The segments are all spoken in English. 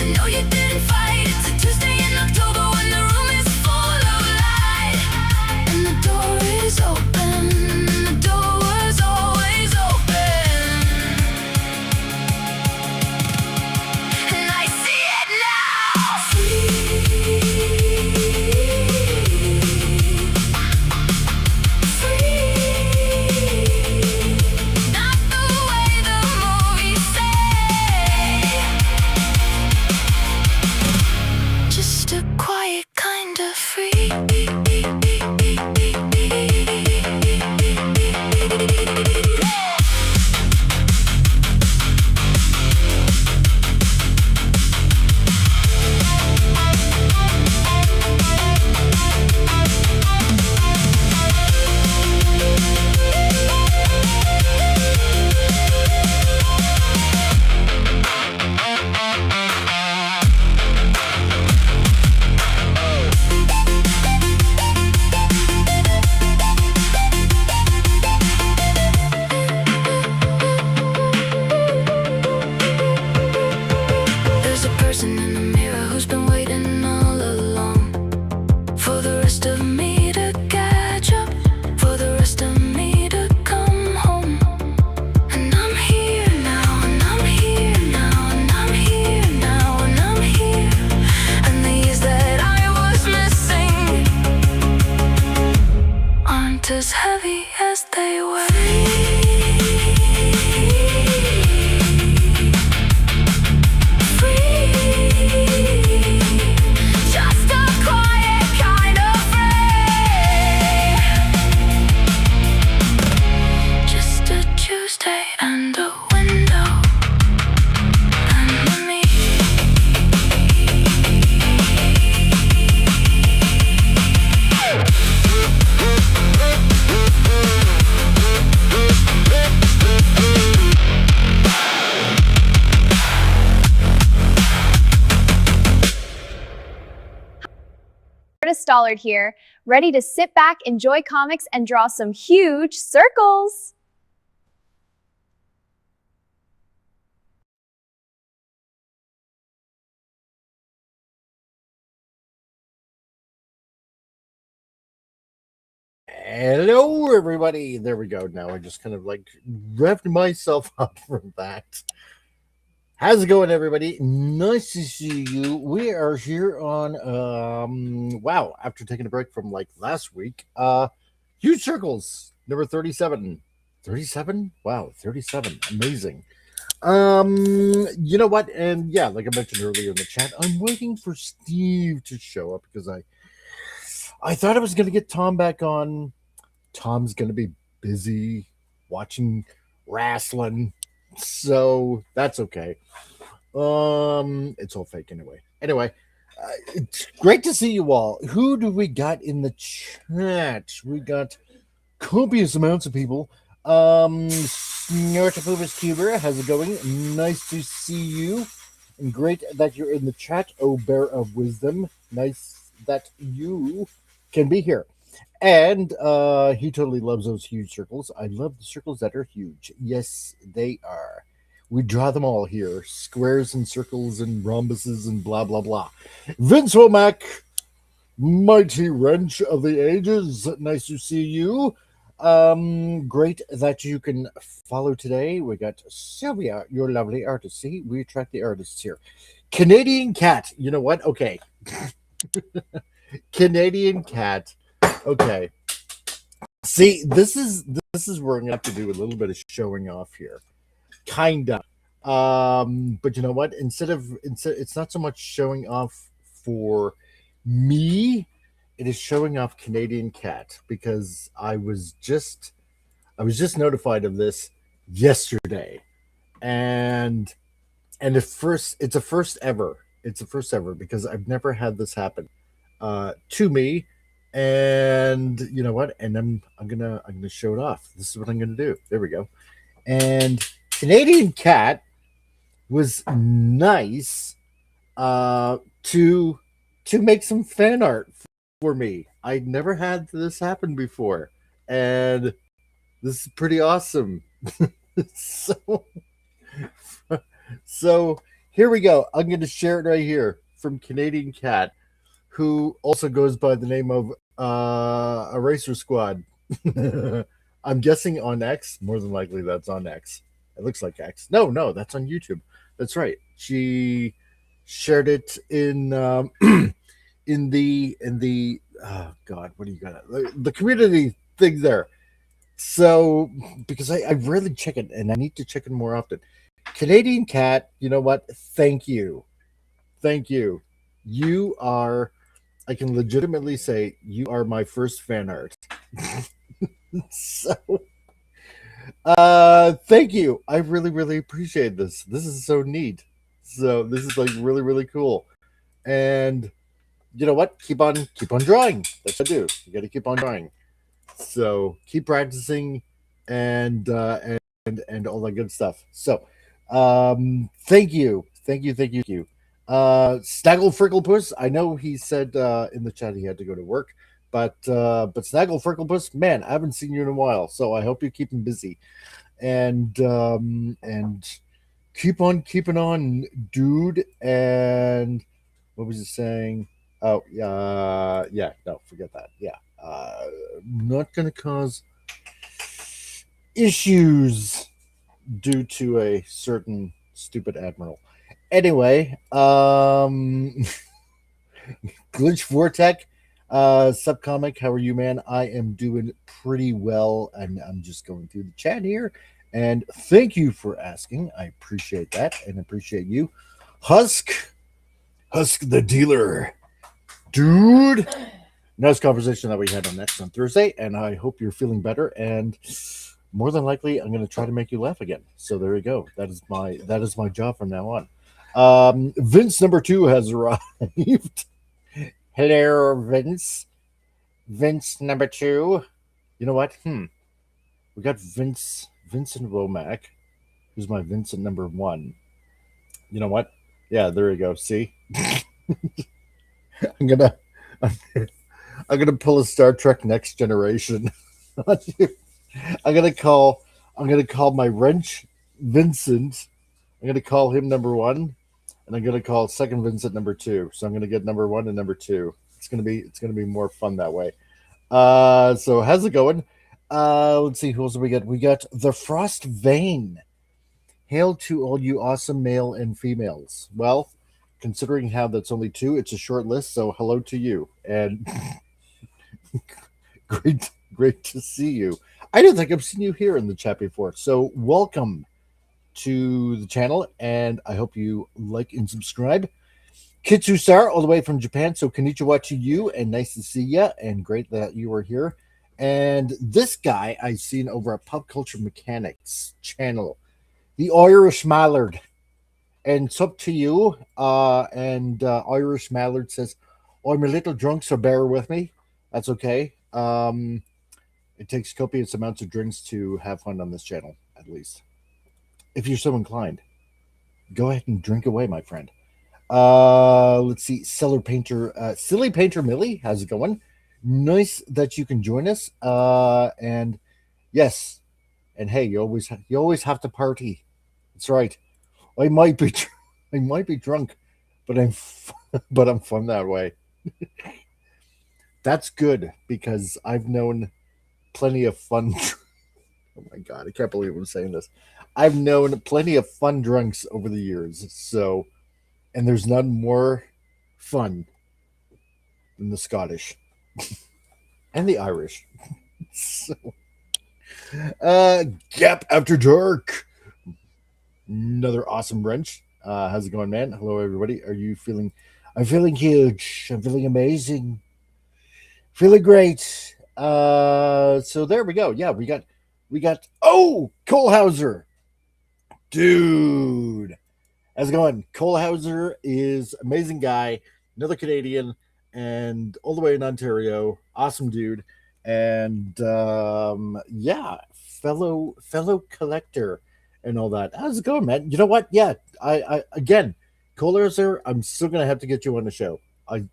know you didn't fight. It's a Tuesday in October when the room is full of light, and the door is open. The door was always open, and I see it now. Not the way the movies say, just a quiet kind of free. There's a person in the mirror who's been waiting all along for the rest of me to catch up, for the rest of me to come home. And I'm here now, and I'm here now, and I'm here now, and I'm here. And the years that I was missing aren't as heavy as they were. Just a quiet kind of free. Just a Tuesday and a window and me. Curtis Dollard here, ready to sit back, enjoy comics, and draw some huge circles. Hello, everybody. There we go. Now I just kind of like revved myself up from that. How's it going, everybody? Nice to see you. We are here on wow, after taking a break from like last week. Huge Circles, number 37. 37? Wow, 37. Amazing. You know what? And yeah, like I mentioned earlier in the chat, I'm waiting for Steve to show up because I thought I was gonna get Tom back on. Tom's gonna be busy watching wrestling, so that's okay. It's all fake anyway. Anyway, it's great to see you all. Who do we got in the chat? We got copious amounts of people. Snortopubis Cuber, how's it going? Nice to see you. And great that you're in the chat, oh bear of wisdom. Nice that you can be here. And he totally loves those huge circles. I love the circles that are huge. Yes, they are. We draw them all here. Squares and circles and rhombuses and blah, blah, blah. Vince Womack, mighty wrench of the ages. Nice to see you. Great that you can follow today. We got Sylvia, your lovely artist. See, we attract the artists here. Canadian Cat. You know what? Okay. Canadian Cat. Okay. See, this is where I'm gonna have to do a little bit of showing off here. Kinda. But you know what? Instead it's not so much showing off for me, it is showing off Canadian Cat because I was just notified of this yesterday. And it's a first ever. It's a first ever because I've never had this happen to me. And you know what? And I'm gonna show it off. This is what I'm gonna do. There we go. And Canadian Cat was nice to make some fan art for me. I'd never had this happen before, and this is pretty awesome. so Here we go. I'm going to share it right here from Canadian Cat, who also goes by the name of Eraser Squad. I'm guessing on X. More than likely, that's on X. It looks like X. No, that's on YouTube. That's right. She shared it in in the oh god, what do you got? The community thing there. So because I rarely check it and I need to check it more often. Canadian Cat, you know what? Thank you. Thank you. You are, I can legitimately say, you are my first fan art. So, thank you. I really, really appreciate this. This is so neat. So this is like really, really cool. And you know what? Keep on drawing. That's what I do. You got to keep on drawing. So keep practicing, and and all that good stuff. So, thank you, thank you. Snaggle Fricklepuss. I know he said in the chat he had to go to work, but Snaggle Fricklepuss, man, I haven't seen you in a while. So I hope you keep him busy, and keep on keeping on, dude. And what was he saying? Oh, yeah, no, forget that. Yeah, not gonna cause issues due to a certain stupid admiral. Anyway, Glitch Vortec, subcomic, how are you, man? I am doing pretty well, and I'm just going through the chat here. And thank you for asking. I appreciate that, and appreciate you. Husk the dealer, dude. Nice conversation that we had on Next on Thursday, and I hope you're feeling better. And more than likely, I'm going to try to make you laugh again. So there you go. That is my job from now on. Vince number 2 has arrived. Hello, Vince. Vince number 2. You know what? We got Vincent Womack, who's my Vincent number 1. You know what? Yeah, there you go. See, I'm gonna pull a Star Trek Next Generation. I'm gonna call my wrench Vincent. I'm gonna call him number 1, and I'm gonna call second Vincent number 2. So I'm gonna get number 1 and number 2. It's gonna be more fun that way. So how's it going? Let's see who else we got. We got the Frost Vein. Hail to all you awesome male and females. Well, considering how that's only 2, it's a short list. So hello to you, and great to see you. I don't think I've seen you here in the chat before. So welcome to the channel, and I hope you like and subscribe. Kitsusar, all the way from Japan. So konnichiwa to you, and nice to see you, and great that you are here. And this guy I've seen over at Pop Culture Mechanics channel, the Irish Mallard. And it's up to you. Irish Mallard says, I'm a little drunk, so bear with me. That's okay. It takes copious amounts of drinks to have fun on this channel, at least. If you're so inclined, go ahead and drink away, my friend. Let's see. Silly Painter Millie, how's it going? Nice that you can join us. And yes, and hey, you always have to party. That's right. I might be drunk, but I'm fun that way. That's good, because I've known plenty of fun. Oh my god, I can't believe I'm saying this. I've known plenty of fun drunks over the years. So, and there's none more fun than the Scottish and the Irish. So, Gap After Dark. Another awesome wrench. How's it going, man? Hello, everybody. Are you feeling? I'm feeling huge. I'm feeling amazing. Feeling great. So there we go. Yeah, we got. Oh, Colehauser, dude. How's it going? Colehauser is amazing guy. Another Canadian, and all the way in Ontario. Awesome dude, and yeah, fellow collector. And all that. How's it going, man? You know what? Yeah, I again, Colehauser, I'm still gonna have to get you on the show. I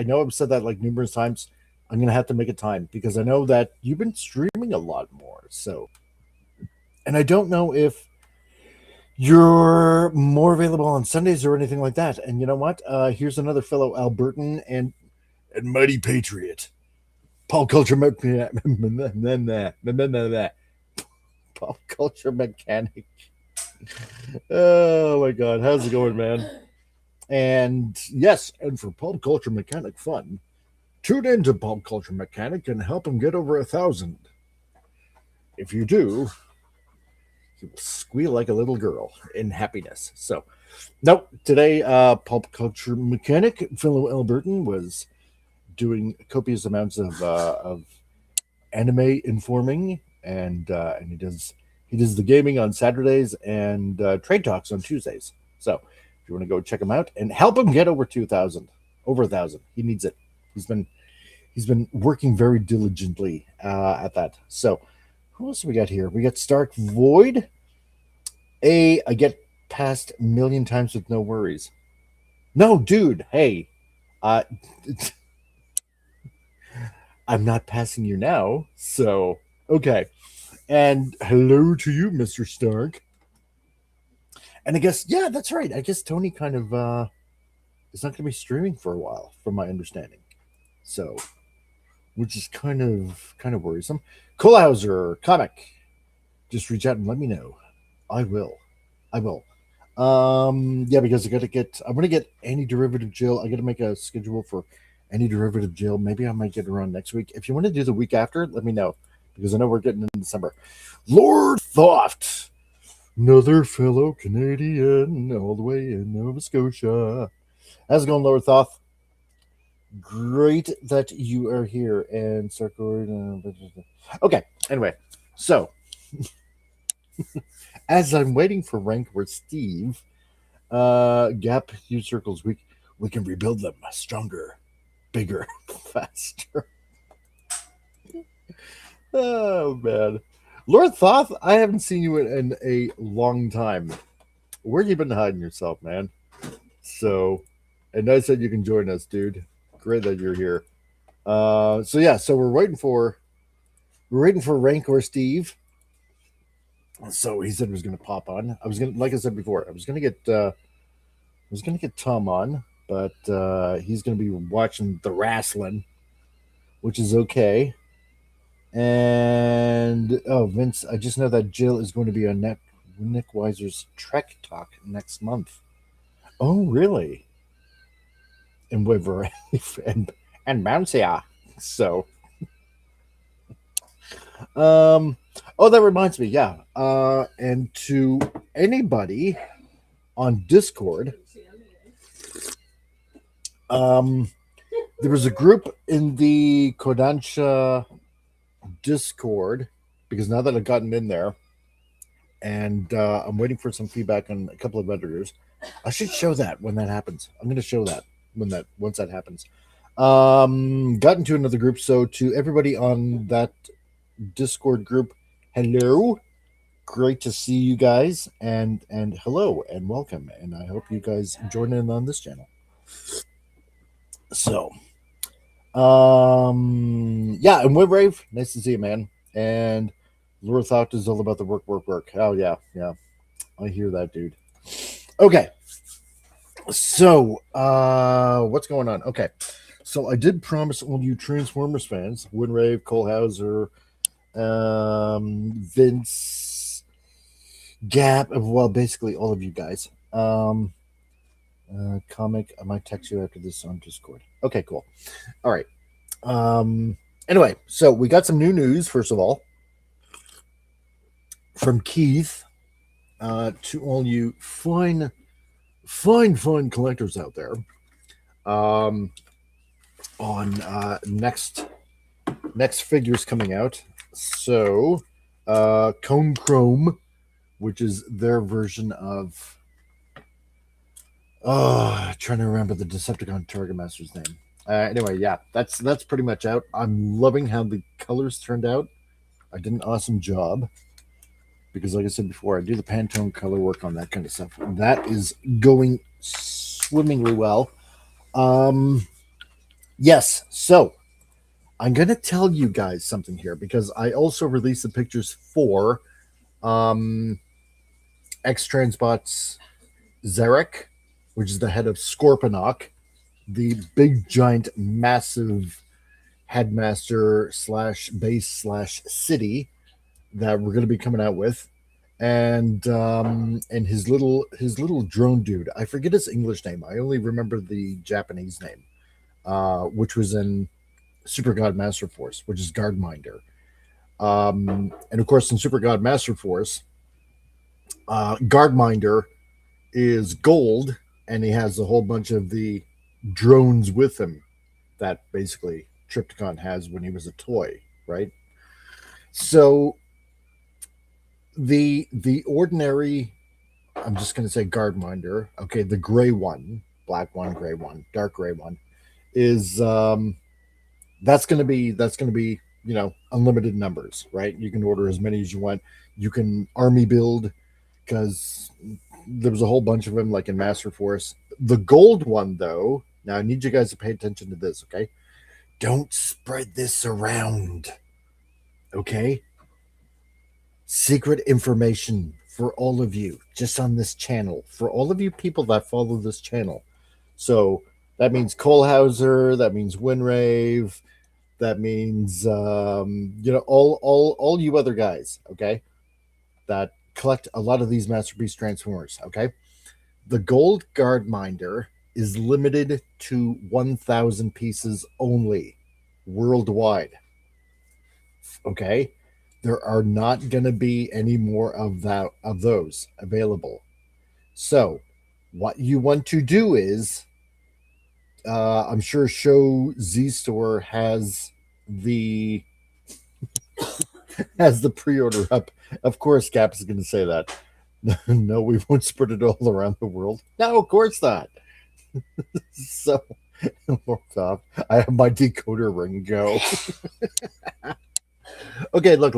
know I've said that like numerous times. I'm gonna have to make a time, because I know that you've been streaming a lot more. So, and I don't know if you're more available on Sundays or anything like that. And you know what? Here's another fellow Albertan and mighty patriot, pop culture pop culture mechanic. Oh my God, how's it going, man? And yes, and for pop culture mechanic fun, tune into pop culture mechanic and help him get over 1,000. If you do, he will squeal like a little girl in happiness. So, nope. Today, pop culture mechanic fellow Albertan was doing copious amounts of anime informing, and he does the gaming on Saturdays and trade talks on Tuesdays. So, if you want to go check him out and help him get over 2,000, over 1,000, he needs it. He's been working very diligently at that. So. Who else do we got here? We got Stark Void. I get passed a million times with no worries. No, dude. Hey, I'm not passing you now. So, okay. And hello to you, Mr. Stark. And I guess, yeah, that's right. I guess Tony kind of is not going to be streaming for a while, from my understanding. So, which is kind of worrisome. Kohlhauser comic, just reach out and let me know. I will. Yeah, because I'm gonna get any derivative jail. I gotta make a schedule for any derivative jail. Maybe I might get around next week. If you want to do the week after, let me know, because I know we're getting in December. Lord Thought, another fellow Canadian, all the way in Nova Scotia. How's it going, Lord Thoth? Great that you are here and okay. Anyway, so as I'm waiting for rank where Steve, Gap YUGE Circles, we can rebuild them stronger, bigger, faster. Oh man, Lord Thoth, I haven't seen you in a long time. Where you been hiding yourself, man? So, and I said you can join us, dude. Great that you're here. So yeah, so we're waiting for rank or Steve. So he said he was going to pop on. I was going to, like I said before, I was going to get Tom on, but he's going to be watching the wrestling, which is okay. And oh, Vince, I just know that Jill is going to be on Nick Weiser's Trek Talk next month. Oh, really? And Weaver and Bouncia. So, oh, that reminds me, yeah. And to anybody on Discord, there was a group in the Kodansha Discord, because now that I've gotten in there, and I'm waiting for some feedback on a couple of editors. I should show that when that happens. I'm going to show that once that happens. Got into another group. So to everybody on that Discord group, hello, great to see you guys, and hello and welcome, and I hope you guys join in on this channel. So, yeah, and Woodbrave, nice to see you, man. And Lord Thought is all about the work. Oh yeah, I hear that, dude. Okay. So, what's going on? Okay, so I did promise all you Transformers fans, Woodbrave, Kohlhauser, Vince, Gap, well, basically all of you guys. Comic, I might text you after this on Discord. Okay, cool. All right. Anyway, so we got some new news, first of all, from Keith, to all you fine collectors out there, on next figures coming out. So, Cone Chrome, which is their version of, trying to remember the Decepticon Target Master's name. Anyway, yeah, that's pretty much out. I'm loving how the colors turned out. I did an awesome job, because like I said before, I do the Pantone color work on that kind of stuff. That is going swimmingly well. Yes, so I'm going to tell you guys something here, because I also released the pictures for X transbots Zarek, which is the head of Scorponok, the big giant massive headmaster slash base slash city that we're going to be coming out with, and his little drone dude. I forget his English name. I only remember the Japanese name, which was in Super God Master Force, which is Guardminder. And of course, in Super God Master Force, Guardminder is gold, and he has a whole bunch of the drones with him that basically Trypticon has when he was a toy, right? So the ordinary, I'm just going to say Guardminder, okay, the gray one, black one, gray one, dark gray one, is that's going to be unlimited numbers, right? You can order as many as you want. You can army build, because there was a whole bunch of them, like in Master Force. The gold one, though, now I need you guys to pay attention to this, okay? Don't spread this around, okay? Secret information for all of you, just on this channel, for all of you people that follow this channel. So that means Colehauser, that means Winrave, that means all you other guys, okay, that collect a lot of these Masterpiece Transformers, okay? The gold Guardminder is limited to 1,000 pieces only worldwide, okay? There are not going to be any more of those available. So what you want to do is, I'm sure Show Z Store has the pre-order up. Of course, Cap is going to say that. No, we won't spread it all around the world. No, of course not. So, I have my decoder ring go. Okay, look.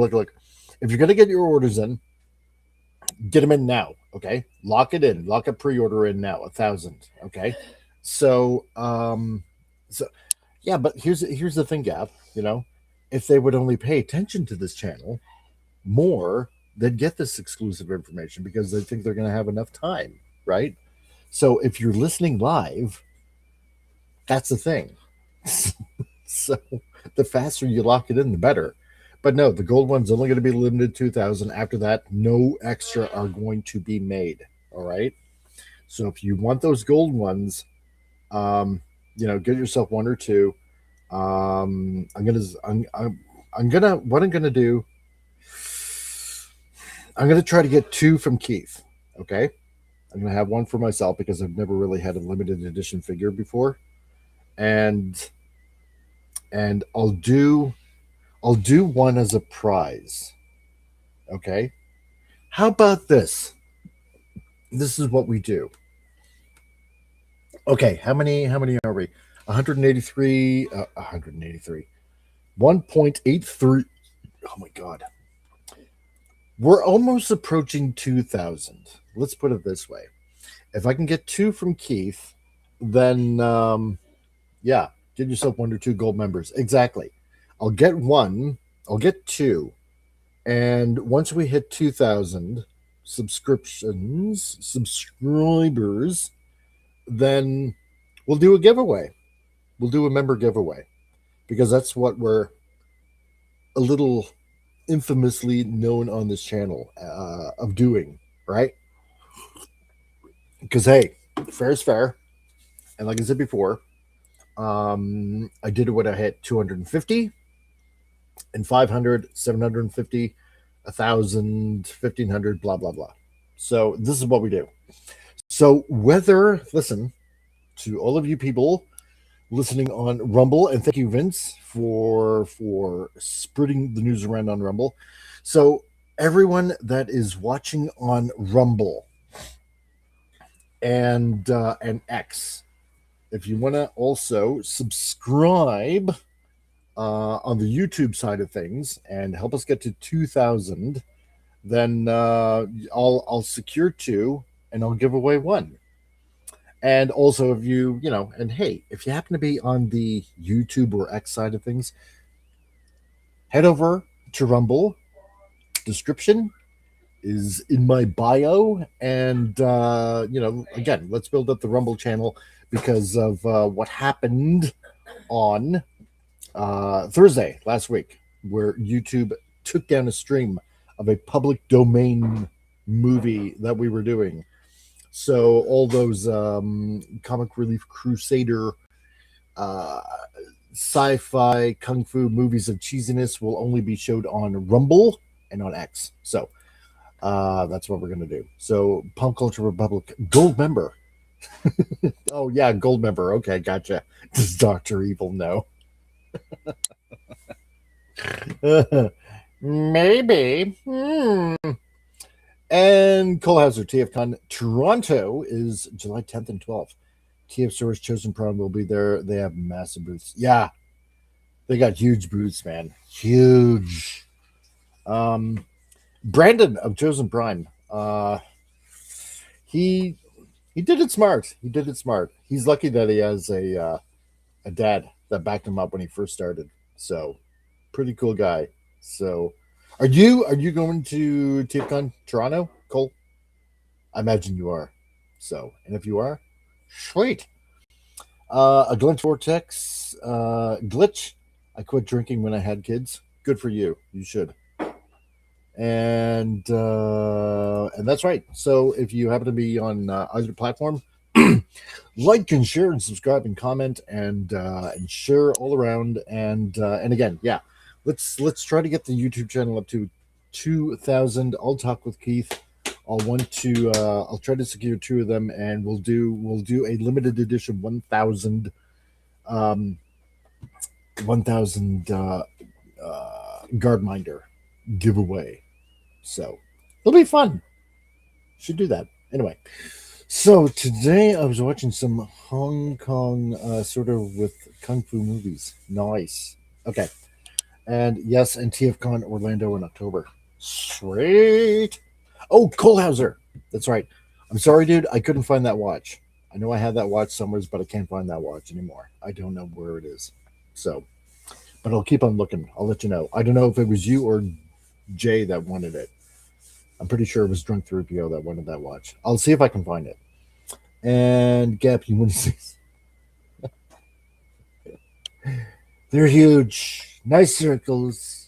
If you're going to get your orders in, get them in now, okay? Lock it in. Lock a pre-order in now, 1,000, okay? So, yeah, but here's the thing, Gap, if they would only pay attention to this channel more, they'd get this exclusive information because they think they're going to have enough time, right? So if you're listening live, that's the thing. So the faster you lock it in, the better. But no, the gold one's only going to be limited to 2,000. After that, no extra are going to be made. All right. So if you want those gold ones, get yourself one or two. What I'm gonna do, I'm gonna try to get two from Keith. Okay. I'm gonna have one for myself because I've never really had a limited edition figure before, and I'll do one as a prize. Okay. How about this? This is what we do. Okay, how many are we? 183, 183. 1.83. Oh my god. We're almost approaching 2,000. Let's put it this way. If I can get two from Keith, then yeah, get yourself one or two gold members. Exactly. I'll get one, I'll get two. And once we hit 2,000 subscribers, then we'll do a giveaway. We'll do a member giveaway, because that's what we're a little infamously known on this channel of doing, right? Because, hey, fair is fair. And like I said before, I did what I hit 250 and 500, 750, 1,000, 1,500, blah, blah, blah. So this is what we do. So listen, to all of you people listening on Rumble, and thank you, Vince, for spreading the news around on Rumble. So everyone that is watching on Rumble and X, if you want to also subscribe on the YouTube side of things and help us get to 2,000, then I'll secure two and I'll give away one. And also, if you and hey, if you happen to be on the YouTube or X side of things, head over to Rumble, description, is in my bio. And, again, let's build up the Rumble channel because of what happened on Thursday last week, where YouTube took down a stream of a public domain movie that we were doing. So all those Comic Relief Crusader sci-fi kung fu movies of cheesiness will only be showed on Rumble and on X. So that's what we're going to do. So Punk Culture Republic Gold member. Oh, yeah, Gold member. Okay, gotcha. Does Dr. Evil know? Maybe. And Cole Hauser, TFCon Toronto is July 10th and 12th. TF Stores Chosen Prime will be there. They have massive booths. Yeah, they got huge booths, man. Huge. Brandon of Chosen Prime. He did it smart. He did it smart. He's lucky that he has a dad that backed him up when he first started. So, pretty cool guy. So, are you going to TFCon Toronto, Cole? I imagine you are. So, and if you are, sweet. A glitch vortex glitch. I quit drinking when I had kids. Good for you. You should. And that's right. So if you happen to be on either platform, like and share and subscribe and comment and share all around. And again, yeah, let's try to get the YouTube channel up to 2,000. I'll talk with Keith. I'll try to secure 2 of them, and we'll do a limited edition 1,000 Guardminder giveaway. So it'll be fun. Should do that. Anyway, so today I was watching some Hong Kong sort of with Kung Fu movies. Nice. Okay. And yes, and TFCon Orlando in October. Sweet. Oh, Cole Hauser. That's right. I'm sorry, dude. I couldn't find that watch. I know I had that watch somewhere, but I can't find that watch anymore. I don't know where it is. So, but I'll keep on looking. I'll let you know. I don't know if it was you or Jay that wanted it. I'm pretty sure it was Drunk 3PO that wanted that watch. I'll see if I can find it. And Gap, you want to see? They're huge. Nice circles.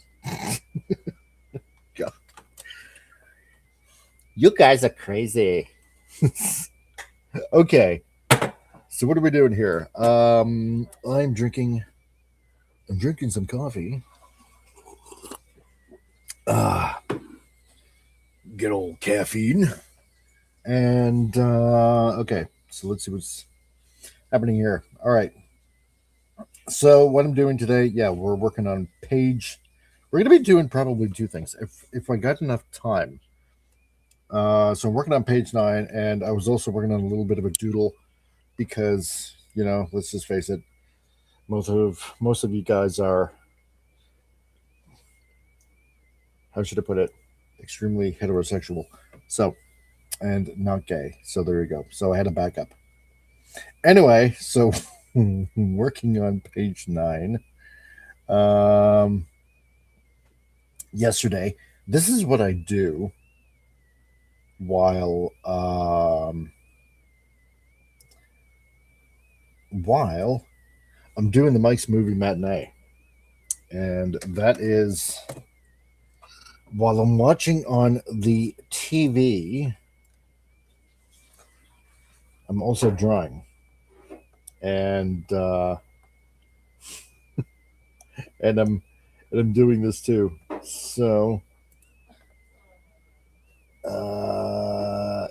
You guys are crazy. Okay. So what are we doing here? I'm drinking some coffee. Good old caffeine. And okay, so let's see what's happening here. All right. So what I'm doing today, yeah, we're working on page. We're gonna be doing probably 2 things if I got enough time. So I'm working on page 9, and I was also working on a little bit of a doodle because, let's just face it, most of you guys are, how should I put it, extremely heterosexual, so, and not gay. So there you go. So I had a backup. Anyway, so working on page 9. Yesterday, this is what I do while I'm doing the Mike's Movie Matinee. And that is while I'm watching on the TV, I'm also drawing. And and I'm doing this too. So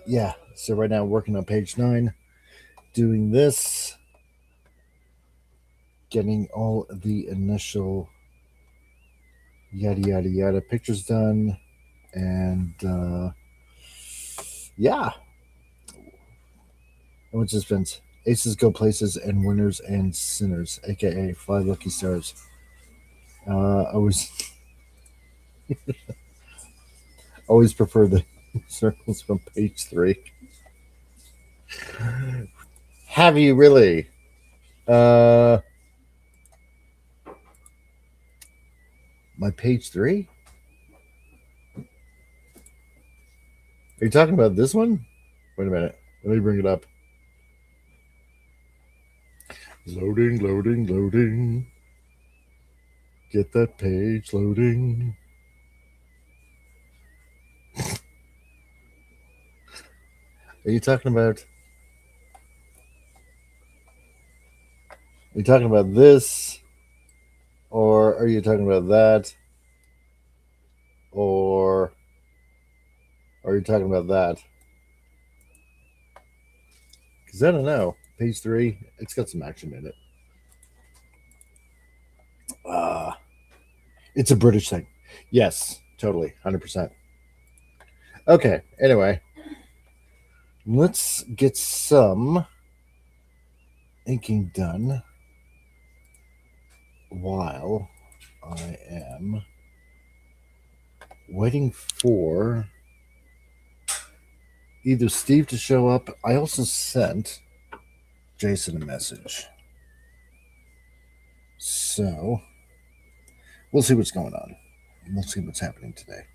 yeah. So right now I'm working on page 9, doing this, getting all the initial yada yada yada pictures done, and yeah. And which has been Aces Go Places and Winners and Sinners, aka 5 Lucky Stars. I was always prefer the circles from page 3. Have you really? My page 3? Are you talking about this one? Wait a minute. Let me bring it up. Loading, loading, loading. Get that page loading. Are you talking about? Are you talking about this? Or are you talking about that? Or are you talking about that? Because I don't know. Page 3, it's got some action in it. It's a British thing. Yes, totally. 100%. Okay, anyway. Let's get some inking done while I am waiting for either Steve to show up. I also sent Jason a message. So we'll see what's going on. We'll see what's happening today.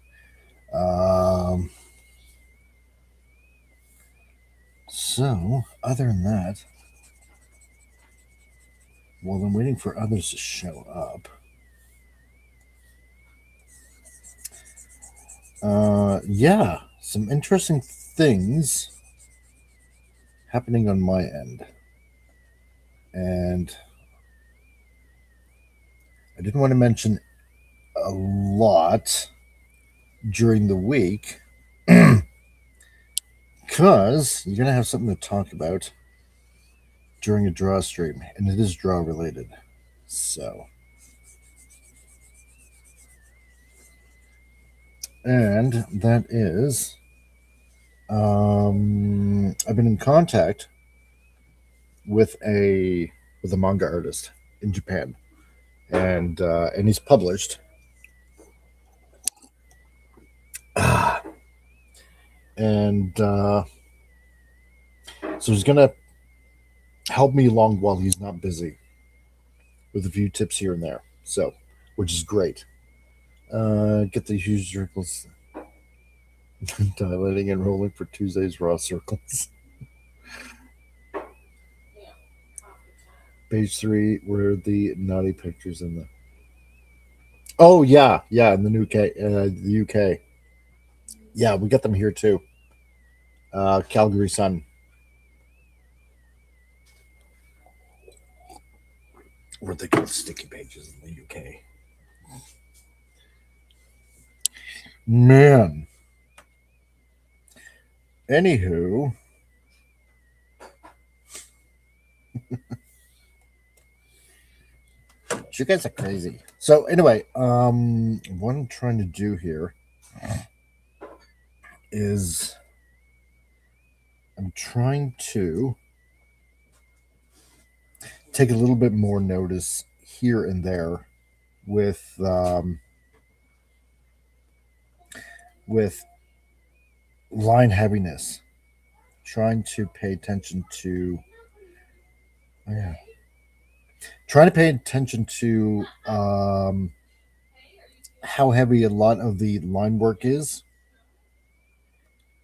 So other than that, while I'm waiting for others to show up, yeah, some interesting things happening on my end. And I didn't want to mention a lot during the week because you're going to have something to talk about during a draw stream, and it is draw related. So, and that is, I've been in contact with a manga artist in Japan, and he's published. And so he's gonna help me along while he's not busy with a few tips here and there. So, which is great. Get the huge circles dilating and rolling for Tuesday's raw circles. Page 3, where the naughty pictures in the. Oh yeah, in the the UK. Yeah, we get them here too. Calgary Sun. What they call sticky pages in the UK. Man. Anywho. You guys are crazy. So anyway, what I'm trying to do here is I'm trying to take a little bit more notice here and there with line heaviness. Trying to pay attention to trying to pay attention to how heavy a lot of the line work is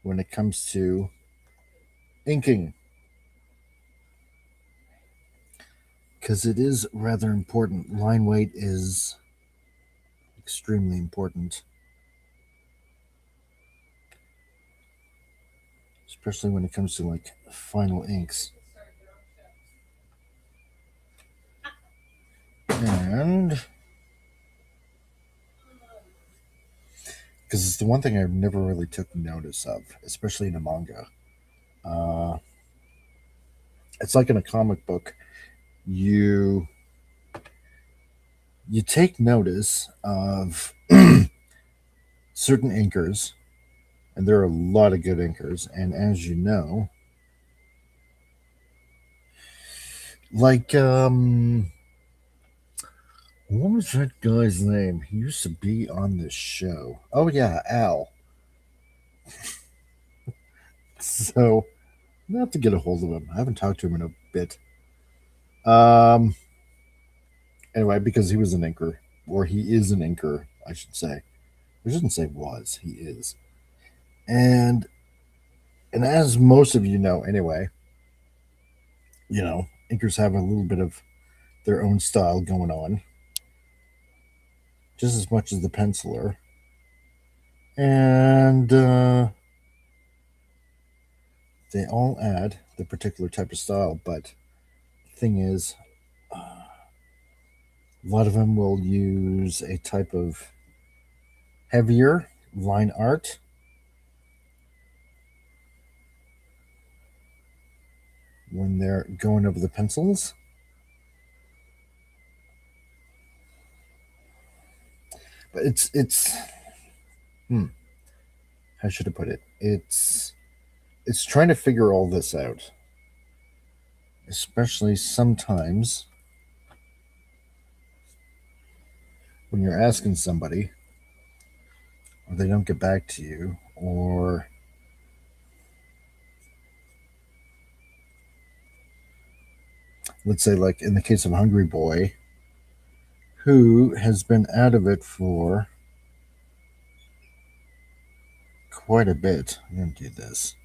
when it comes to inking, because it is rather important. Line weight is extremely important, especially when it comes to like final inks. And because it's the one thing I never really took notice of, especially in a manga. It's like in a comic book, you take notice of certain inkers, and there are a lot of good inkers. And as you know, like what was that guy's name? He used to be on this show. Oh yeah, Al. So I have to get a hold of him. I haven't talked to him in a bit. Anyway, because he was an inker, or he is an inker, I should say. I shouldn't say was, he is. And And as most of you know anyway, inkers have a little bit of their own style going on, just as much as the penciler. And they all add the particular type of style, but the thing is, a lot of them will use a type of heavier line art. When they're going over the pencils. But it's how should I put it? It's trying to figure all this out. Especially sometimes when you're asking somebody or they don't get back to you, or let's say like in the case of Hungry Boy, who has been out of it for quite a bit. I'm going to do this.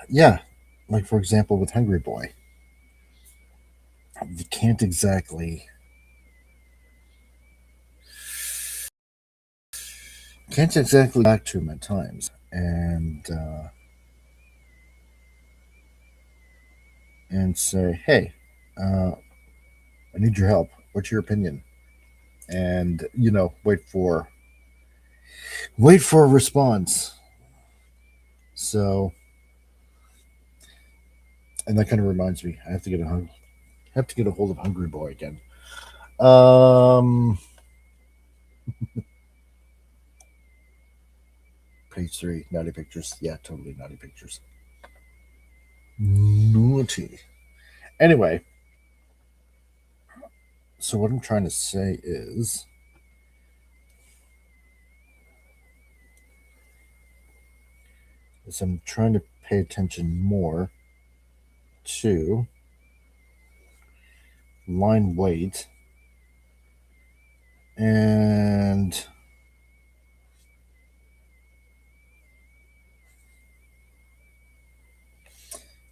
Yeah, like for example with Hungry Boy, you can't exactly back to him at times, and say, hey, I need your help. What's your opinion? And wait for a response. So, and that kind of reminds me, I have to get a hold of Hungry Boy again. Page 3, naughty pictures. Yeah, totally naughty pictures. Naughty. Anyway, so what I'm trying to say is, I'm trying to pay attention more to line weight and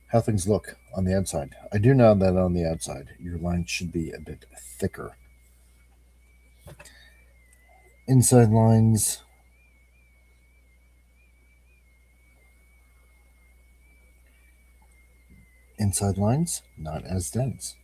how things look on the outside. I do know that on the outside, your line should be a bit thicker. Inside lines, not as dense.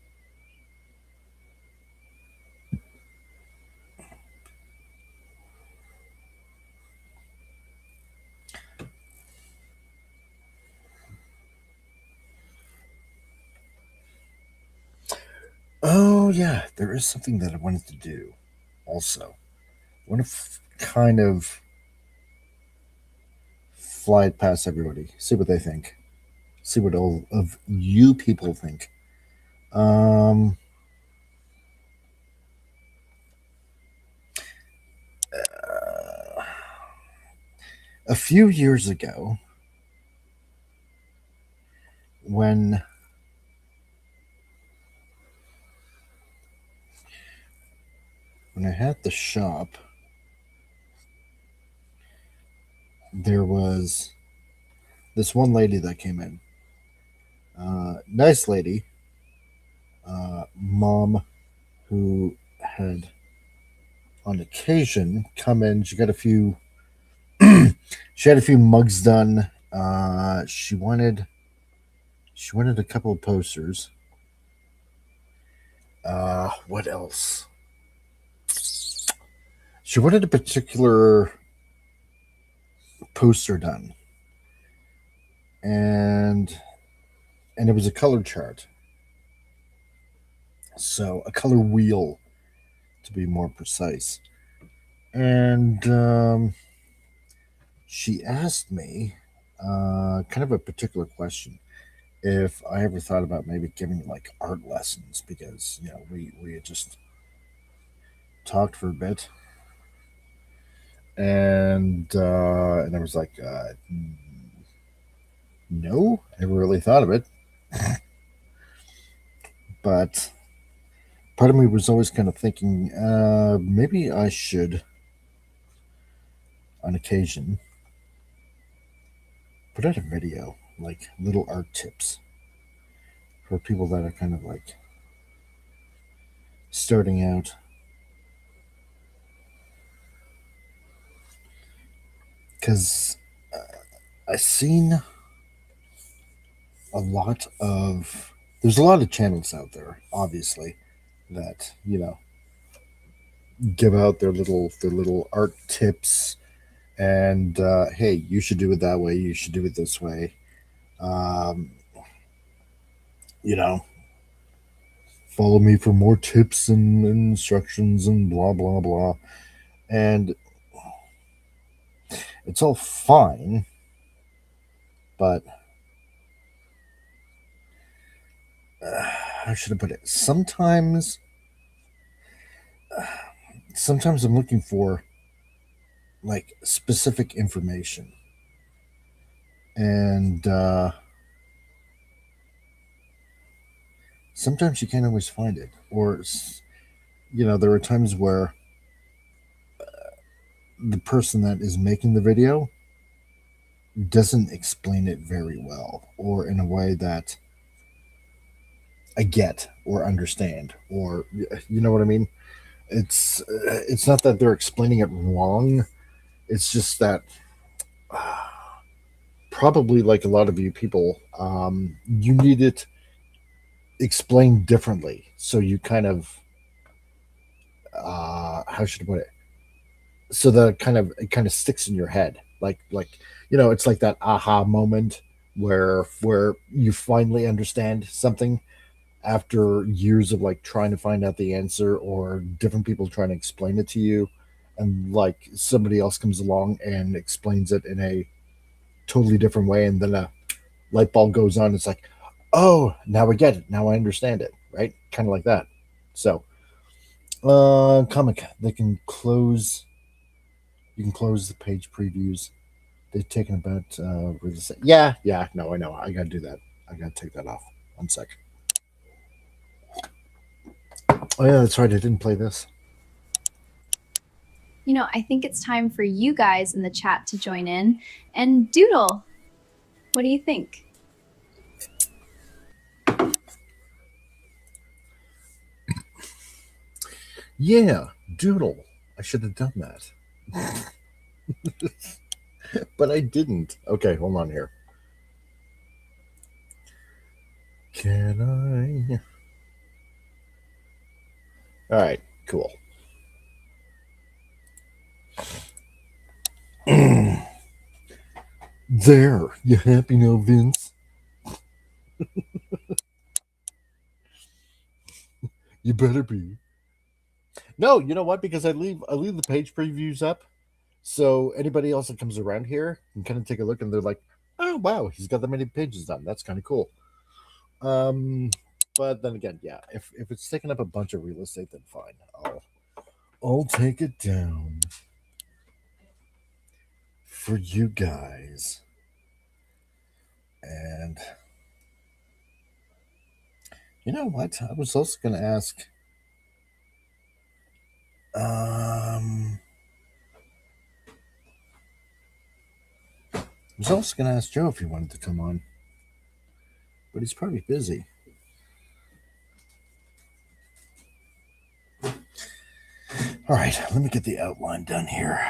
Oh, yeah, there is something that I wanted to do also. I want to kind of fly it past everybody, see what they think, see what all of you people think. A few years ago, when I had the shop, there was this one lady that came in. Nice lady, mom, who had on occasion come in. She got a few. She had a few mugs done. She wanted a couple of posters. What else? She wanted a particular poster done, and it was a color chart. So a color wheel, to be more precise. And she asked me kind of a particular question, if I ever thought about maybe giving like art lessons, because we had just talked for a bit, and I was like, no, I never really thought of it. But part of me was always kind of thinking, maybe I should, on occasion, put out a video, like little art tips for people that are kind of like starting out. Because I've seen there's a lot of channels out there, obviously, that, give out their little art tips, and hey, you should do it that way, you should do it this way. Um, you know, follow me for more tips and instructions and blah blah blah. And it's all fine, but how should I put it? Sometimes I'm looking for like specific information, and sometimes you can't always find it, or there are times where the person that is making the video doesn't explain it very well, or in a way that I get or understand, or you know what I mean. It's not that they're explaining it wrong. It's just that probably like a lot of you people, you need it explained differently, so you kind of how should I put it? So that it kind of sticks in your head, like it's like that aha moment where you finally understand something after years of like trying to find out the answer, or different people trying to explain it to you, and like somebody else comes along and explains it in a totally different way, and then a light bulb goes on. It's like, oh, now I get it, now I understand it, right? Kind of like that. So comic, they can close you can close the page previews. They've taken about yeah, no, I know, I gotta do that. I gotta take that off. 1 sec. Oh yeah, that's right, I didn't play this. I think it's time for you guys in the chat to join in and doodle. What do you think? Yeah, doodle. I should have done that. But I didn't. Okay, hold on here. Can I? All right, cool. There, you happy now, Vince? You better be. No, you know what? Because I leave the page previews up, so anybody else that comes around here can kind of take a look, and they're like, "Oh wow, he's got that many pages done. That's kind of cool." But then again, yeah, if it's taking up a bunch of real estate, then fine. I'll take it down for you guys. And you know what? I was also going to ask. I was also going to ask Joe if he wanted to come on, but he's probably busy. All right, let me get the outline done here.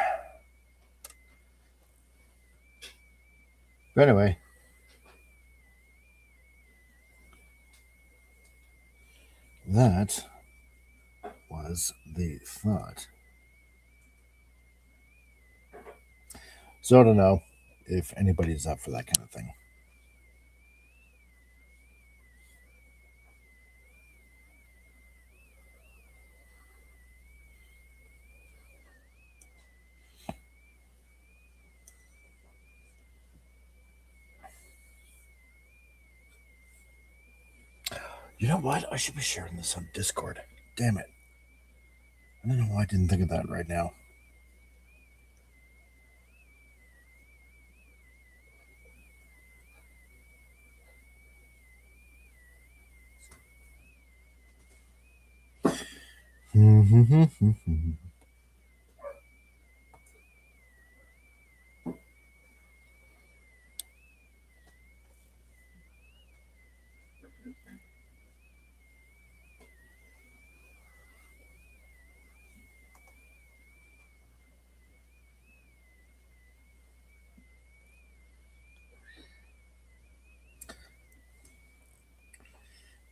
But anyway, that was the thought. So I don't know if anybody's up for that kind of thing. You know what? I should be sharing this on Discord. Damn it. I don't know why I didn't think of that right now.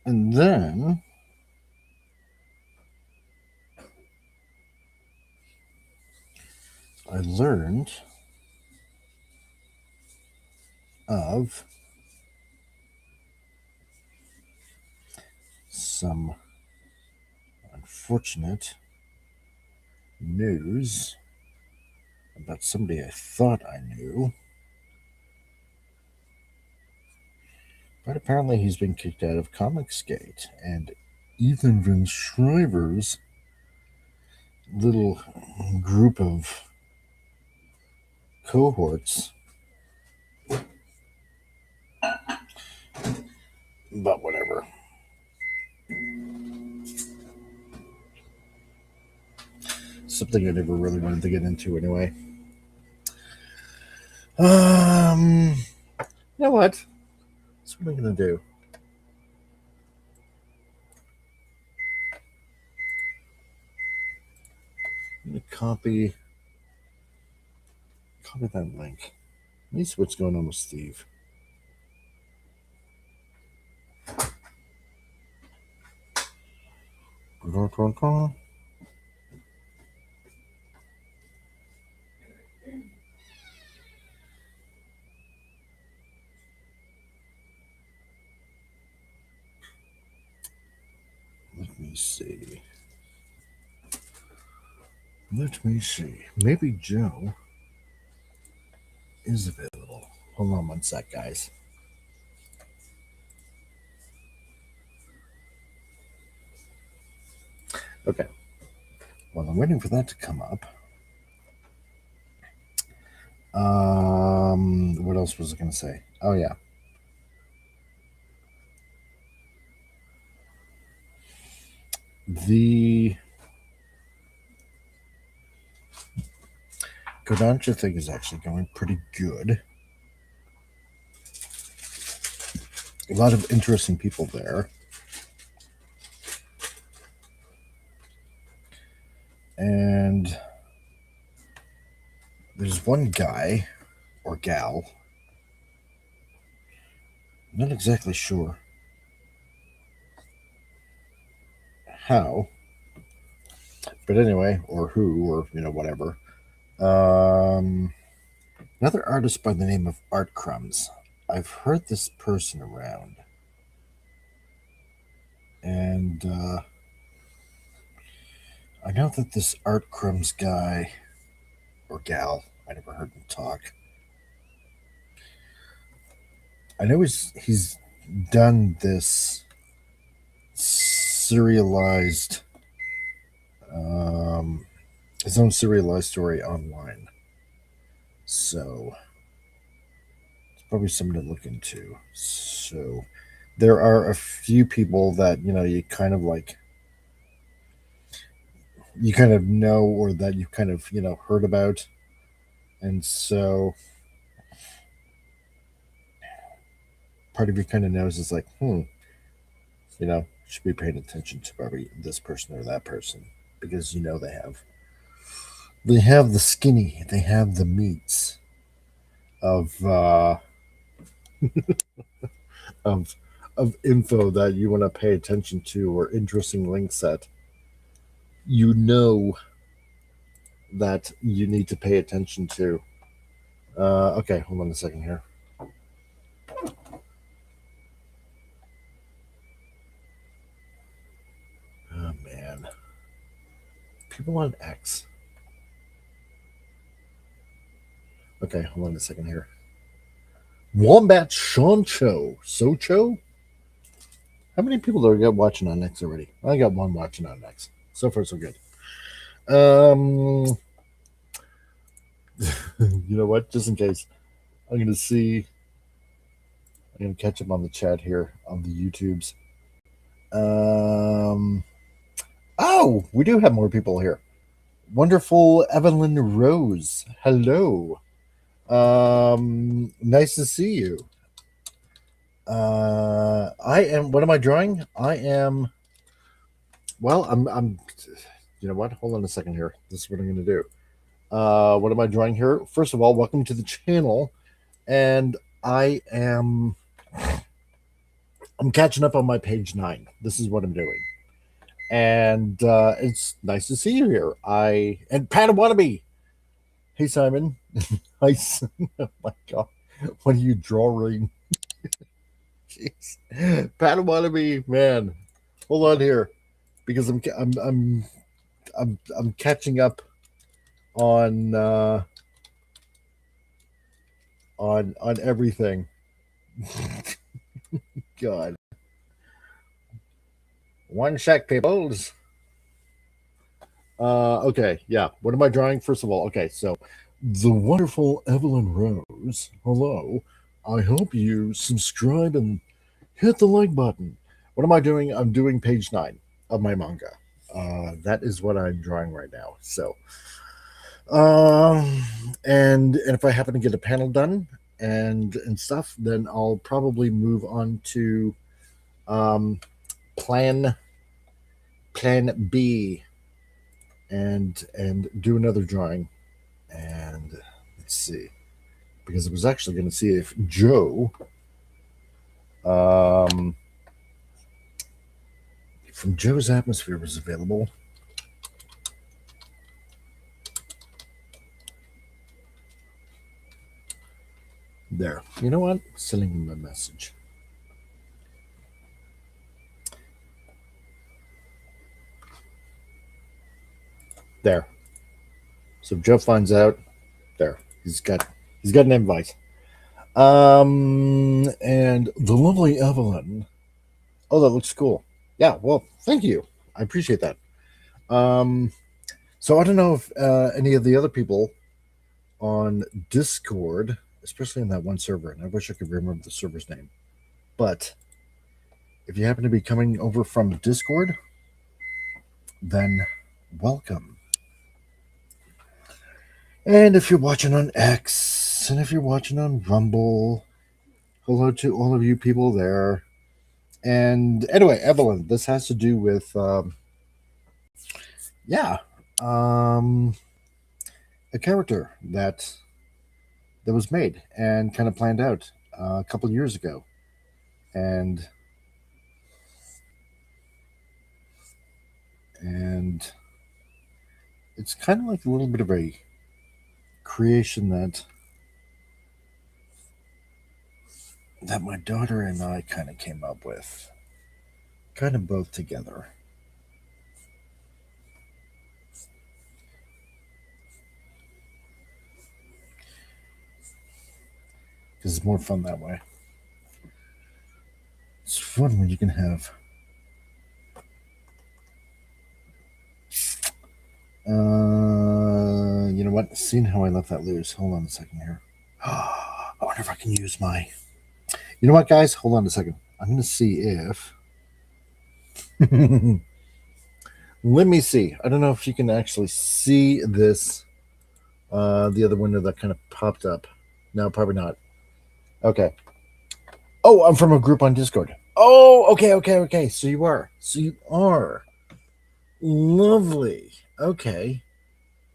And then I learned of some unfortunate news about somebody I thought I knew. But apparently he's been kicked out of Comicsgate, and Ethan Van Schreiber's little group of cohorts. But whatever. Something I never really wanted to get into anyway. You know what? That's what I'm gonna do. I'm gonna copy that link. Let me see what's going on with Steve. Let me see. Maybe Joe is available. Hold on one sec, guys. Okay. While I'm waiting for that to come up, what else was I going to say? Oh, yeah. The Kodansha thing is actually going pretty good. A lot of interesting people there. And there's one guy or gal, I'm not exactly sure how, but anyway, or who, or whatever. Another artist by the name of Art Crumbs. I've heard this person around, and I know that this Art Crumbs guy or gal, I never heard him talk. I know he's done this serialized, his own serialized story online. So it's probably something to look into. So there are a few people that, you kind of like, you kind of know, or that you kind of, heard about. And so part of you kind of knows is like, should be paying attention to probably this person or that person, because they have the skinny, they have the meats of of info that you want to pay attention to, or interesting links that that you need to pay attention to. Okay, hold on a second here. Oh man, people on X. Okay, hold on a second here. Wombat Shoncho Socho. How many people do I got watching on X already? I got one watching on X. So far, so good. You know what? Just in case, I'm going to catch up on the chat here on the YouTubes. Oh, we do have more people here. Wonderful Evelyn Rose. Hello. Nice to see you. I am. What am I drawing? I am. Well, I'm. You know what? Hold on a second here. This is what I'm going to do. What am I drawing here? First of all, welcome to the channel, and I'm catching up on my page 9. This is what I'm doing, and it's nice to see you here. And Patawannabe. Hey Simon. Hi. Oh my God. What are you drawing? Jeez. Patawannabe, man. Hold on here, because I'm catching up on everything. God. One sec, peoples. Okay, yeah. What am I drawing? First of all, okay, so the wonderful Evelyn Rose. Hello. I hope you subscribe and hit the like button. What am I doing? I'm doing page 9 of my manga. That is what I'm drawing right now. So, and if I happen to get a panel done and stuff, then I'll probably move on to plan B and do another drawing. And let's see, because I was actually going to see if Joe from Joe's Atmosphere was available. There. You know what? Sending him a message. There. So if Joe finds out, there. He's got an invite. And the lovely Evelyn. Oh, that looks cool. Yeah, well, thank you. I appreciate that. So I don't know if any of the other people on Discord, especially in that one server, and I wish I could remember the server's name, but if you happen to be coming over from Discord, then welcome. And if you're watching on X, and if you're watching on Rumble, hello to all of you people there. And anyway, Evelyn, this has to do with, a character that was made and kind of planned out a couple of years ago. And it's kind of like a little bit of a creation that my daughter and I kind of came up with, kind of both together. Because it's more fun that way. It's fun when you can have you know what? Seeing how I let that loose. Hold on a second here. I wonder if I can use my... You know what, guys? Hold on a second. I'm going to see if... Let me see. I don't know if you can actually see this. The other window that kind of popped up. No, probably not. Okay. Oh, I'm from a group on Discord. Oh, okay. So you are. Lovely. Okay.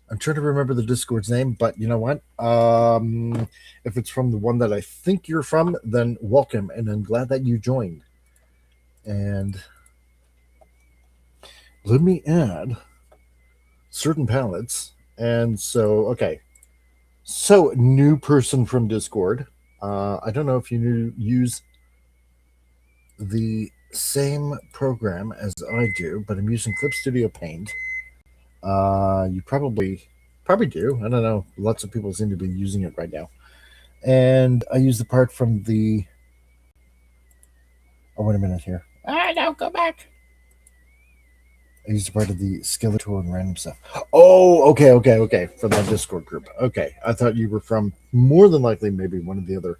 I'm trying to remember the Discord's name, but you know what? If it's from the one that I think you're from, then welcome, and I'm glad that you joined. And let me add certain palettes. And so, okay. So, new person from Discord. I don't know if you use the same program as I do, but I'm using Clip Studio Paint. You probably do. I don't know. Lots of people seem to be using it right now. And I use the part from the... Oh, wait a minute here. No, go back. I used a part of the Skeletor and random stuff. Oh, okay. From that Discord group. Okay. I thought you were from, more than likely, maybe one of the other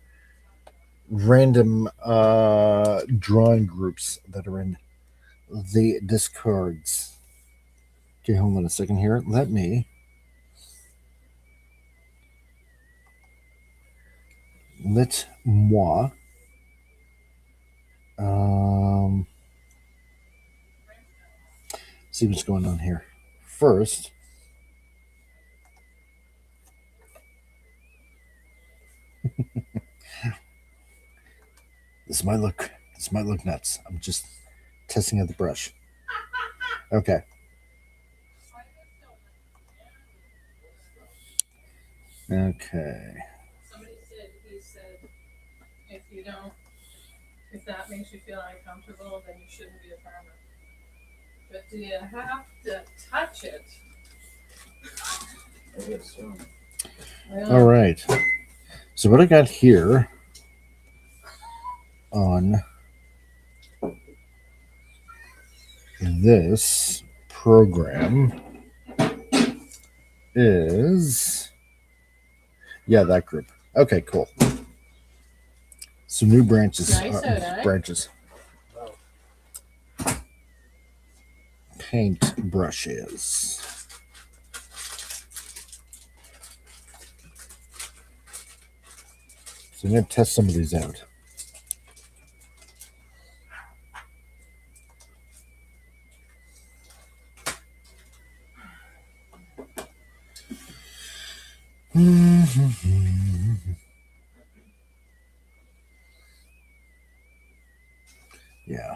random drawing groups that are in the Discords. Okay, hold on a second here. Let me moi see what's going on here. First, this might look nuts. I'm just testing out the brush. Okay. Okay. Somebody said, he said, if that makes you feel uncomfortable, then you shouldn't be a farmer. But do you have to touch it? I guess so. All right. So what I got here on this program is, yeah, that group. Okay, cool. Some new branches. Nice, branches. Paint brushes. So I'm going to test some of these out. Yeah.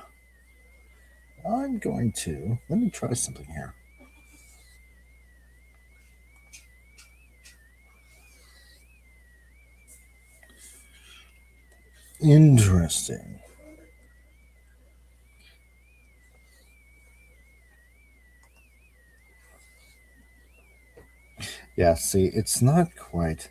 I'm going to, let me try something here. Interesting. Yeah, see, it's not quite.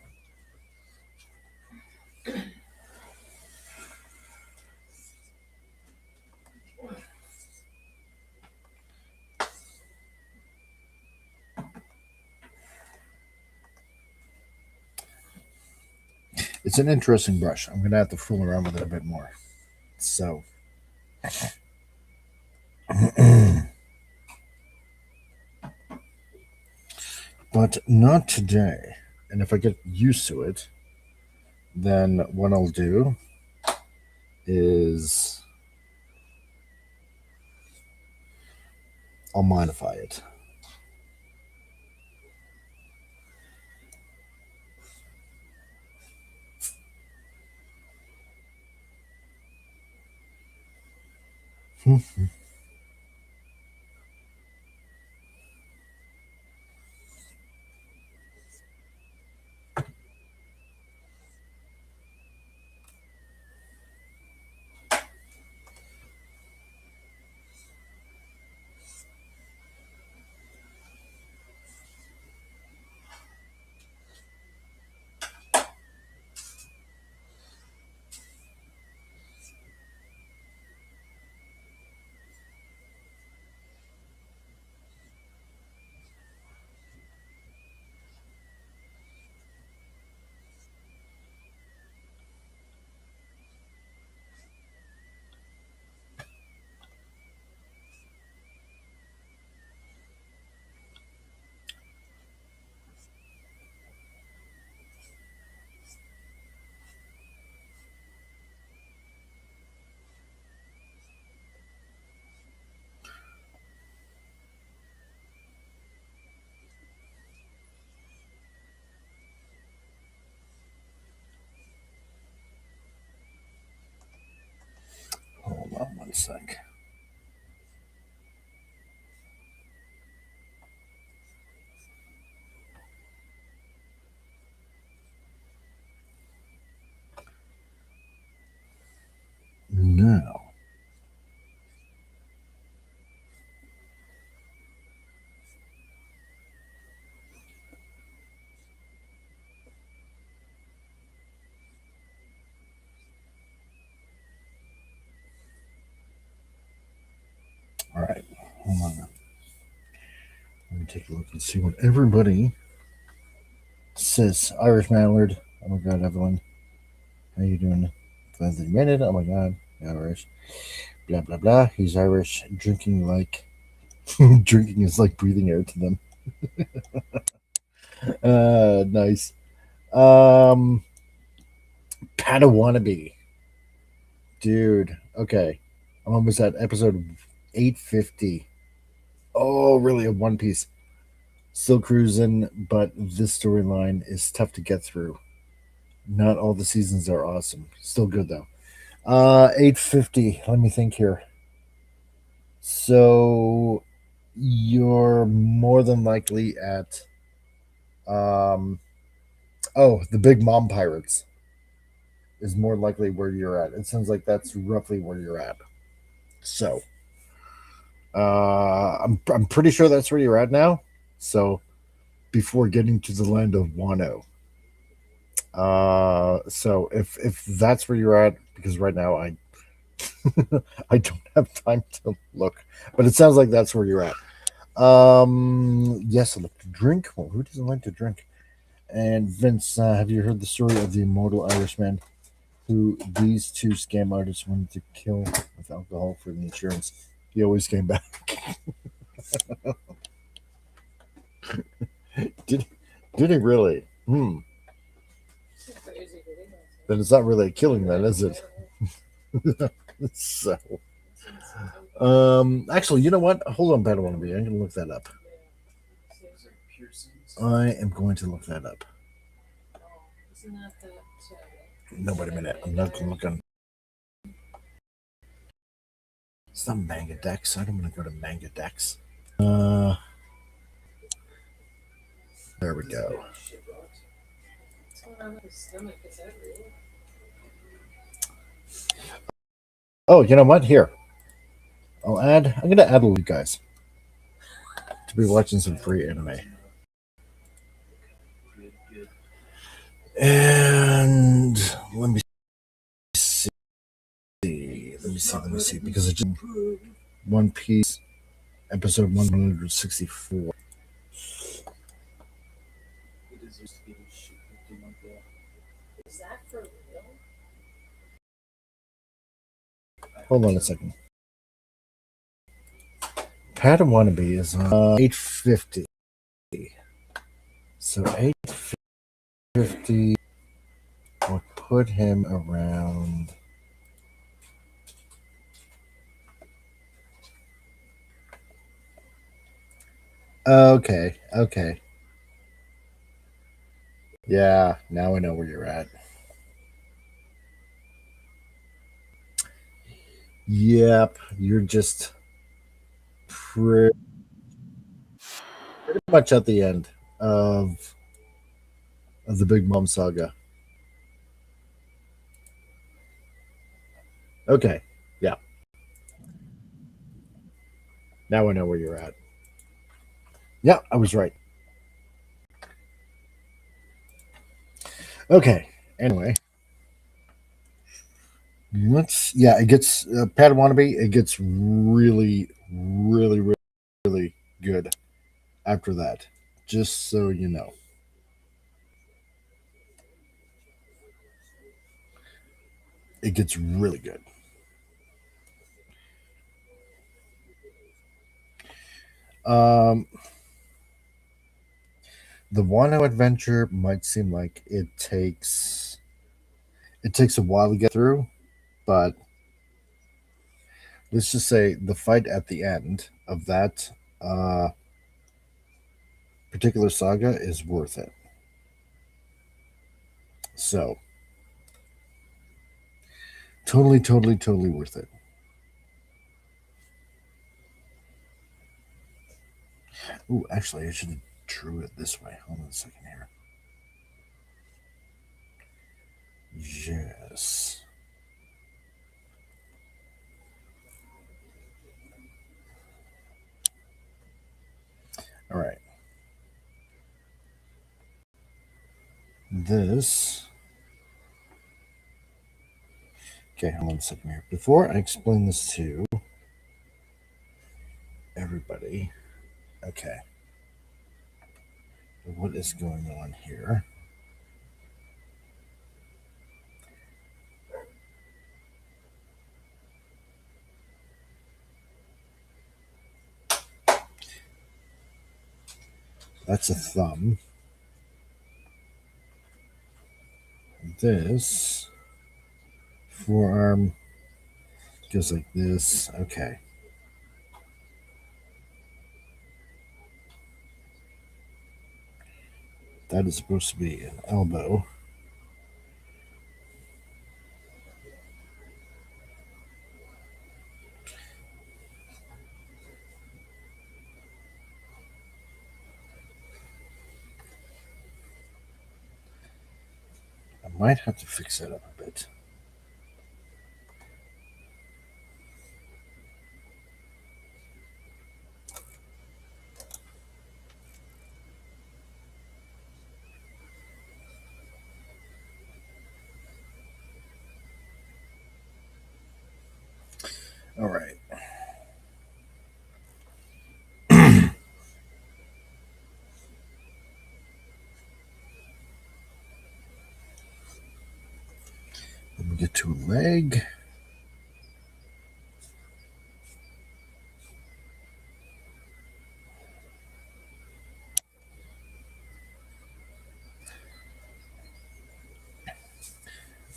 It's an interesting brush. I'm going to have to fool around with it a bit more. So. But not today. And if I get used to it, then what I'll do is I'll modify it. Hold on one sec. Now. All right, hold on. Let me take a look and see what everybody says. Irish Mallard. Oh my God, Evelyn. How you doing? Glad that you made it. Oh my God, Irish. Blah, blah, blah. He's Irish, drinking like Drinking is like breathing air to them. Nice. Um, Padawannabe. Dude, okay. I'm almost at episode 850. Oh, really? A One Piece. Still cruising, but this storyline is tough to get through. Not all the seasons are awesome. Still good though. 850. Let me think here. So you're more than likely at um the Big Mom Pirates is more likely where you're at. It sounds like that's roughly where you're at. So I'm pretty sure that's where you're at now. So before getting to the land of Wano. So if that's where you're at, because right now I I don't have time to look, but it sounds like that's where you're at. Yes, I like to drink. Well, who doesn't like to drink? And Vince, have you heard the story of the immortal Irishman who these two scam artists wanted to kill with alcohol for the insurance? He always came back. did did he really? Hmm. Then it's not really a killing, then, is it? So, actually, you know what? Hold on, Padawannabe. I'm gonna look that up. I am going to look that up. No, wait a minute. I'm not looking. It's not Manga Dex. I don't want to go to Manga Dex. There we go. Oh, you know what? Here. I'm going to add a you guys to be watching some free anime. And let me see. Let me see. Because it's One Piece, episode 164. Hold on a second. Padawannabe is 850. So 850 will put him around. Okay. Yeah, now I know where you're at. Yep, you're just pretty much at the end of the Big Mom saga. Okay, yeah. Now I know where you're at. Yeah, I was right. Okay. Anyway, it gets Padawannabe. It gets really, really, really good after that. Just so you know. It gets really good. The Wano adventure might seem like it takes a while to get through, but let's just say the fight at the end of that particular saga is worth it. So totally worth it. Ooh, actually, I should have drew it this way. Hold on a second here. Yes. All right. This. Okay, hold on a second here. Before I explain this to everybody, okay, what is going on here? That's a thumb. This forearm goes like this. Okay. That is supposed to be an elbow. I might have to fix that up a bit. All right. Let me get to a leg.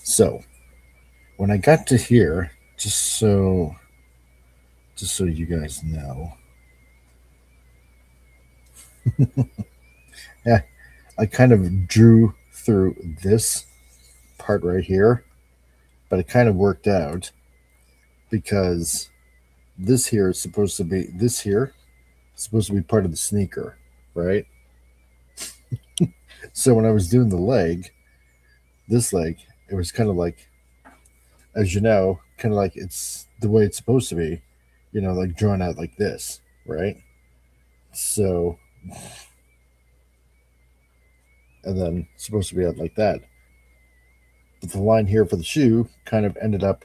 So when I got to here, just so you guys know, yeah, I kind of drew through this part right here, but it kind of worked out because this here is supposed to be part of the sneaker, right? So when I was doing the leg, this leg, it was kind of like, as you know, kind of like it's the way it's supposed to be, like drawn out like this, right? So, and then it's supposed to be out like that. But the line here for the shoe kind of ended up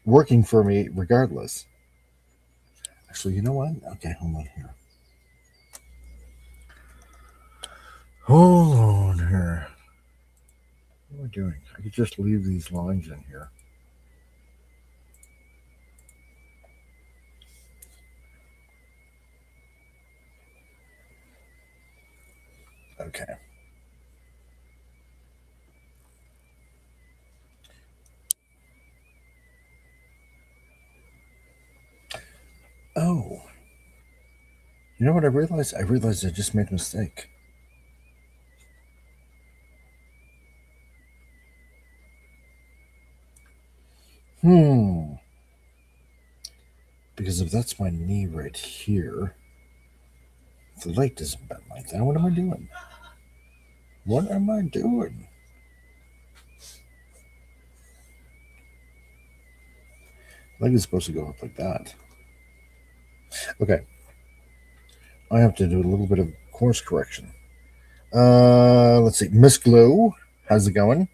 working for me regardless. Actually, you know what? Okay, hold on here. Hold on here. What am I doing? I could just leave these lines in here. Okay. Oh. You know what I realized? I realized I just made a mistake. Because if that's my knee right here, the leg doesn't bend like that. What am I doing? What am I doing? Leg is supposed to go up like that. Okay. I have to do a little bit of course correction. Let's see. Miss Glow, how's it going?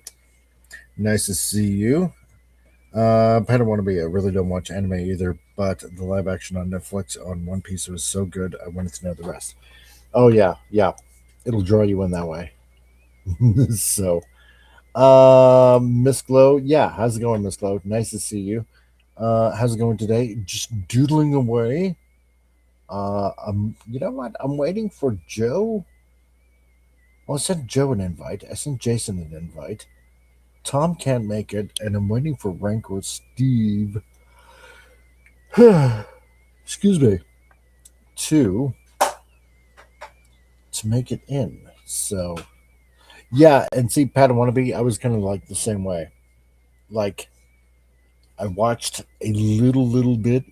Nice to see you. I don't want to be. I really don't watch anime either, but the live action on Netflix on One Piece was so good, I wanted to know the rest. Oh, yeah. It'll draw you in that way. So, Miss Glow, yeah, how's it going, Miss Glow? Nice to see you. How's it going today? Just doodling away. You know what? I'm waiting for Joe. Well, I sent Joe an invite. I sent Jason an invite. Tom can't make it, and I'm waiting for Rancor Steve. Excuse me. To make it in. So, yeah, and see, Pat Wannabe, I was kind of like the same way. Like, I watched a little bit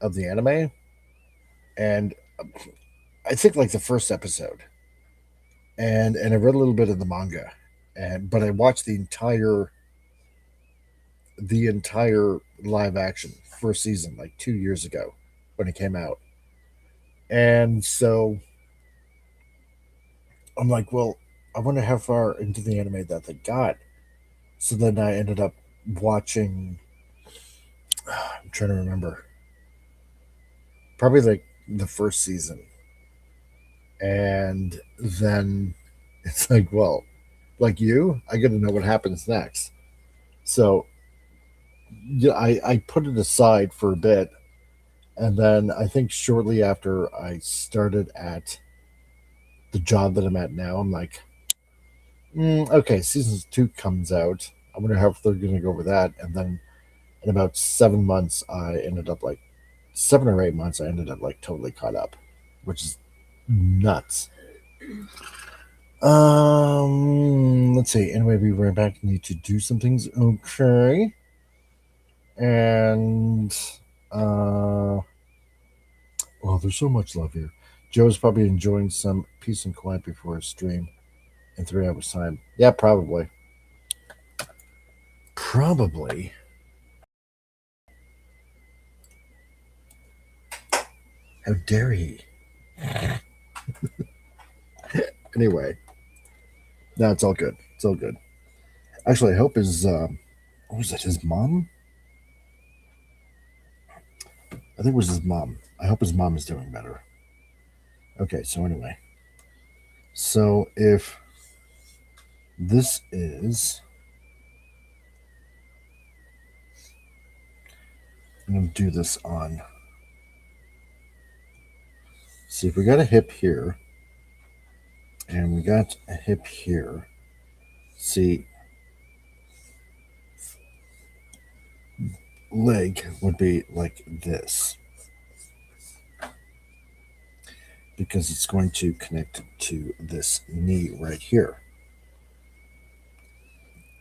of the anime, and I think like the first episode, and I read a little bit of the manga, but I watched the entire live action first season like 2 years ago when it came out, and so I'm like, well, I wonder how far into the anime that they got. So then I ended up watching. I'm trying to remember. Probably like the first season, and then it's like, well, like you, I got to know what happens next. So yeah, I put it aside for a bit, And then I think shortly after I started at the job that I'm at now, I'm like, okay, season 2 comes out. I wonder how they're going to go with that. And then in about 7 months, I ended up like 7 or 8 months, I ended up like totally caught up, which is nuts. Let's see. Anyway, we ran back. Need to do some things. Okay. And well, there's so much love here. Joe's probably enjoying some peace and quiet before a stream in 3 hours time. Yeah, probably. Probably. How dare he? Anyway, no, it's all good. It's all good. Actually, I hope his what was it? His mom? I think it was his mom. I hope his mom is doing better. Okay, so anyway. So if this is, I'm going to do this on, see if we got a hip here, and we got a hip here. See, leg would be like this, because it's going to connect to this knee right here.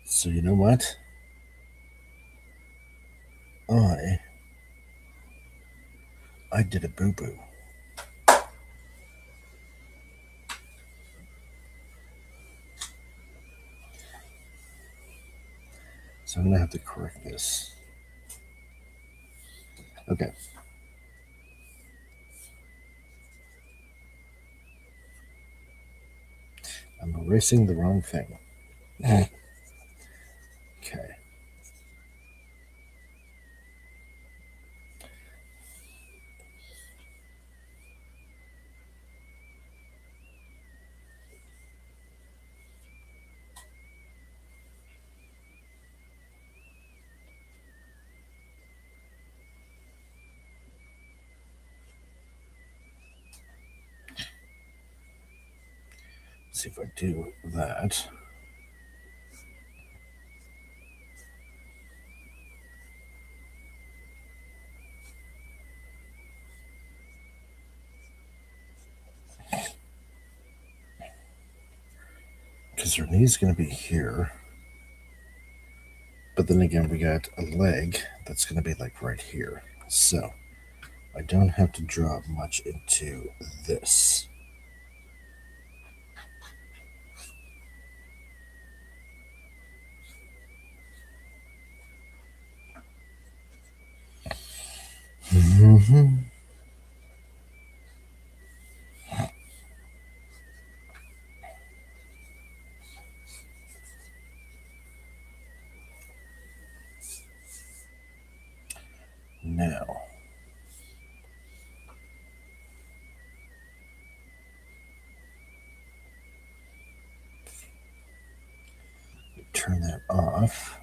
So you know what? I did a boo-boo. So I'm going to have to correct this. Okay. I'm erasing the wrong thing. Okay. See if I do that. Because her knee's going to be here. But then again, we got a leg that's going to be like right here. So I don't have to draw much into this. Now, turn that off.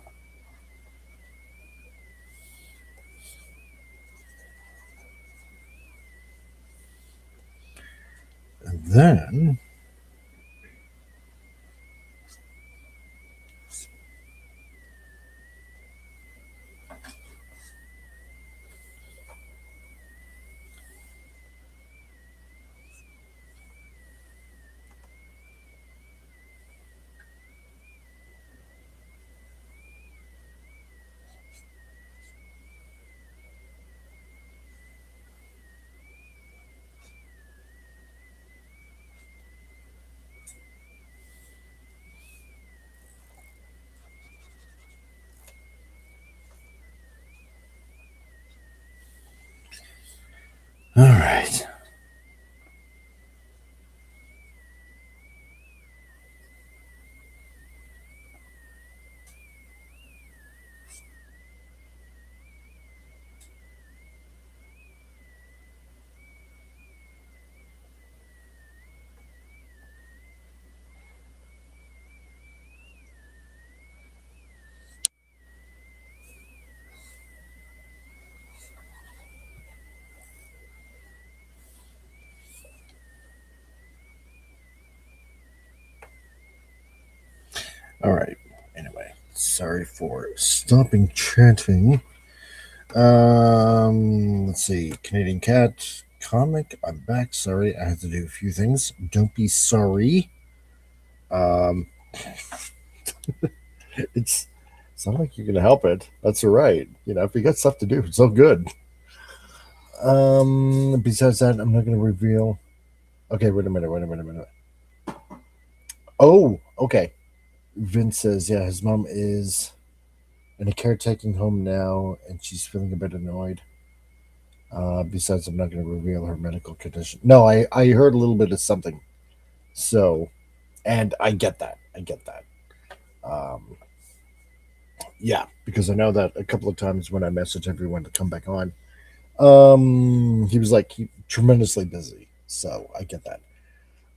And then all right. All right. Anyway, sorry for stopping chatting. Let's see. Canadian Cat comic. I'm back. Sorry, I had to do a few things. Don't be sorry. Um, it's not like you're gonna help it. That's all right. You know, if you got stuff to do, it's all good. Besides that, I'm not gonna reveal. Okay, wait a minute. Oh, okay. Vince says, yeah, his mom is in a caretaking home now, and she's feeling a bit annoyed. Besides, I'm not going to reveal her medical condition. No, I heard a little bit of something. So, and I get that. Um, yeah, because I know that a couple of times when I messaged everyone to come back on, he was like tremendously busy. So I get that.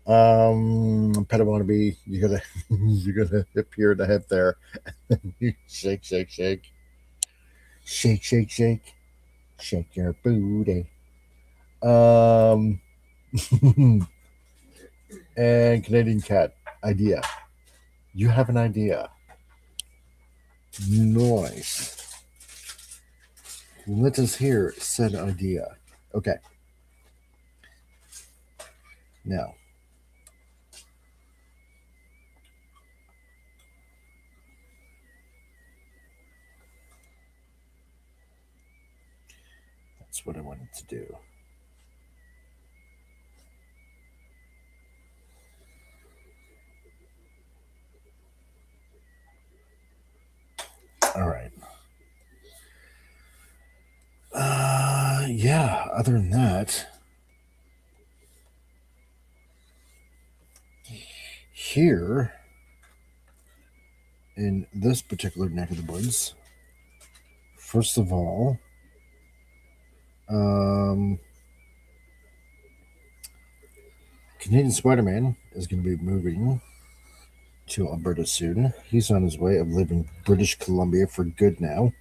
Pet wannabe, you gotta you gotta hip here to hip there. Shake, shake, shake. Shake, shake, shake. Shake your booty. And Canadian Cat idea. You have an idea. Nice. Let us hear said idea. Okay. Now. That's what I wanted to do. All right. Yeah, other than that, here in this particular neck of the woods, first of all, Canadian Spider-Man is going to be moving to Alberta soon. He's on his way of leaving British Columbia for good now.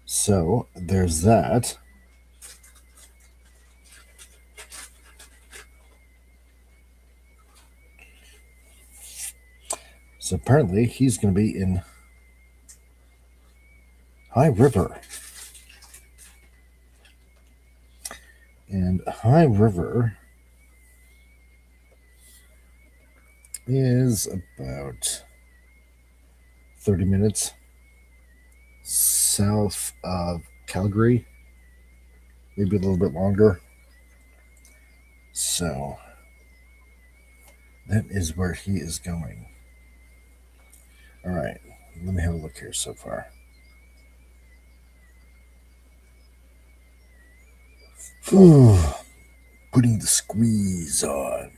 So there's that. So apparently he's going to be in High River. And High River is about 30 minutes south of Calgary, maybe a little bit longer. So that is where he is going. All right, let me have a look here so far. Putting the squeeze on.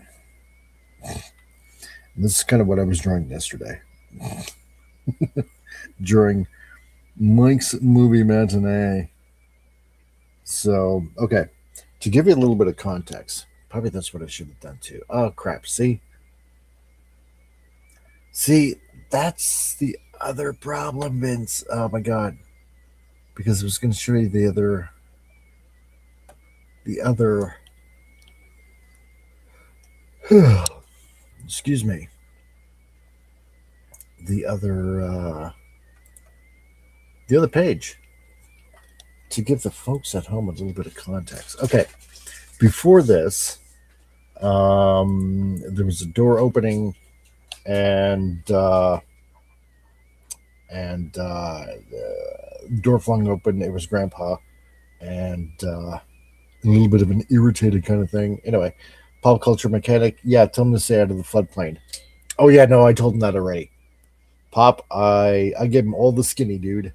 This is kind of what I was drawing yesterday. During Mike's movie matinee. So, okay. To give you a little bit of context, probably that's what I should have done too. Oh, crap. See, that's the other problem, Vince. Oh, my God. Because I was going to show you the other, excuse me, the other page to give the folks at home a little bit of context. Okay, before this, there was a door opening, and the door flung open. It was Grandpa, and a little bit of an irritated kind of thing. Anyway, pop culture mechanic. Yeah, tell him to stay out of the floodplain. Oh yeah, no, I told him that already. Pop, I gave him all the skinny, dude.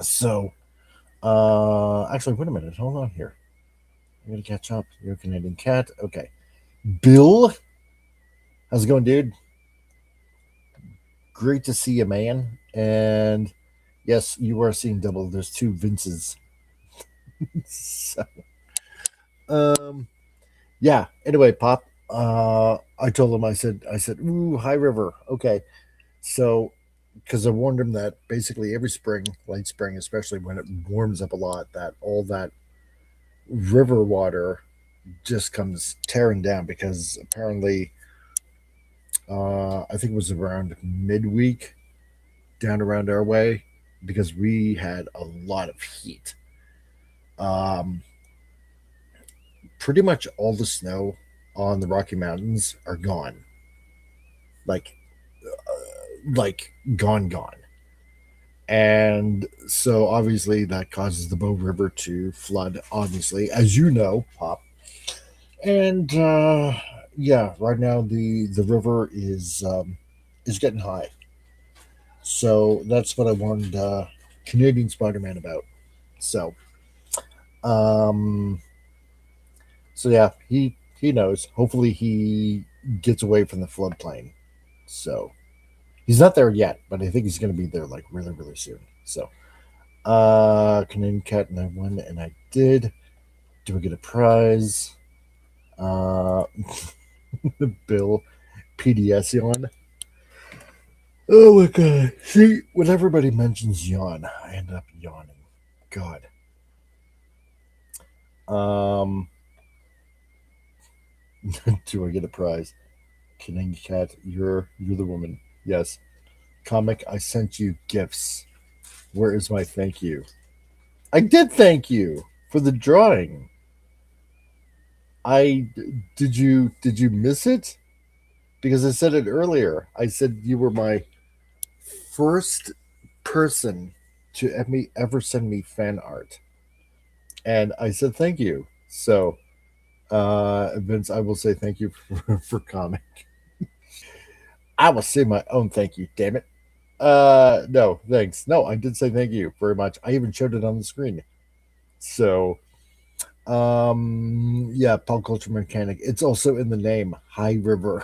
So, actually, wait a minute. Hold on here. I'm gonna catch up. You're a Canadian Cat. Okay. Bill, how's it going, dude? Great to see you, man. And yes, you are seeing double. There's two Vinces. So, yeah. Anyway, Pop. I told him. I said, ooh, High River. Okay. So, because I warned him that basically every spring, late spring, especially when it warms up a lot, that all that river water just comes tearing down because apparently I think it was around midweek down around our way because we had a lot of heat. Um, Pretty much all the snow on the Rocky Mountains are gone, like gone. And so obviously that causes the Bow River to flood, obviously, as you know, Pop. And yeah, right now the river is getting high. So that's what I warned Canadian Spider-Man about. So um so yeah, he knows. Hopefully he gets away from the floodplain. So he's not there yet, but I think he's gonna be there like really, really soon. So Canadian Cat and I won and I did. Do I get a prize? Uh Bill PDS on. Oh my god. See, when everybody mentions yawn, I end up yawning. God. Um do I get a prize? Canadian Cat, you're the woman. Yes. Comic, I sent you gifts. Where is my thank you? I did thank you for the drawing. I did you miss it? Because I said it earlier. I said you were my first person to ever send me fan art. And I said thank you. So Vince, I will say thank you for comic. I will say my own thank you, damn it. No, thanks. No, I did say thank you very much. I even showed it on the screen. So yeah, pop culture mechanic. It's also in the name, High River.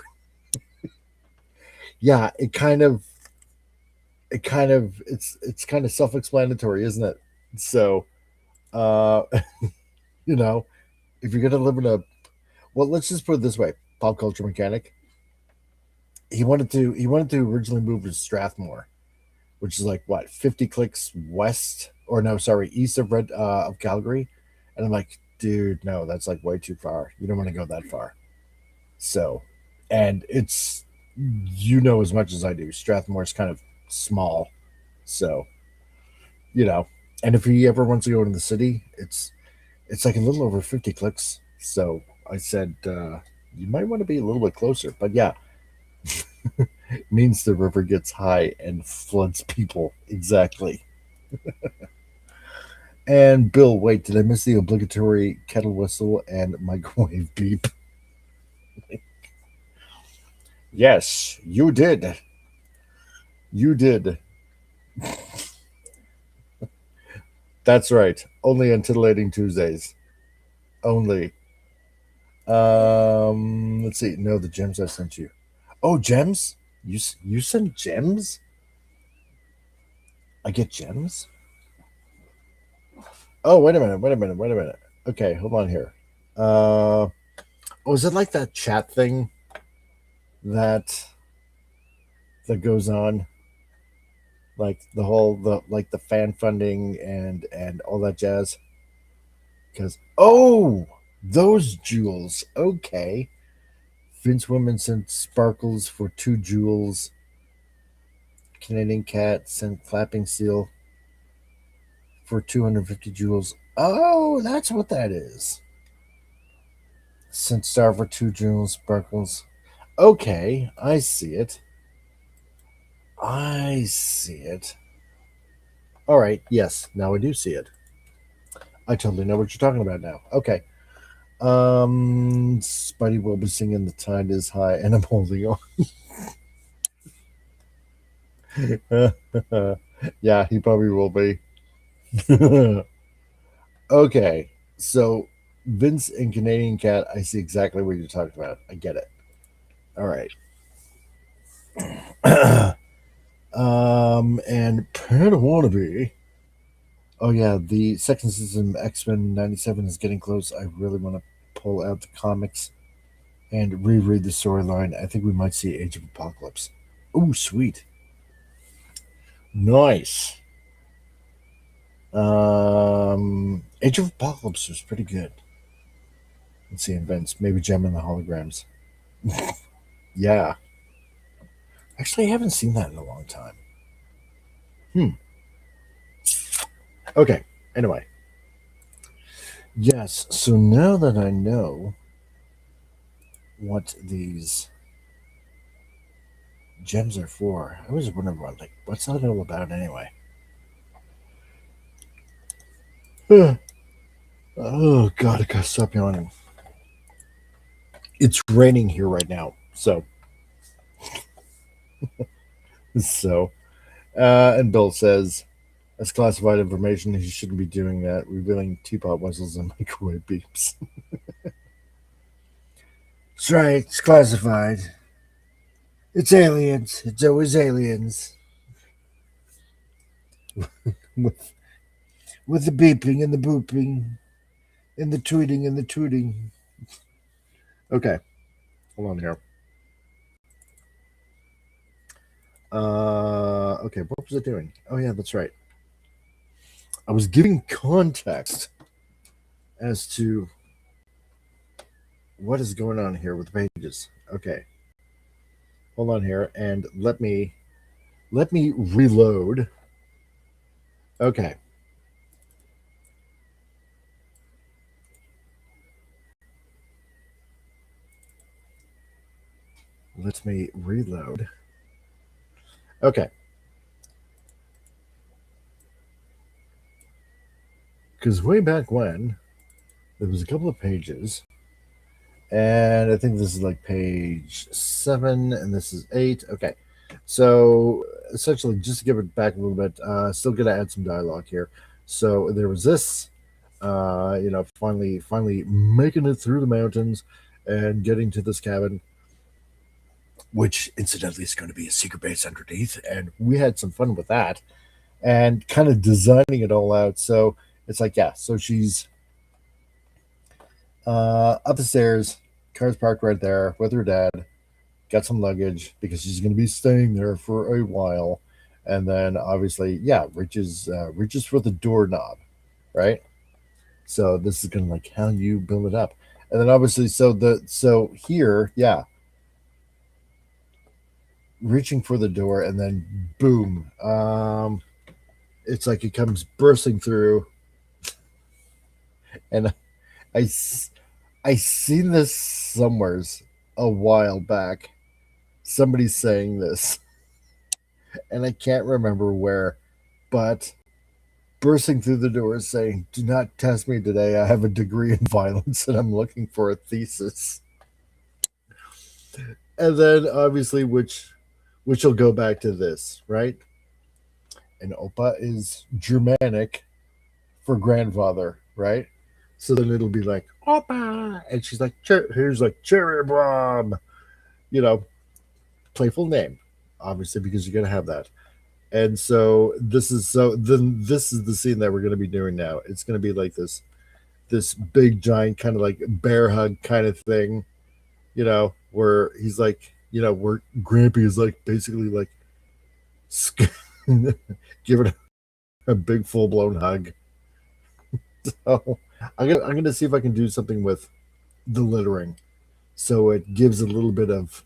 Yeah, it's kind of self-explanatory, isn't it? So uh you know, if you're gonna live in a well, let's just put it this way, pop culture mechanic. He wanted to originally move to Strathmore, which is like what 50 clicks west or no, sorry, east of Red of Calgary, and I'm like, dude, no, that's like way too far. You don't want to go that far. So, and it's as much as I do. Strathmore's kind of small, so you know. And if he ever wants to go into the city, it's like a little over 50 clicks. So I said you might want to be a little bit closer, but yeah, means the river gets high and floods people. Exactly. And Bill, wait, did I miss the obligatory kettle whistle and microwave beep? Yes, you did. You did. That's right. Only on Titillating Tuesdays. Only. Let's see. No, the gems I sent you. Oh, gems? You send gems? I get gems? Oh, wait a minute. Okay, hold on here. Oh, is it like that chat thing that goes on? Like the fan funding and all that jazz? Because those jewels. Okay. Vince Women sent sparkles for 2 jewels. Canadian Cat sent clapping seal for 250 jewels. Oh, that's what that is. Sent star for 2 jewels, sparkles. Okay, I see it. I see it. All right, yes, now I do see it. I totally know what you're talking about now. Okay. Spidey will be singing "The Tide Is High" and I'm holding on. Yeah, he probably will be. Okay, so Vince and Canadian Cat, I see exactly what you're talking about. I get it. All right. And Panda Wannabe. Oh yeah, the second season of X-Men 97 is getting close. I really want to pull out the comics and reread the storyline. I think we might see Age of Apocalypse. Oh, sweet. Nice. Age of Apocalypse was pretty good. Let's see, events. Maybe Gem and the Holograms. Yeah. Actually, I haven't seen that in a long time. Okay, anyway. Yes, so now that I know what these gems are for, I was wondering about, like, what's that all about anyway? Oh, God, I gotta stop yawning. It's raining here right now, so, and Bill says, that's classified information. He shouldn't be doing that, revealing teapot whistles and microwave beeps. That's right, it's classified. It's aliens. It's always aliens. with, with the beeping and the booping and the tweeting and the tooting. Okay, hold on here. Okay, what was it doing? Oh, yeah, that's right. I was giving context as to what is going on here with the pages. Okay, hold on here and let me reload. Okay. Let me reload. Okay. Because way back when, there was a couple of pages, and I think this is like page 7, and this is 8. Okay. So essentially, just to give it back a little bit, still going to add some dialogue here. So there was this, finally making it through the mountains and getting to this cabin, which incidentally is going to be a secret base underneath. And we had some fun with that and kind of designing it all out. So it's like, yeah, so she's up the stairs, car's parked right there with her dad, got some luggage because she's going to be staying there for a while. And then obviously, yeah, reaches for the doorknob, right? So this is kind of like how you build it up. And then obviously, so here, yeah, reaching for the door, and then boom, it's like it comes bursting through, and I seen this somewheres a while back. Somebody's saying this, and I can't remember where, but bursting through the door saying, "Do not test me today. I have a degree in violence, and I'm looking for a thesis." And then obviously, which will go back to this, right? And Opa is Germanic for grandfather, right? So then it'll be like Opa, and she's like, here's like cherry bomb, you know, playful name, obviously because you're gonna have that. And so this is the scene that we're gonna be doing now. It's gonna be like this big giant kind of like bear hug kind of thing, where he's like, where Grampy is like basically like giving a big full blown hug. So I'm gonna see if I can do something with the littering, so it gives a little bit of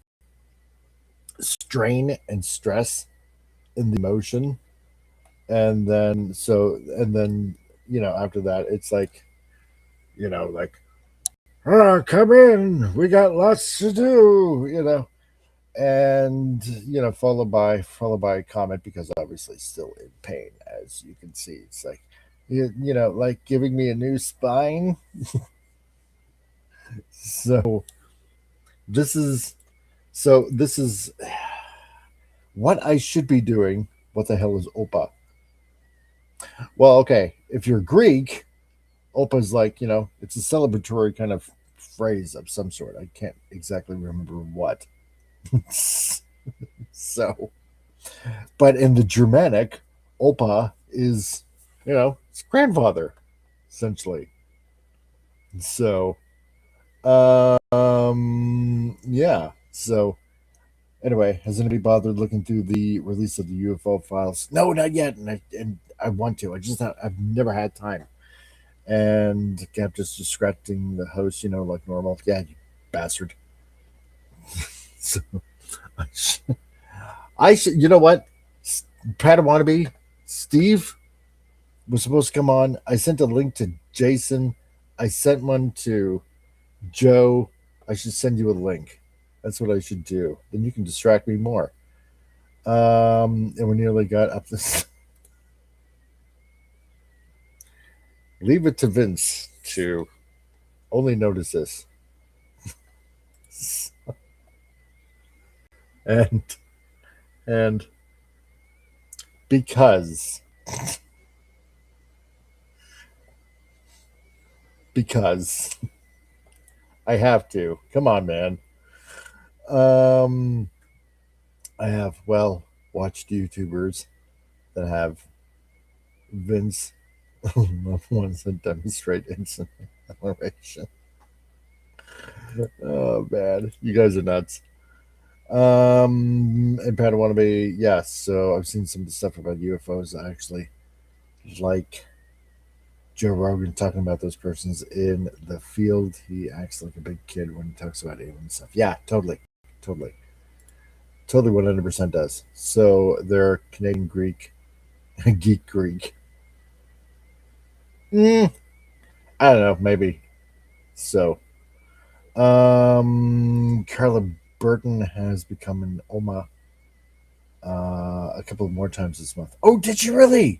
strain and stress in the emotion, and then after that it's like, like, oh, come in, we got lots to do, and followed by a comment because obviously still in pain, as you can see. It's like, like giving me a new spine. So this is what I should be doing. What the hell is Opa? Well, okay, if you're Greek, Opa is like, it's a celebratory kind of phrase of some sort. I can't exactly remember what. So, but in the Germanic, Opa is, it's grandfather, essentially. So, yeah. So, anyway, has anybody bothered looking through the release of the UFO files? No, not yet, and I want to. I've never had time, and kept just distracting the host, like normal. Yeah, you bastard. So, I should. You know what? Pat Wannabe, Steve was supposed to come on. I sent a link to Jason. I sent one to Joe. I should send you a link. That's what I should do. Then you can distract me more. And we nearly got up this. Leave it to Vince to only notice this. and and because I have to. Come on, man. Um I have watched YouTubers that have Vince ones that demonstrate instant acceleration. Oh man, you guys are nuts. And Pat Wannabe, yes. So I've seen some of the stuff about UFOs. I actually like Joe Rogan talking about those persons in the field. He acts like a big kid when he talks about alien stuff. Yeah, totally, 100% does. So they're Canadian Greek, geek Greek. I don't know, maybe. So, Carla Burton has become an Oma a couple more times this month. Oh, did you really?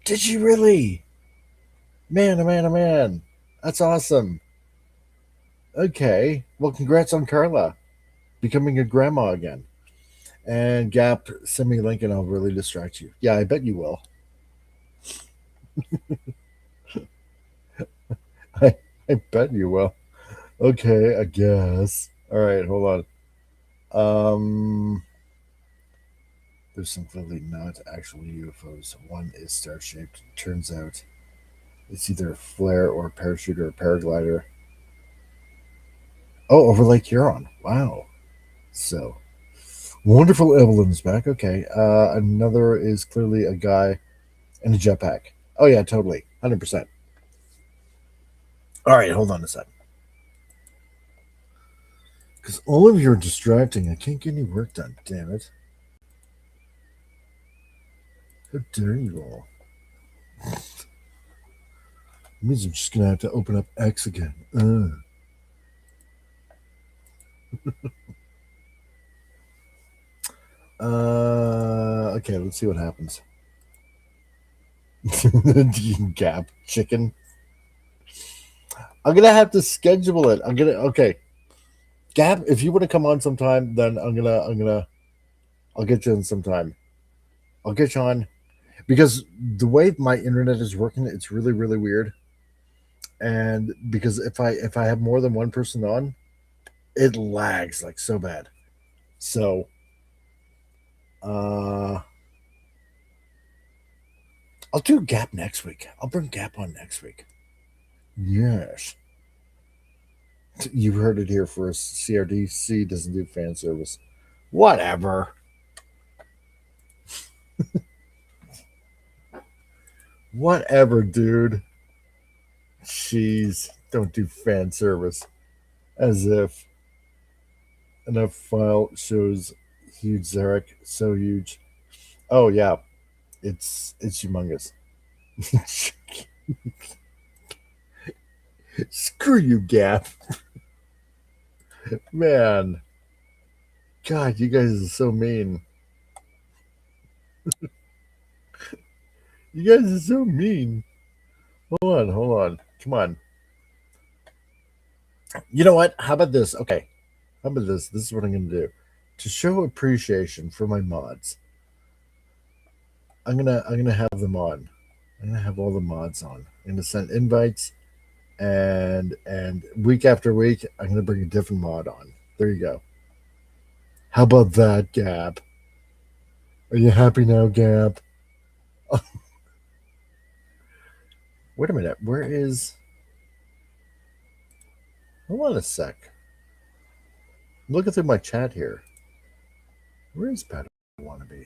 Did you really? Man, oh man, oh man. That's awesome. Okay. Well, congrats on Carla becoming a grandma again. And Gap, send me a link and I'll really distract you. Yeah, I bet you will. I, I bet you will. Okay, I guess. All right, hold on. There's some clearly not actual UFOs. One is star shaped. Turns out it's either a flare or a parachute or a paraglider. Oh, over Lake Huron. Wow. So wonderful. Evelyn's back. Okay. Another is clearly a guy in a jetpack. Oh yeah, totally. 100%. All right, hold on a second. Because all of you are distracting. I can't get any work done. Damn it. How dare you all? It means I'm just going to have to open up X again. Okay, let's see what happens. Gap chicken. I'm gonna have to schedule it. Okay. Gap, if you want to come on sometime, then I'll get you in sometime. I'll get you on because the way my internet is working, it's really, really weird. And because if I have more than one person on, it lags like so bad. So I'll do Gap next week. I'll bring Gap on next week. Yes. You heard it here first. CRDC doesn't do fan service. Whatever. Whatever, dude. Jeez. Don't do fan service. As if enough file shows huge Zarek. So huge. Oh yeah. It's humongous. Screw you, Gap. Man. God, you guys are so mean. You guys are so mean. Hold on. Come on. You know what? How about this? Okay. How about this? This is what I'm going to do. To show appreciation for my mods, I'm gonna have them on. I'm gonna have all the mods on. I'm gonna send invites, and week after week, I'm gonna bring a different mod on. There you go. How about that, Gab? Are you happy now, Gab? Wait a minute. Where is? Hold on a sec. I'm looking through my chat here. Where is Pat Wannabe?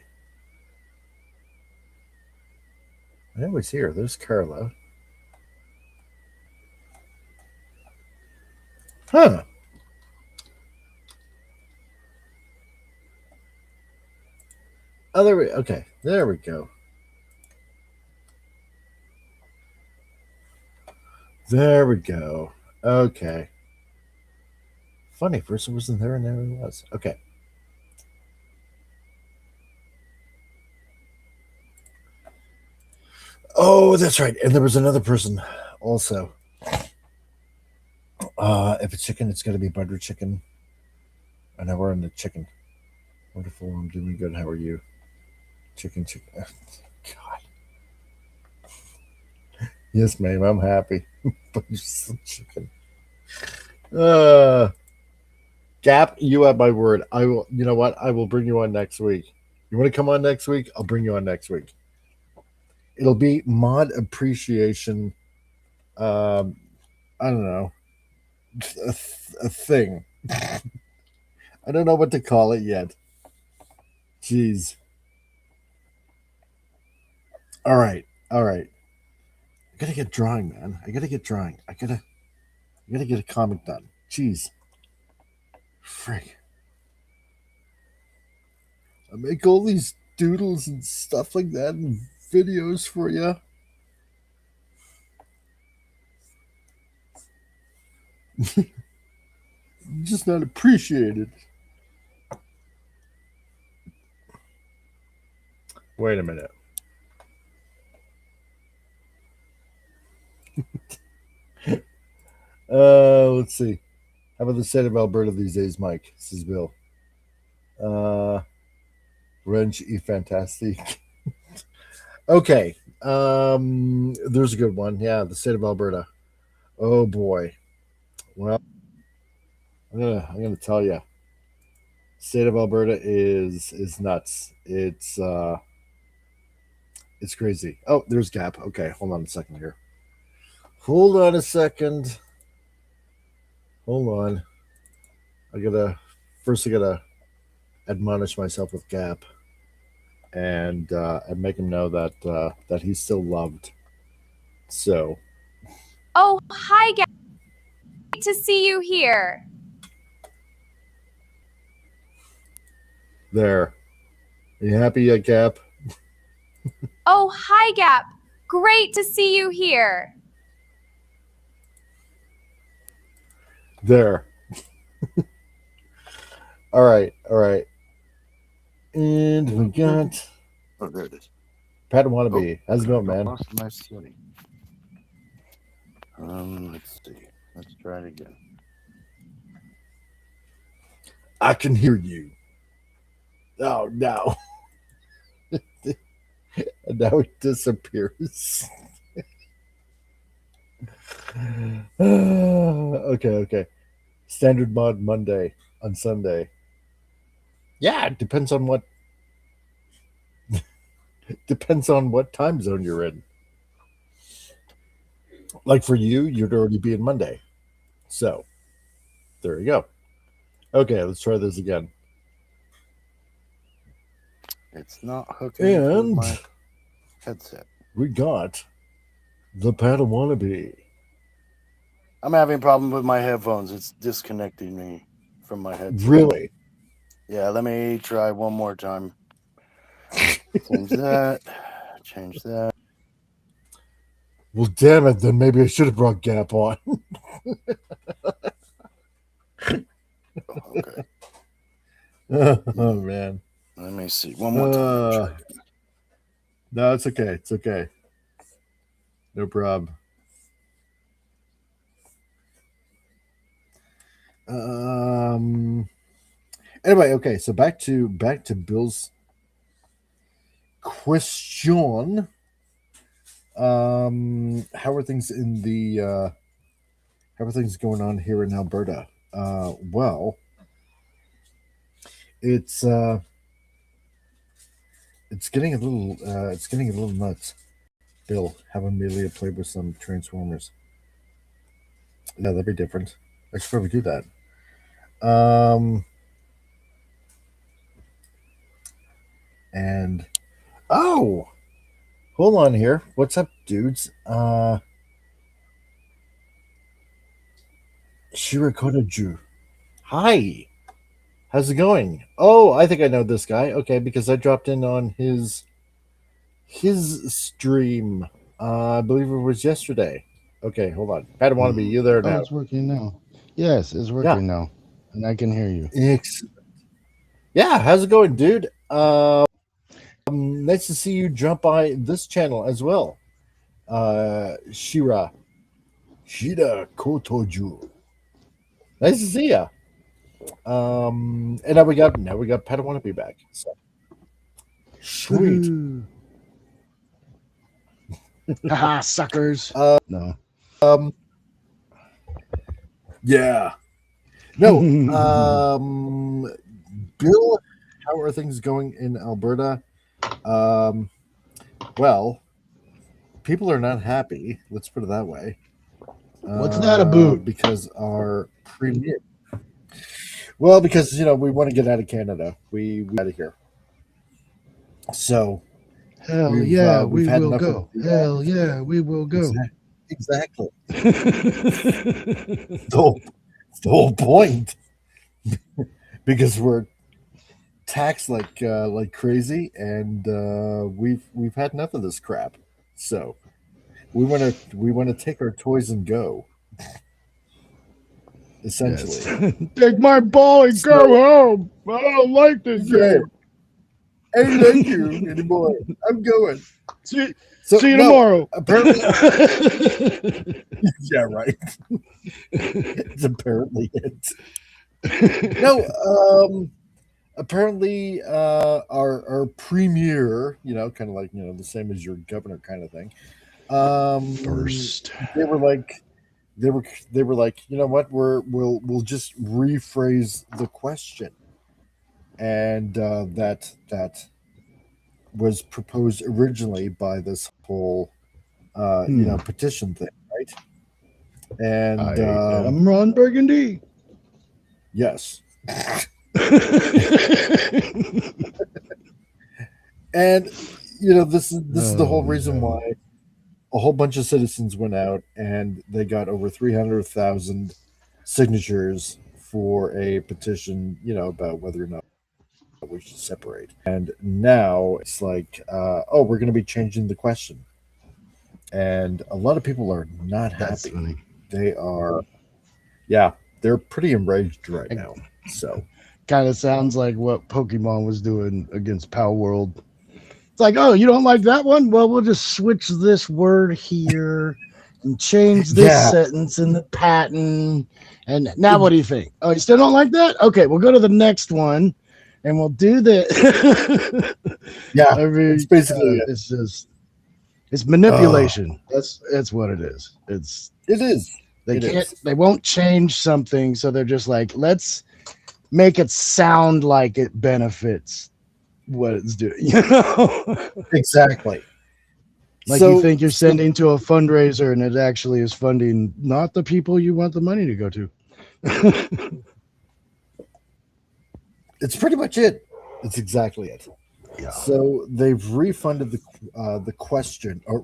I know he's here. There's Carla. Huh. Okay, there we go. There we go. Okay. Funny, first it wasn't there and now it was. Okay. Oh, that's right. And there was another person also. If it's chicken, it's got to be butter chicken. I know we're on the chicken. Wonderful. I'm doing good. How are you? Chicken. God. Yes, ma'am. I'm happy. But you're still chicken. Gap, you have my word. I will. You know what? I will bring you on next week. You want to come on next week? I'll bring you on next week. It'll be mod appreciation. Um, I don't know, a thing. I don't know what to call it yet. Jeez. All right. All right. I gotta get drawing, man. I gotta get drawing. I gotta get a comic done. Jeez. Frick. I make all these doodles and stuff like that and videos for you. Just not appreciated. Wait a minute. Let's see. How about the state of Alberta these days, Mike? This is Bill. Wrench e fantastic. Okay. There's a good one. Yeah, the state of Alberta. Oh boy. Well, I'm gonna tell you. State of Alberta is nuts. It's crazy. Oh, there's Gap. Okay, hold on a second here. Hold on a second. Hold on. I gotta admonish myself with Gap and make him know that that he's still loved. So Oh, hi, Gab. Great to see you here. there. Are you happy yet, Gap? Oh, hi, Gap. Great to see you here. There. All right, all right. And we got Oh, there it is. Pat Wannabe. How's it going, man? Lost my city. Let's see. Let's try it again. I can hear you. Oh no. And now it disappears. Okay. Standard mod Monday on Sunday. Yeah, it depends on what time zone you're in. Like for you, you'd already be in Monday. So there you go. Okay, let's try this again. It's not hooking to And my headset. we got the Paddle Wannabe. I'm having a problem with my headphones. It's disconnecting me from my headset. Really? Yeah, let me try one more time. Change that. Change that. Well, damn it, then maybe I should have brought Gap on. Okay. Oh, man. Let me see. One more time. No, it's okay. It's okay. No problem. Anyway, okay, so back to Bill's question. How are things in the how are things going on here in Alberta? Well, it's getting a little nuts. Bill, have Amelia play with some Transformers. Yeah, that'd be different. I should probably do that. And oh, hold on here. What's up, dudes? Shirakotoju. Hi. How's it going? Oh, I think I know this guy. Okay, because I dropped in on his stream. I believe it was yesterday. Okay, hold on. Pat Wannabe, you there Oh, now? it's working now. Yes, it's Yeah. working now, and I can hear you. Excellent. Yeah, how's it going, dude? Nice to see you jump by this channel as well. Shira Kotoju. Nice to see ya. And now we got Pat Wannabe back. So sweet. Haha, suckers. No. Yeah. No. Bill, how are things going in Alberta? Well, people are not happy. Let's put it that way. What's that about? Because our premier. Well, because we want to get out of Canada. We out of here. So Hell we've, yeah, we've we had will enough go. of Hell yeah, we will go. Exactly. the whole point. Because we're taxed like crazy, and we've had enough of this crap. So we want to take our toys and go. Essentially, Yes. Take my ball and go home. I don't like this game. I don't like you anymore. I'm going. See So, you no, tomorrow. Apparently, yeah, right. It's apparently it. No, apparently, our premier, kind of like the same as your governor kind of thing. First, they were like, you know what? We'll just rephrase the question, and that was proposed originally by this whole petition thing, right? And I am Ron Burgundy. yes. And this is the whole reason why a whole bunch of citizens went out and they got over 300,000 signatures for a petition, about whether or not we should separate. And now it's like, we're going to be changing the question. And a lot of people are not happy. Funny. They are, they're pretty enraged right now. So kind of sounds like what Pokemon was doing against Pal World. It's like, oh, you don't like that one? Well, we'll just switch this word here and change this sentence in the patent. And now what do you think? Oh, you still don't like that? Okay, we'll go to the next one and we'll do that. Yeah, it's basically it's manipulation. That's what it is. It is. They won't change something, so they're just like, let's make it sound like it benefits what it's doing. Exactly. Like you think you're sending to a fundraiser and it actually is funding not the people you want the money to go to. It's pretty much it. It's exactly it. Yeah. So they've refunded the question, or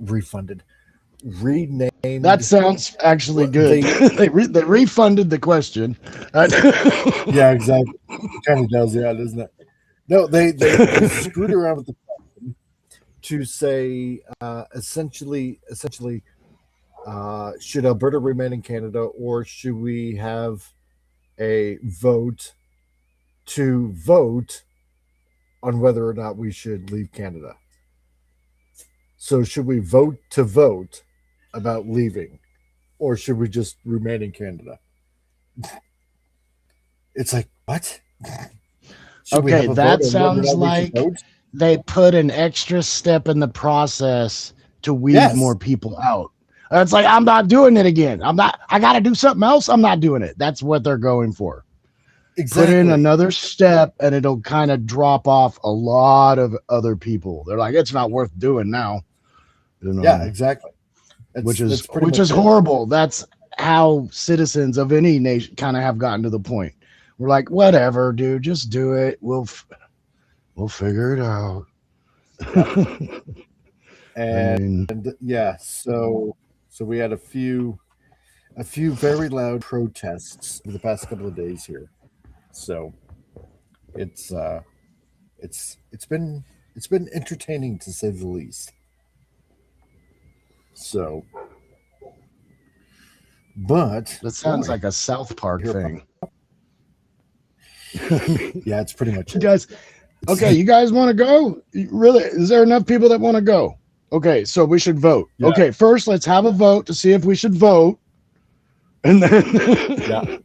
renamed. That sounds actually good. They refunded the question. Yeah, exactly. It kind of does, doesn't it? No, they screwed around with the question to say essentially, should Alberta remain in Canada, or should we have a vote to vote on whether or not we should leave Canada? So should we vote to vote about leaving, or should we just remain in Canada? It's like, what? Okay, that sounds like they put an extra step in the process to weed more people out. It's like, I'm not doing it again. I got to do something else. I'm not doing it. That's what they're going for. Exactly. Put in another step and it'll kind of drop off a lot of other people. They're like, it's not worth doing now. Yeah, exactly. Which is horrible. That's how citizens of any nation kind of have gotten to the point. We're like, whatever, dude, just do it. We'll figure it out. So we had a few very loud protests over the past couple of days here. So It's it's been entertaining to say the least. So, but That sounds boy, like a South Park here- thing. yeah, it's pretty much You it. guys, okay, you guys want to go? Really? Is there enough people that want to go? Okay, so we should vote. Yeah. Okay, first let's have a vote to see if we should vote. And then Yeah.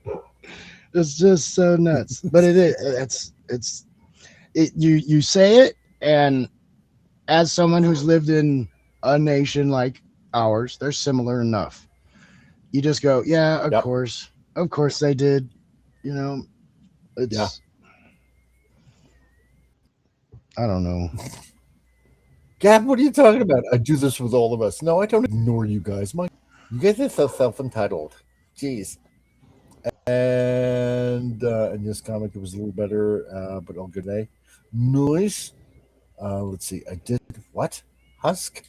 it's just so nuts. But it is you say it, and as someone who's lived in a nation like ours, they're similar enough. You just go, yeah, of Yep. course they did. You know, it's Yeah. I don't know. Gab, what are you talking about? I do this with all of us. No, I don't ignore you guys. You guys are so self-entitled. Jeez. And in this comic, it was a little better, but all good day. Nice. Let's see. I did what? Husk?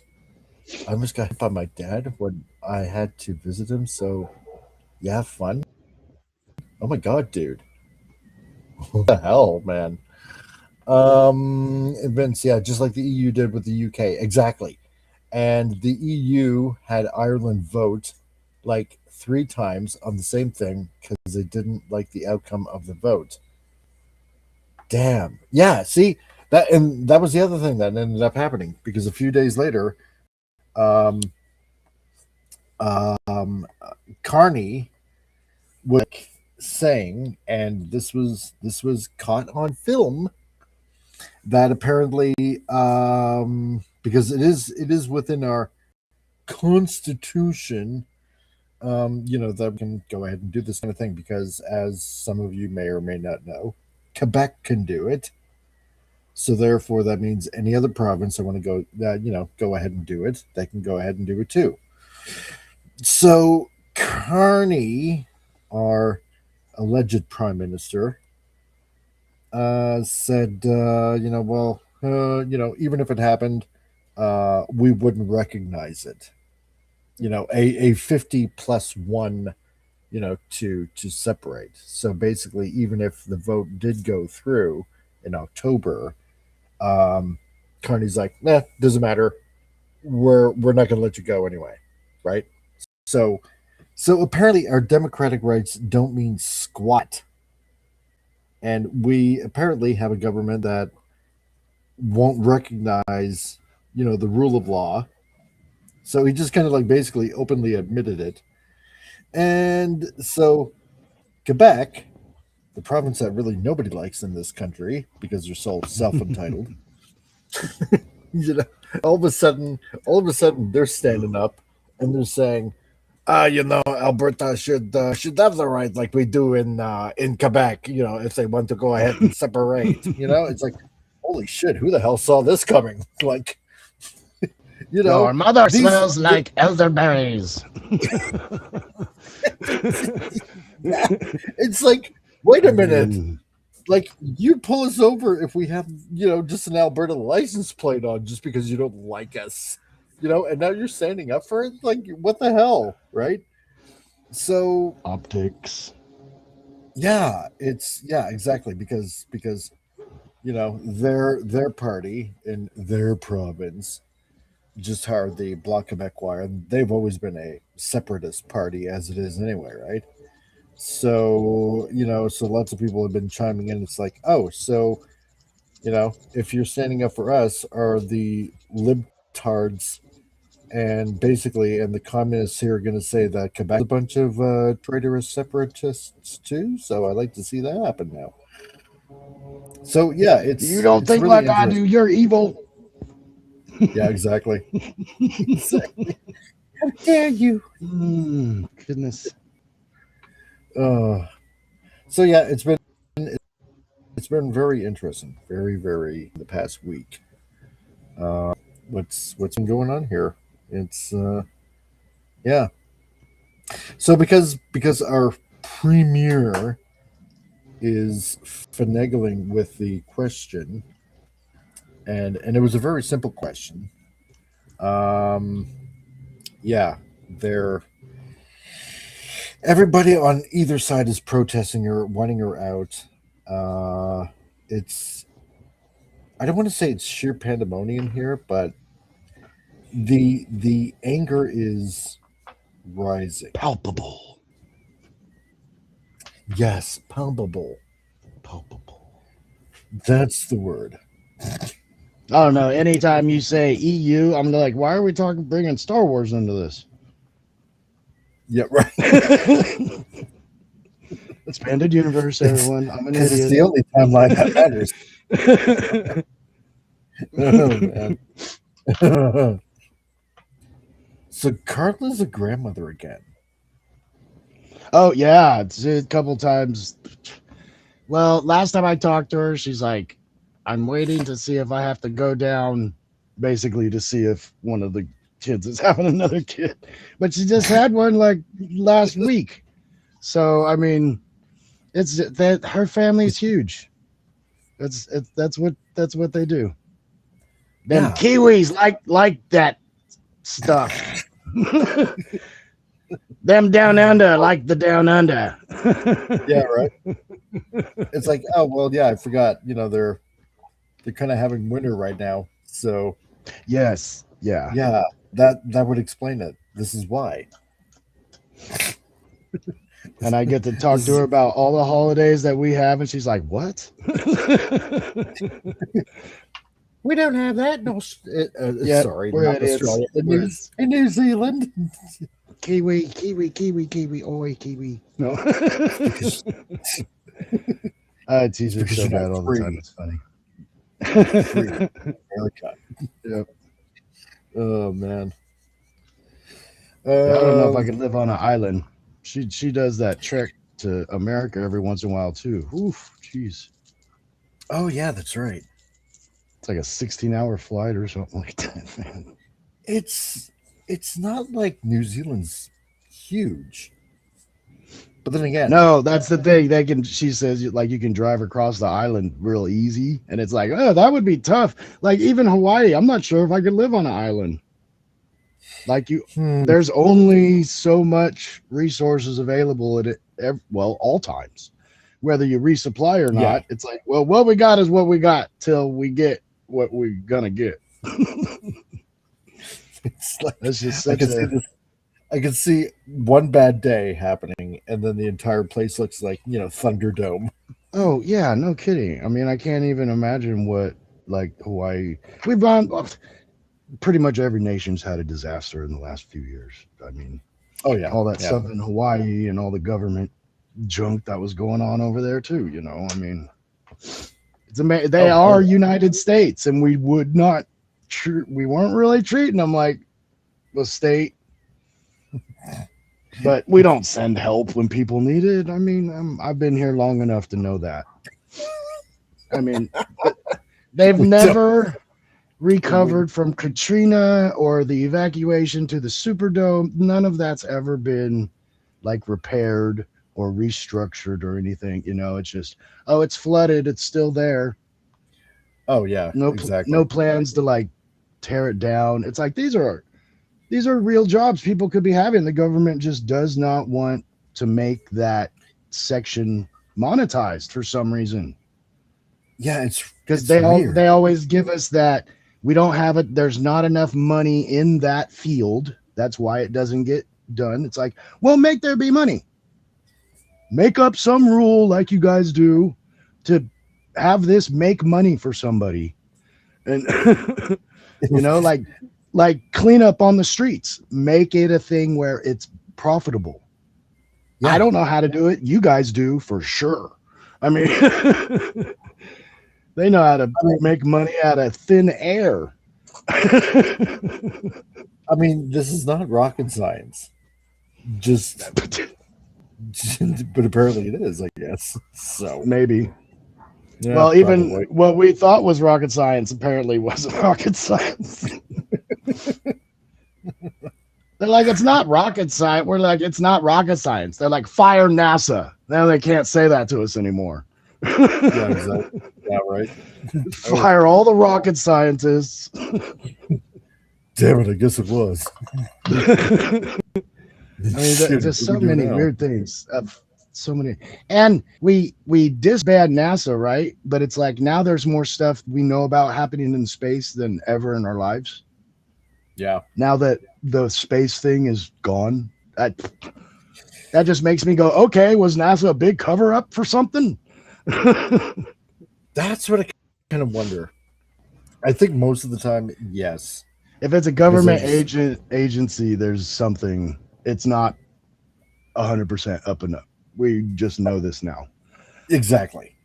I almost got hit by my dad when I had to visit him. So, yeah, fun. Oh my god, dude. What the hell, man? Events, yeah, just like the EU did with the UK, exactly. And the EU had Ireland vote like 3 times on the same thing because they didn't like the outcome of the vote. Damn. Yeah, see that, and that was the other thing that ended up happening because a few days later, Carney was saying, and this was caught on film, that apparently because it is within our constitution, that we can go ahead and do this kind of thing because, as some of you may or may not know, Quebec can do it. So therefore, that means any other province that want to go ahead and do it, they can go ahead and do it too. So Carney, our alleged prime minister, said, even if it happened, we wouldn't recognize it. A 50+1, to separate. So basically, even if the vote did go through in October, Carney's like, nah, doesn't matter. We're not going to let you go anyway, right? So apparently, our democratic rights don't mean squat. And we apparently have a government that won't recognize, the rule of law. So he just kind of like basically openly admitted it. And so Quebec, the province that really nobody likes in this country because they're so self-entitled, all of a sudden they're standing up and they're saying, Alberta should have the right like we do in Quebec, if they want to go ahead and separate. It's like, holy shit, who the hell saw this coming? Like, Your mother smells like elderberries. It's like, wait a minute. Like, you pull us over if we have, just an Alberta license plate on just because you don't like us. And now you're standing up for it? Like, what the hell, right? So optics. Yeah, exactly, because their party in their province just hired the Bloc Québécois, and they've always been a separatist party as it is anyway, right? So, so lots of people have been chiming in. It's like, oh, so, if you're standing up for us, are the libtards and the communists here are going to say that Quebec is a bunch of traitorous separatists too? So I'd like to see that happen now. So yeah, you don't think really like I do. You're evil. Yeah, exactly. Exactly. How dare you? Goodness. So yeah, it's been very interesting, very, very the past week. What's been going on here? It's yeah. So because our premier is finagling with the question, and it was a very simple question. Everybody on either side is protesting her, wanting her out. it's I don't want to say it's sheer pandemonium here, but the anger is rising. Palpable. Yes, palpable. Palpable. That's the word. I don't know. Anytime you say EU, I'm like, why are we bringing Star Wars into this? Yeah, right. Expanded universe, everyone. I'm an Because idiot. it's the only timeline that matters. Oh, man. So Carla's a grandmother again. Oh, yeah. It's a couple times. Well, last time I talked to her, she's like, I'm waiting to see if I have to go down, basically to see if one of the kids is having another kid. But she just had one like last week. So, I mean, it's that her family's huge. That's what they do. Them Kiwis like that stuff. Them down under like the down under. Yeah, right. It's like, oh well, yeah, I forgot. You know, they're kind of having winter right now. So yes, yeah. That would explain it. This is why. And I get to talk to her about all the holidays that we have, and she's like, "What? We don't have that. No, sorry, we're not idiots. Australia. In New Zealand. Kiwi, oi, kiwi. No. I tease her so bad all the time. It's funny. America. Yep. Oh man. I don't know if I could live on an island. She does that trek to America every once in a while too. Oof, jeez. Oh yeah, that's right. It's like a 16-hour flight or something like that, man. It's not like New Zealand's huge. But then again, no, that's the thing. She says like you can drive across the island real easy, and it's like, oh, that would be tough. Like even Hawaii, I'm not sure if I could live on an island. Like there's only so much resources available at it. Well, all times, whether you resupply or not. Yeah. It's like, well, what we got is what we got till we get what we're gonna get. It's like, that's just I can see one bad day happening, and then the entire place looks like, you know, Thunderdome. Oh yeah, no kidding. I mean, I can't even imagine what like Hawaii. We've gone. Pretty much every nation's had a disaster in the last few years. I mean, oh yeah, all that stuff in Hawaii and all the government junk that was going on over there too. You know, I mean, it's amazing. They are United States, and we would not. We weren't really treating them like a state. But we don't send help when people need it. I mean, I've been here long enough to know that. I mean, they've never recovered from Katrina or the evacuation to the Superdome. None of that's ever been like repaired or restructured or anything. You know, it's just, oh, it's flooded. It's still there. Oh yeah, exactly. No plans to like tear it down. It's like these are real jobs people could be having. The government just does not want to make that section monetized for some reason. Yeah, it's because they always give us that we don't have it. There's not enough money in that field. That's why it doesn't get done. It's like, well, make there be money. Make up some rule like you guys do to have this make money for somebody. And you know, like clean up on the streets. Make it a thing where it's profitable. Yeah. I don't know how to do it. You guys do for sure. I mean, they know how to make money out of thin air. I mean, this is not rocket science. But apparently it is, I guess. So maybe. Yeah, well, even what we thought was rocket science apparently wasn't rocket science. They're like, it's not rocket science. We're like, it's not rocket science. They're like, fire NASA. Now they can't say that to us anymore. Yeah, exactly. Yeah, right. Fire all the rocket scientists. Damn it, I guess it was. I mean, there's so many weird things. so many, and we disband NASA, right? But it's like now there's more stuff we know about happening in space than ever in our lives. Yeah. Now that the space thing is gone, that just makes me go, okay, was NASA a big cover up for something? That's what I kind of wonder. I think most of the time, yes. If it's a government agency, there's something. It's not 100% up and up. We just know this now. Exactly.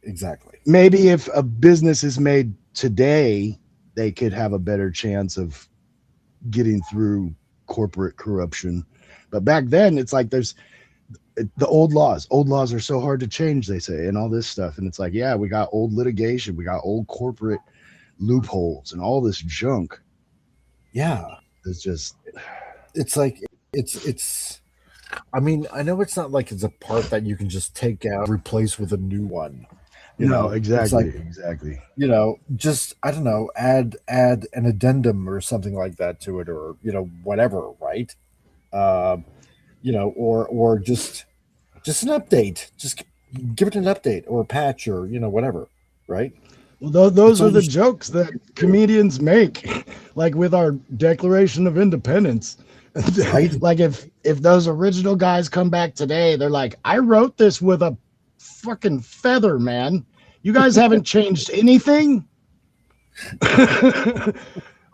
Maybe if a business is made today, they could have a better chance of getting through corporate corruption. But back then, it's like there's the old laws. Old laws are so hard to change, they say, and all this stuff. And it's like, yeah, we got old litigation, we got old corporate loopholes, and all this junk. Yeah, it's like it's. I mean, I know it's not like it's a part that you can just take out, replace with a new one. You know, exactly. You know, just I don't know, add an addendum or something like that to it, or whatever, right? Or just an update. Just give it an update or a patch or whatever, right? Well, those are the jokes that comedians make, like with our Declaration of Independence. Right? Like if those original guys come back today, they're like, I wrote this with a fucking feather, man. You guys haven't changed anything.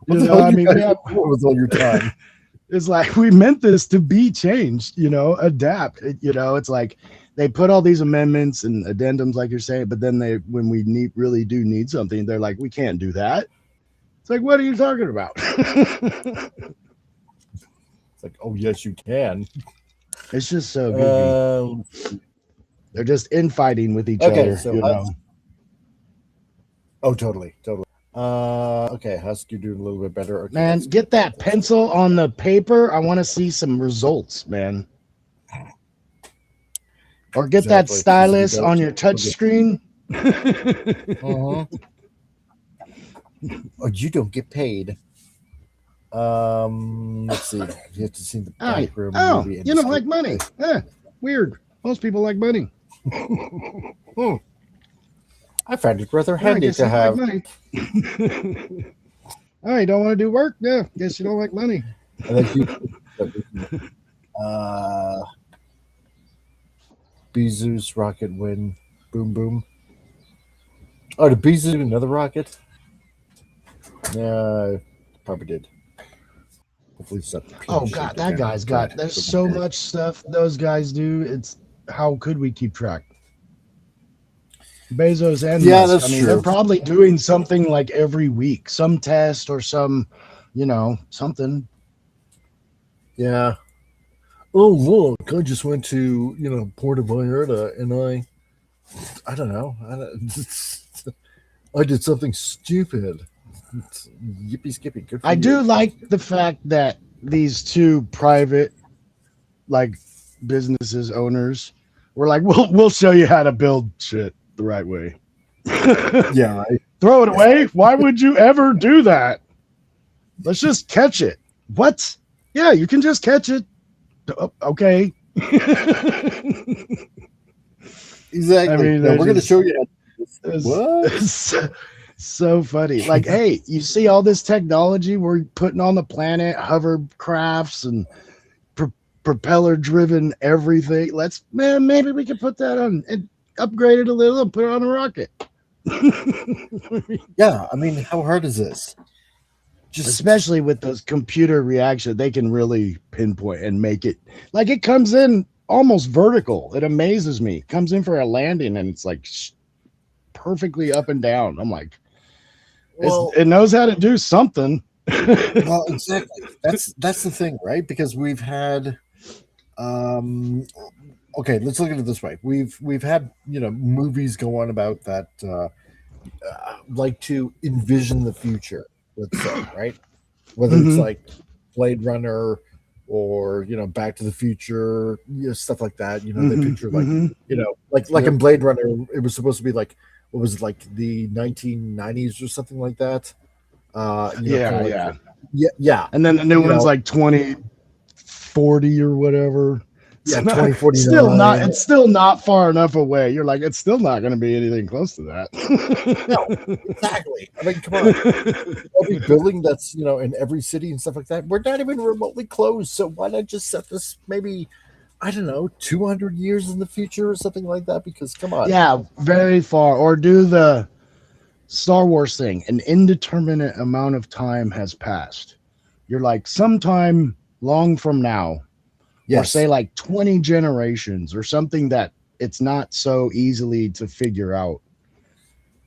With all your time. It's like we meant this to be changed, adapt. It's like they put all these amendments and addendums, like you're saying, but then when we really do need something, they're like, we can't do that. It's like, what are you talking about? It's like, oh yes, you can. It's just so goofy. They're just infighting with each other. So oh, totally. Okay, Husky doing a little bit better. Okay, man, get that pencil on the paper. I want to see some results, man. Or get that stylus on your touch screen. Or you don't get paid. Let's see. You have to see the back room. Oh, you don't like money. Weird. Most people like money. I find it rather handy to have. Like money. Oh, you don't want to do work? Yeah, guess you don't like money. Bezoos rocket win. Boom boom. Oh, did Bezos do another rocket? Yeah, probably did. Hopefully it's not. Oh god, that guy's got. There's so much stuff those guys do. It's how could we keep track? Bezos and Musk. That's true. They're probably doing something like every week, some test or some, something. Yeah. Oh look, I just went to Puerto Vallarta and I don't know. I did something stupid. Yippee skippy. Good for I you. do like the fact that these two private, businesses owners were like, we'll show you how to build shit the right way. Yeah, right. Throw it away. Why would you ever do that? Let's just catch it. What? Yeah, you can just catch it. Okay. Exactly. I mean, we're going to show you. What? So funny. Like, hey, you see all this technology we're putting on the planet, hovercrafts and propeller-driven everything. Maybe we could put that on and upgrade it a little and put it on a rocket. Yeah, I mean, how hard is this? Especially with those computer reactions, they can really pinpoint and make it like it comes in almost vertical. It amazes me. It comes in for a landing and it's like perfectly up and down. I'm like, it knows how to do something. Well, exactly. That's the thing, right? Because we've had okay, let's look at it this way. We've had movies go on about that like to envision the future, let's say, right? Whether it's like Blade Runner or Back to the Future, stuff like that. They picture like in Blade Runner, it was supposed to be like, what was it, like the 1990s or something like that? Yeah. And then the new one's like 2040 or whatever. Yeah, 2049. It's still not far enough away. You're like, it's still not going to be anything close to that. No, exactly. I mean, come on. Every building that's, in every city and stuff like that, we're not even remotely close. So why not just set this maybe, I don't know, 200 years in the future or something like that? Because come on. Yeah, very far. Or do the Star Wars thing. An indeterminate amount of time has passed. You're like, sometime long from now, or say like 20 generations or something that it's not so easily to figure out.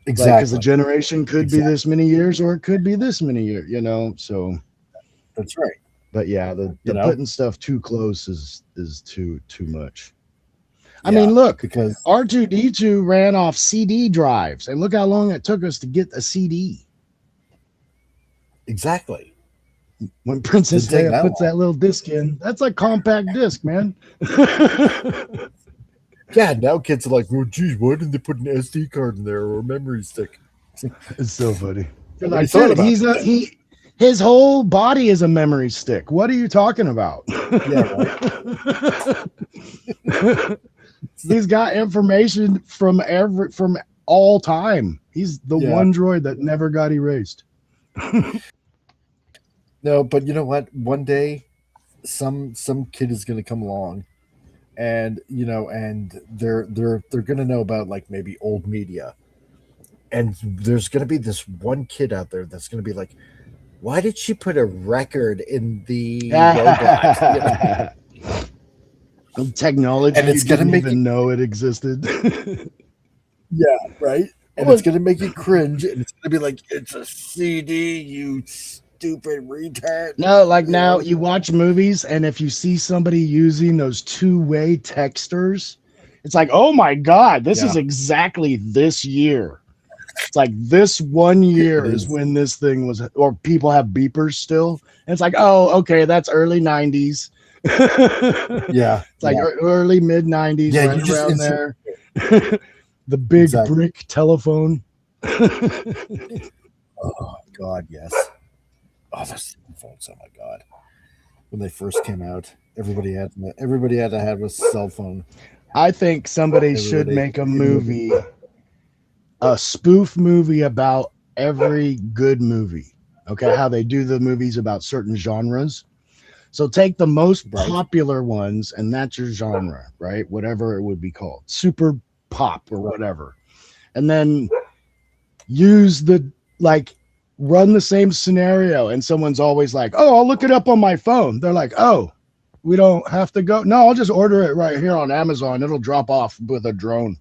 Exactly. Because the generation could be this many years or it could be this many years, so. That's right. But yeah, the putting stuff too close is too much. I mean, look, because R2D2 ran off CD drives, and look how long it took us to get a CD. Exactly. When Princess Leia puts that little disc in, that's a compact disc, man. Yeah, now kids are like, well, geez, why didn't they put an SD card in there or a memory stick? It's so funny. Like, dude, his whole body is a memory stick. What are you talking about? Yeah, right. He's got information from all time. He's the one droid that never got erased. No, but you know what? One day, some kid is going to come along, and and they're going to know about like maybe old media, and there's going to be this one kid out there that's going to be like, why did she put a record in the robot? Technology, and it's going to make even know it existed. Yeah, right. And it's going to make you cringe, and it's going to be like, it's a CD, you stupid retard. No, like now you watch movies, and if you see somebody using those two-way texters, it's like, oh my God, this is exactly this year. It's like this 1 year is when this thing was, or people have beepers still. And it's like, oh, okay, that's early 90s. Yeah. It's like early mid 90s, right you just around there. The big brick telephone. Oh God, yes. Oh, those phones! Oh my God! When they first came out, everybody had to have a cell phone. I think somebody should make a movie, a spoof movie about every good movie. Okay, how they do the movies about certain genres. So take the most popular ones, and that's your genre, right? Whatever it would be called, super pop or whatever, and then use run the same scenario, and someone's always like, oh, I'll look it up on my phone. They're like, oh, we don't have to go. No, I'll just order it right here on Amazon. It'll drop off with a drone.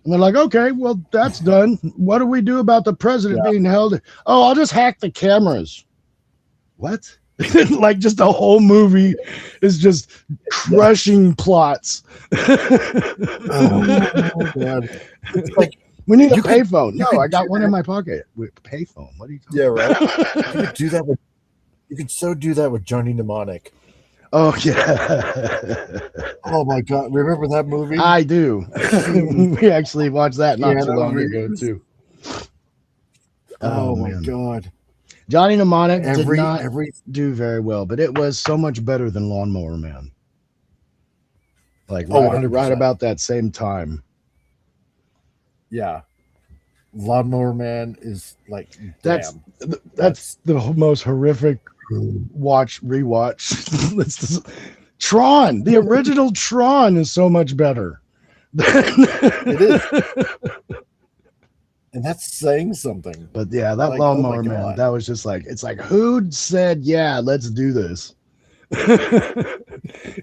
And they're like, okay, well, that's done. What do we do about the president being held? Oh, I'll just hack the cameras. What? Like, just the whole movie is just crushing plots. Oh my God. It's like, we need a payphone. No, I got one in my pocket. Payphone. What are you talking about? Right. You could so do that with Johnny Mnemonic. Oh yeah. Oh my God. Remember that movie? I do. We actually watched that not too long ago too. Oh my God. Johnny Mnemonic did not do very well, but it was so much better than Lawnmower Man. Like right about that same time. Yeah, Lawnmower Man is like that's the most horrific rewatch. Tron, the original Tron, is so much better. It is, and that's saying something. But yeah, that Lawnmower Man, that was just like, it's like, who said, yeah, let's do this?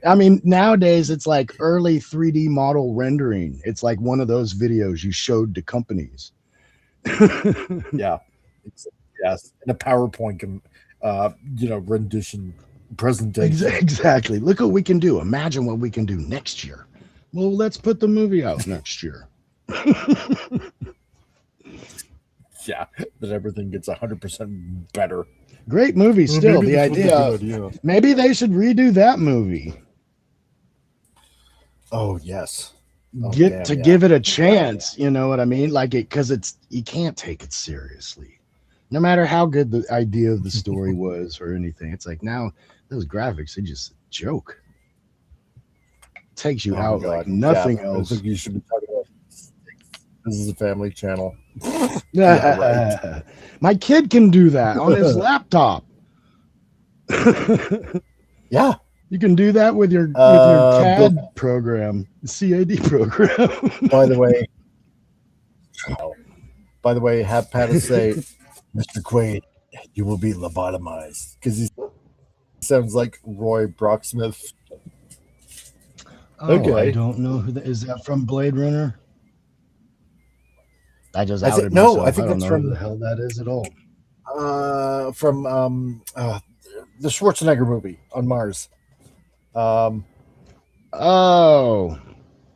I mean, nowadays it's like early 3D model rendering. It's like one of those videos you showed to companies. Yeah, yes, in a PowerPoint, rendition presentation. Exactly. Look what we can do. Imagine what we can do next year. Well, let's put the movie out next year. Yeah, that everything gets 100% better. Great movie still. The idea, maybe they should redo that movie. Oh yes. Give it a chance, you know what I mean? Like because you can't take it seriously. No matter how good the idea of the story was or anything. It's like now those graphics are just a joke. takes you Oh my out God. like nothing I else. think you should be talking about this. This is a family channel. Yeah, my kid can do that on his laptop. Yeah. You can do that with your CAD program, CAD program. By the way, have Pattis say, Mr. Quaid, you will be lobotomized, because he sounds like Roy Brocksmith. Oh, Okay. I don't know who that is. That from Blade Runner? I just outed No, myself. I think don't that's know from who the hell that is at all. From the Schwarzenegger movie on Mars. Oh,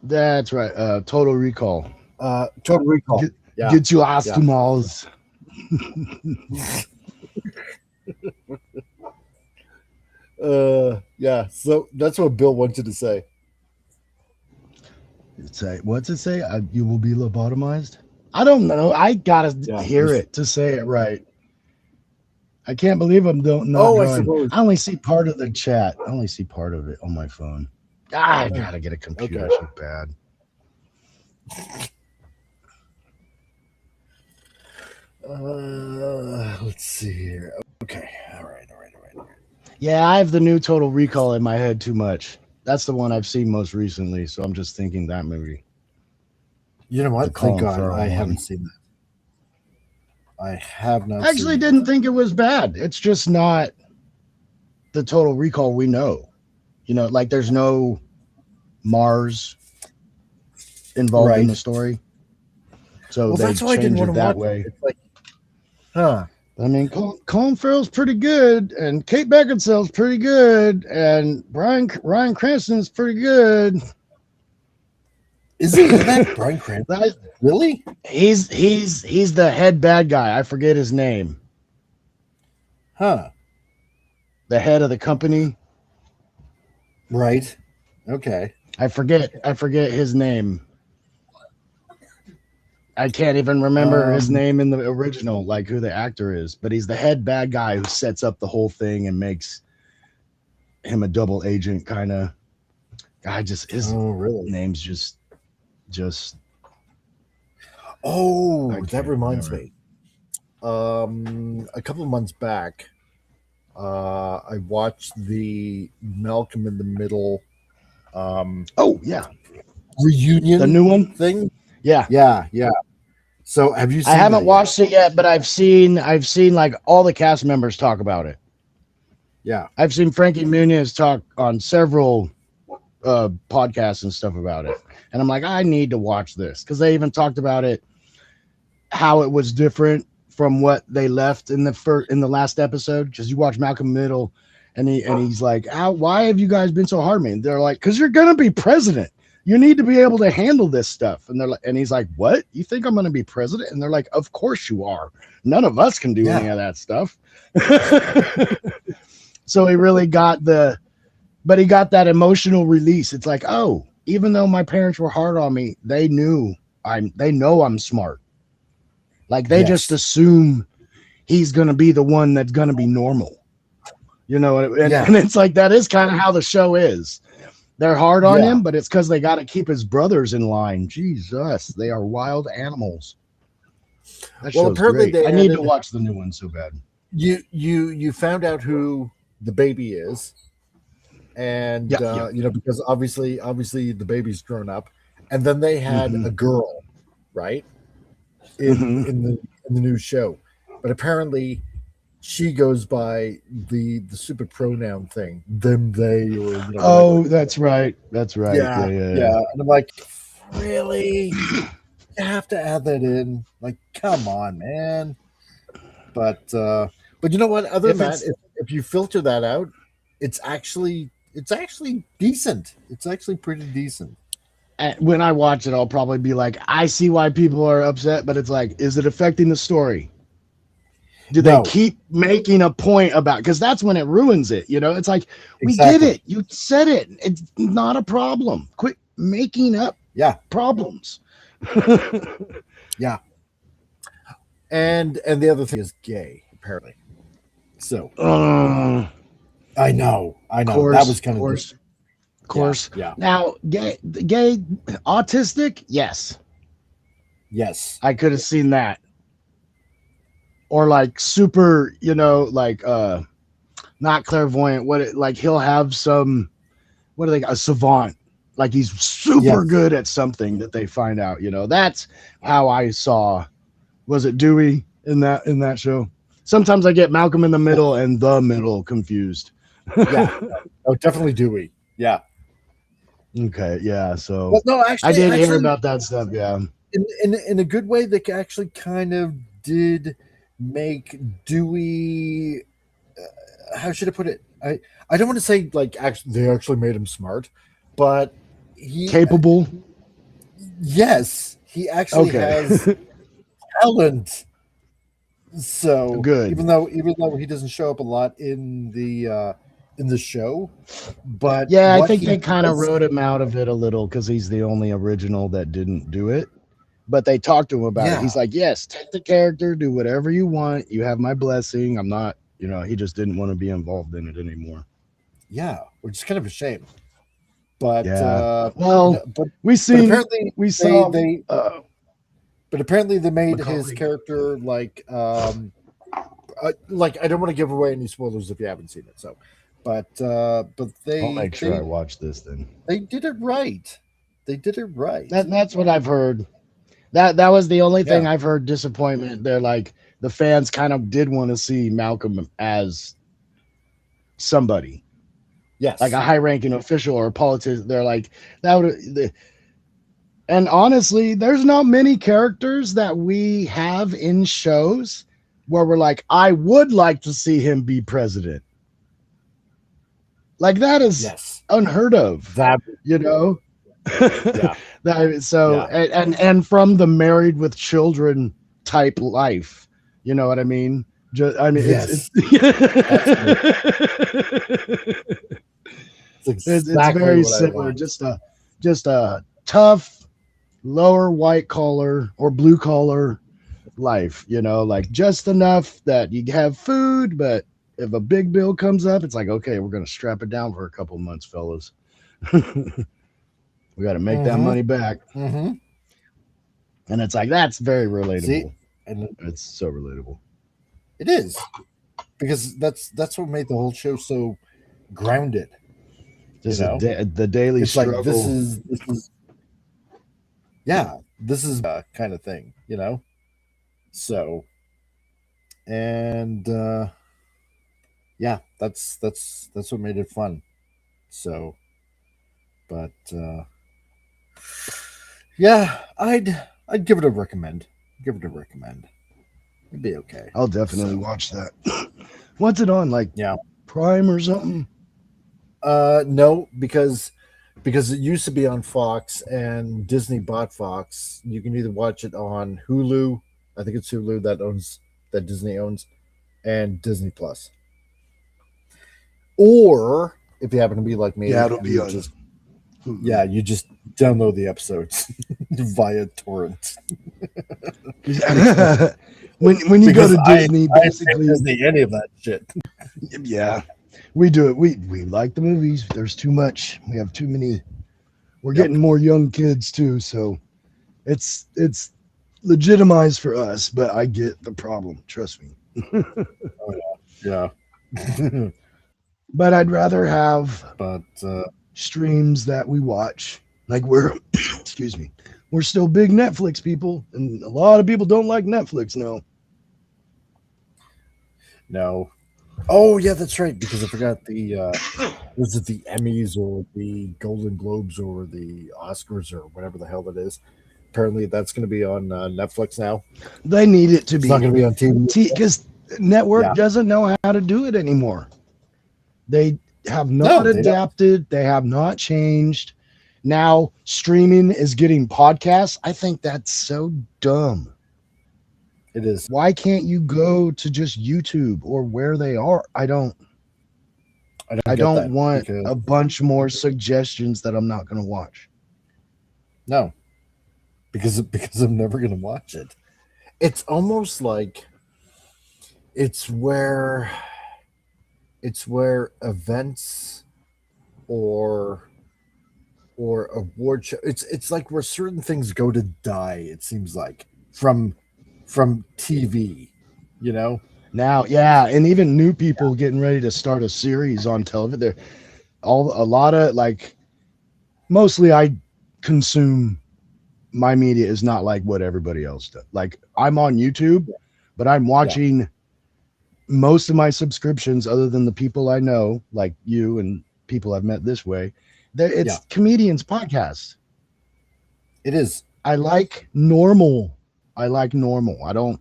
that's right. Total Recall. Total Recall. Get your ass to Mars. Yeah. So that's what Bill wanted to say. What's it say? You will be lobotomized? I don't know. I gotta hear it to say it right. I can't believe I'm not drawing. I only see part of the chat. I only see part of it on my phone. I gotta get a computer so bad. Let's see here. Okay. All right. Yeah, I have the new Total Recall in my head too much. That's the one I've seen most recently, so I'm just thinking that movie. You know what? Thank God I haven't seen that. I have not. I actually didn't think it was bad. It's just not the Total Recall we know. You know, like there's no Mars involved in the story. So they changed it that way. It's like, huh. I mean, Colin Farrell's pretty good, and Kate Beckinsale's pretty good, and Ryan Cranston's pretty good. Is he that Bryan Cranston? Really? He's the head bad guy. I forget his name. Huh. The head of the company. Right. Okay. I forget his name. I can't even remember his name in the original, like who the actor is, but he's the head bad guy who sets up the whole thing and makes him a double agent kind of. His name's just. Oh, that reminds me. A couple of months back, I watched the Malcolm in the Middle. Reunion, the new one thing. Yeah. So have you seen I haven't watched it yet, but I've seen like all the cast members talk about it. Yeah. I've seen Frankie Muniz talk on several podcasts and stuff about it. And I'm like, I need to watch this because they even talked about it, how it was different from what they left in the last episode. Because you watch Malcolm Middle and he's like, why have you guys been so hard on me? And they're like, because you're gonna be president. You need to be able to handle this stuff. And they're like, and he's like, what? You think I'm going to be president? And they're like, of course you are. None of us can do any of that stuff. So he really got he got that emotional release. It's like, oh, even though my parents were hard on me, they know I'm smart. Like they just assume he's going to be the one that's going to be normal. You know, and it's like, that is kind of how the show is. They're hard on him, but it's because they got to keep his brothers in line. Jesus, they are wild animals. That show's great. I need to watch the new one so bad. You found out who the baby is, and you know, because obviously the baby's grown up, and then they had a girl, right, in the new show, but apparently she goes by the stupid pronoun thing, them, they, or whatever. That's right. Yeah. And I'm like, really? You have to add that in? Like, come on, man. But you know what? Other than that, if you filter that out, it's actually decent. It's actually pretty decent. When I watch it, I'll probably be like, I see why people are upset, but it's like, is it affecting the story? Do they keep making a point about, because that's when it ruins it, you know? It's like, we get it. You said it. It's not a problem. Quit making up problems. Yeah. And the other thing is gay, apparently. So I know. That was kind of of course. Yeah. Now, gay, autistic, yes, I could have seen that. Or like super, like not clairvoyant. Like he'll have some, what do they got? A savant. Like he's super good at something that they find out. That's how I saw. Was it Dewey in that show? Sometimes I get Malcolm in the Middle and the Middle confused. Yeah. Oh, definitely Dewey. Yeah. Okay. Yeah. So well, no, actually, I did hear about that stuff. Yeah. In a good way, they actually kind of did make Dewey. How should I put it? I don't want to say like actually they actually made him smart, but he capable. Yes, he actually has talent. So good, even though he doesn't show up a lot in the show, but yeah, I think they kind of wrote him out of it a little because he's the only original that didn't do it. But they talked to him about it. He's like, yes, take the character, do whatever you want. You have my blessing. I'm not, he just didn't want to be involved in it anymore. Yeah, which is kind of a shame. But but apparently they made his character like I don't want to give away any spoilers if you haven't seen it. So, but I'll make sure I watch this then. They did it right. That's what I've heard. That was the only thing I've heard disappointment. They're like the fans kind of did want to see Malcolm as somebody. Yes. Like a high-ranking official or a politician. They're like that would and honestly, there's not many characters that we have in shows where we're like, I would like to see him be president. Like that is unheard of. That and from the married with children type life, you know what I mean? It's very similar. Just a tough lower white collar or blue collar life, like just enough that you have food, but if a big bill comes up, it's like, okay, we're gonna strap it down for a couple months, fellas. We got to make that money back. And it's like, that's very relatable. See? And it's so relatable. It is. Because that's what made the whole show so grounded. Just the daily it's struggle. Like, this is kind of thing, So, and that's what made it fun. So, but I'd give it a recommend. It'd be okay. I'll definitely watch that. What's it on? Like Prime or something? No, because it used to be on Fox and Disney bought Fox. You can either watch it on Hulu. I think it's Hulu that Disney owns, and Disney Plus. Or if you happen to be like me, it'll be on. You just download the episodes via torrent. when you go to Disney, basically Disney any of that shit. Yeah, we do it. We like the movies. There's too much. We have too many. We're getting more young kids too, so it's legitimized for us. But I get the problem. Trust me. Yeah. But I'd rather have streams that we watch. Like excuse me, we're still big Netflix people, and a lot of people don't like Netflix now. No. Oh yeah, that's right. Because I forgot was it the Emmys or the Golden Globes or the Oscars or whatever the hell that is. Apparently, that's going to be on Netflix now. They need it to be. It's not going to be on TV because network doesn't know how to do it anymore. They have not adapted. They have not changed. Now streaming is getting podcasts. I think that's so dumb. It is. Why can't you go to just YouTube or where they are? I don't want a bunch more suggestions that I'm not going to watch. No, because I'm never going to watch it. It's almost like it's where events or or award show. It's like where certain things go to die. It seems like from TV, you know. Now, yeah, and even new people getting ready to start a series on television. They're a lot of like, mostly I consume my media is not like what everybody else does. Like I'm on YouTube, but I'm watching most of my subscriptions, other than the people I know, like you and people I've met this way. It's comedians podcasts. It is. I like normal. I don't,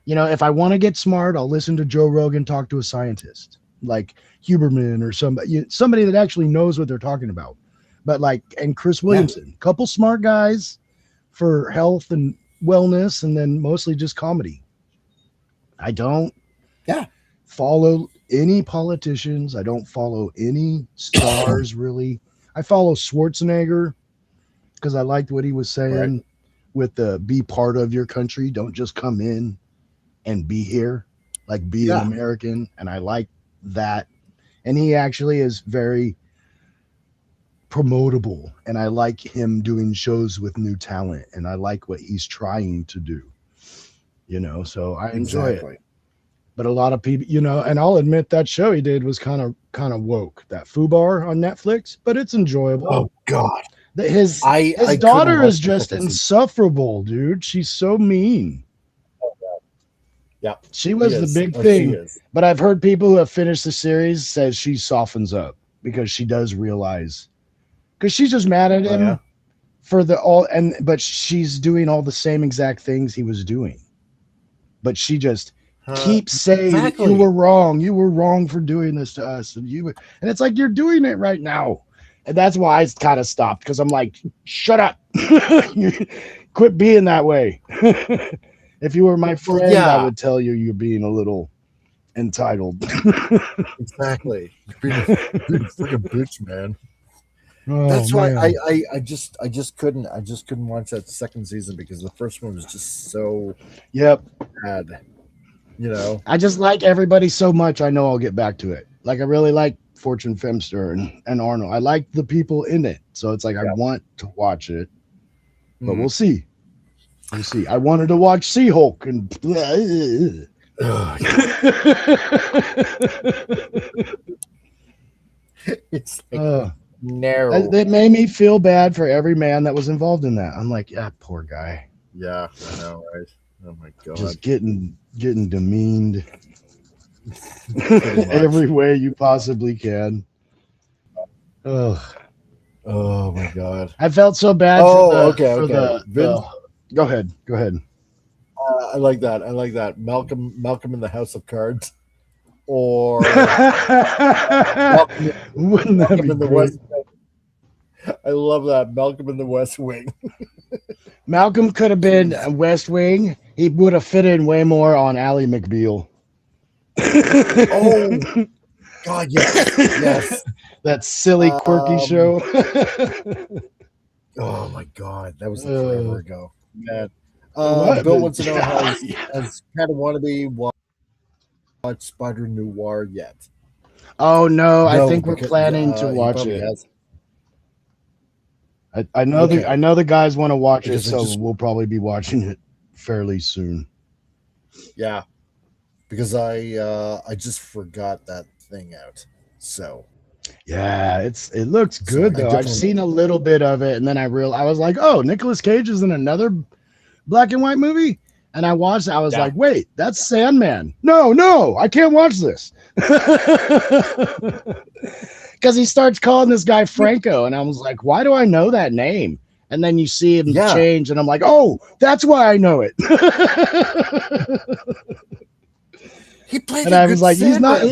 if I want to get smart, I'll listen to Joe Rogan talk to a scientist like Huberman or somebody that actually knows what they're talking about. But and Chris Williamson, couple smart guys for health and wellness, and then mostly just comedy. I don't follow any politicians. I don't follow any stars really. I follow Schwarzenegger because I liked what he was saying with the be part of your country. Don't just come in and be here, be an American. And I like that. And he actually is very promotable. And I like him doing shows with new talent. And I like what he's trying to do, so I enjoy it. But a lot of people, and I'll admit that show he did was kind of woke, that FUBAR on Netflix, but it's enjoyable. Oh God. His daughter is just insufferable, dude. She's so mean. Yeah. She was the big thing. But I've heard people who have finished the series says she softens up because she does realize, because she's just mad at him for but she's doing all the same exact things he was doing. But she just keeps saying you were wrong for doing this to us, and it's like you're doing it right now. And that's why I kind of stopped, because I'm like, shut up. Quit being that way. If you were my friend, I would tell you you're being a little entitled. Exactly. You're being a freaking bitch, man. That's why I just couldn't watch that second season, because the first one was just so bad. I just like everybody so much. I know I'll get back to it. I really like Fortune Femster and Arnold. I like the people in it, so it's like I want to watch it, but we'll see. We'll see. I wanted to watch She-Hulk and it's narrow. It made me feel bad for every man that was involved in that. I'm like, poor guy. Yeah, I know, right? Oh my God. Just getting demeaned every way you possibly can. Oh my God. I felt so bad. Go ahead. I like that. Malcolm in the House of Cards, or Malcolm in the West. I love that. Malcolm in the West Wing. Malcolm could have been West Wing. He would have fit in way more on Ally McBeal. Oh God, yes. That silly, quirky show. Oh my God, that was forever ago. Man. Bill wants to know has kind of wannabe watched Spider Noir yet? Oh no, I think we're planning to watch it. I know the guys want to watch it, so we'll probably be watching it fairly soon. Yeah, because I just forgot that thing out. So yeah, it looks good though. I've seen a little bit of it, and then I was like, oh, Nicolas Cage is in another black and white movie, and I watched it. I was like, wait, that's Sandman. No, I can't watch this. Because he starts calling this guy Franco, and I was like, why do I know that name? And then you see him change, and I'm like, oh, that's why I know it. He played, and I was like, he's not.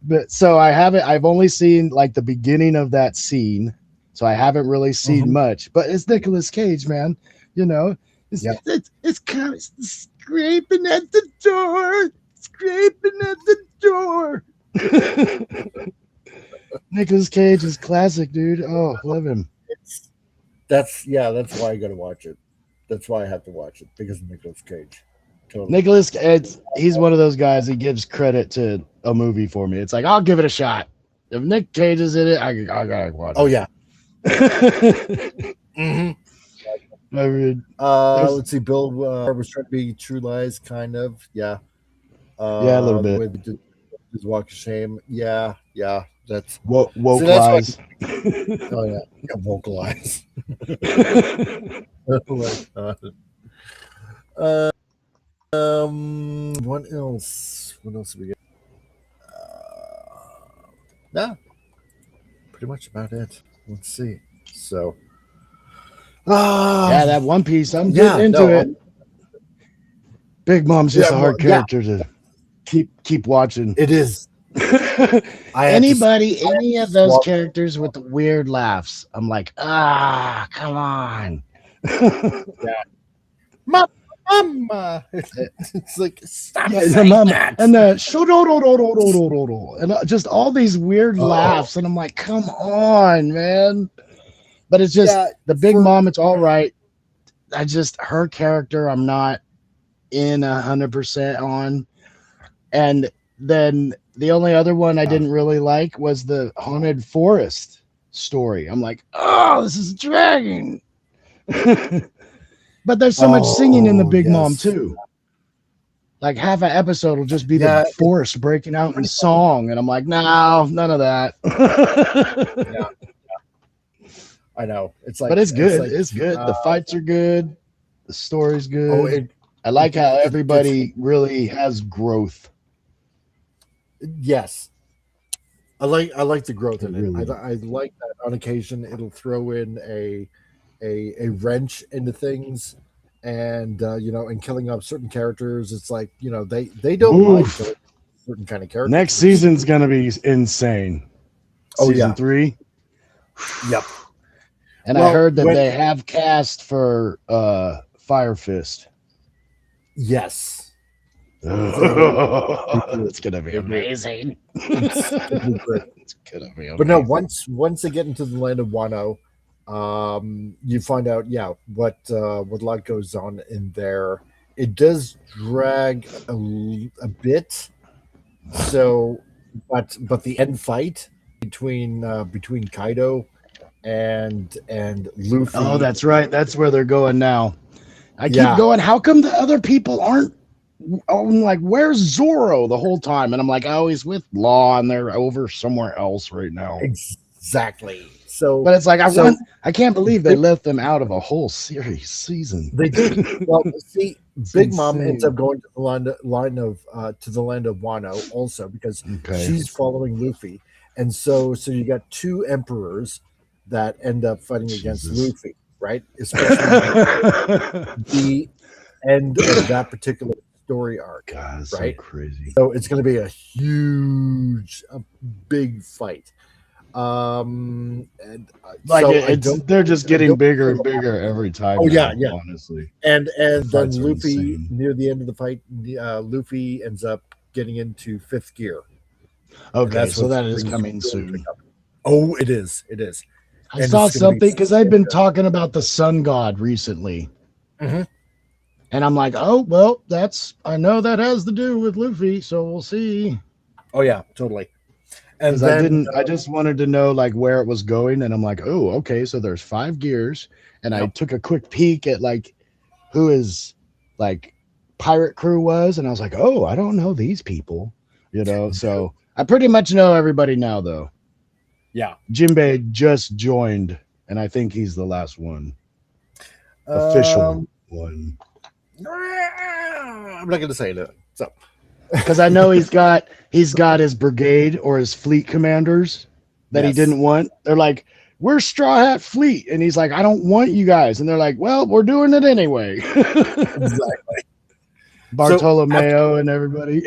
But so I've only seen like the beginning of that scene, so I haven't really seen much. But it's Nicolas Cage, man. It's kind of scraping at the door. Nicolas Cage is classic, dude. Oh, love him. That's why I gotta watch it. That's why I have to watch it, because of Nicolas Cage. Totally. Nicolas Cage, he's one of those guys that gives credit to a movie for me. It's like, I'll give it a shot. If Nick Cage is in it, I gotta watch it. Oh yeah. Mhm. I mean, Let's see. Bill was trying to be True Lies, kind of. Yeah. yeah, a little The bit. way they did his Walk of Shame. Yeah. That's Woke that's why. lies. Oh yeah, vocalize. Oh my God. What else? What else have we got? Yeah, pretty much about it. Let's see. So, Yeah, that One Piece. I'm yeah, getting into no, it. Big Mom's just Yeah, a hard well, yeah. character to keep watching. it is. Anybody, any of those swap- characters with the weird laughs, I'm like, come on. Mama. It's like stop Yeah, saying mama. that. And the and just all these weird Oh. laughs, and I'm like, come on, man. But it's just Yeah, the Big for- Mom. It's all right. Her character, I'm not in 100% on. And then the only other one I didn't really like was the Haunted Forest story. I'm like, oh, this is dragging. But there's so much singing in the Big Mom yes. too. Like half an episode will just be Yeah, the forest breaking out in song, and I'm like, no, none of that. I know. It's like, But it's good. like, It's good. The fights are good. The story's good. Oh, I like how everybody really has growth. yes. I like the growth in it. Really. I like that on occasion it'll throw in a wrench into things, and and killing off certain characters. It's like they don't like killing certain kind of characters. Next season's gonna be insane. Oh, Season yeah. 3. Yep. And Well, I heard that when- they have cast for Fire Fist. Yes. It's gonna be amazing. It's great. It's gonna be amazing. But no, once they get into the land of Wano, you find out what a lot goes on in there. It does drag a bit. So, but the end fight between Kaido and Luffy. Oh, that's right. That's where they're going now. I keep Yeah. going, how come the other people aren't? I'm like, where's Zoro the whole time? And I'm like, oh, he's with Law and they're over somewhere else right now. Exactly. So, But it's like, I can't believe they left them out of a whole season. They did. Well, see, Big Mom insane. ends up going to the land of Wano also because she's following Luffy, and so you got two emperors that end up fighting against Luffy, right? Especially the end of that particular story arc. God, it's right? so crazy. So it's going to be a big fight. And Like so they're just getting bigger and bigger every time. Oh, now, yeah. Honestly, and then fights are Luffy insane. near the end of the fight, Luffy ends up getting into 5th gear. Okay, that's so what that is brings coming it soon. Oh, it is. I And saw it's gonna be something because I've been talking about the Sun God recently. Mhm. And I'm like, oh, well, I know that has to do with Luffy, so we'll see. Oh yeah, totally. And 'Cause then I just wanted to know like where it was going. And I'm like, oh, okay, so there's 5 gears. And I took a quick peek at like who his like pirate crew was. And I was like, oh, I don't know these people, so I pretty much know everybody now though. yeah, Jinbei just joined, and I think he's the last one. Official one. I'm not going to say that. So Because I know he's got his brigade or his fleet commanders that he Yes. didn't want. They're like, we're Straw Hat Fleet. And he's like, I don't want you guys. And they're like, well, we're doing it anyway. exactly. Bartolomeo and everybody.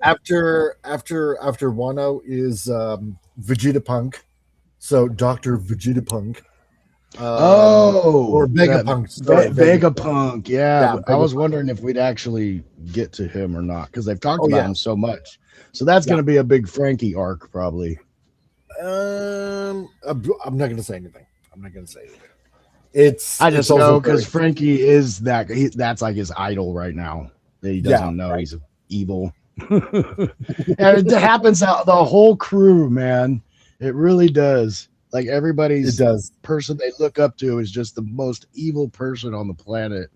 After Wano is Vegeta-Punk. So Dr. Vegeta-Punk. Or Vegapunk. Sorry, Vegapunk. Yeah. I was Vegapunk. wondering if we'd actually get to him or not because they've talked Oh, about yeah. him so much. So that's going to be a big Frankie arc, probably. I'm not going to say anything. It's I just also know because very- Frankie is that's like his idol right now. He doesn't know he's evil. And it happens out the whole crew, man. It really does. Like It everybody's does. person they look up to is just the most evil person on the planet.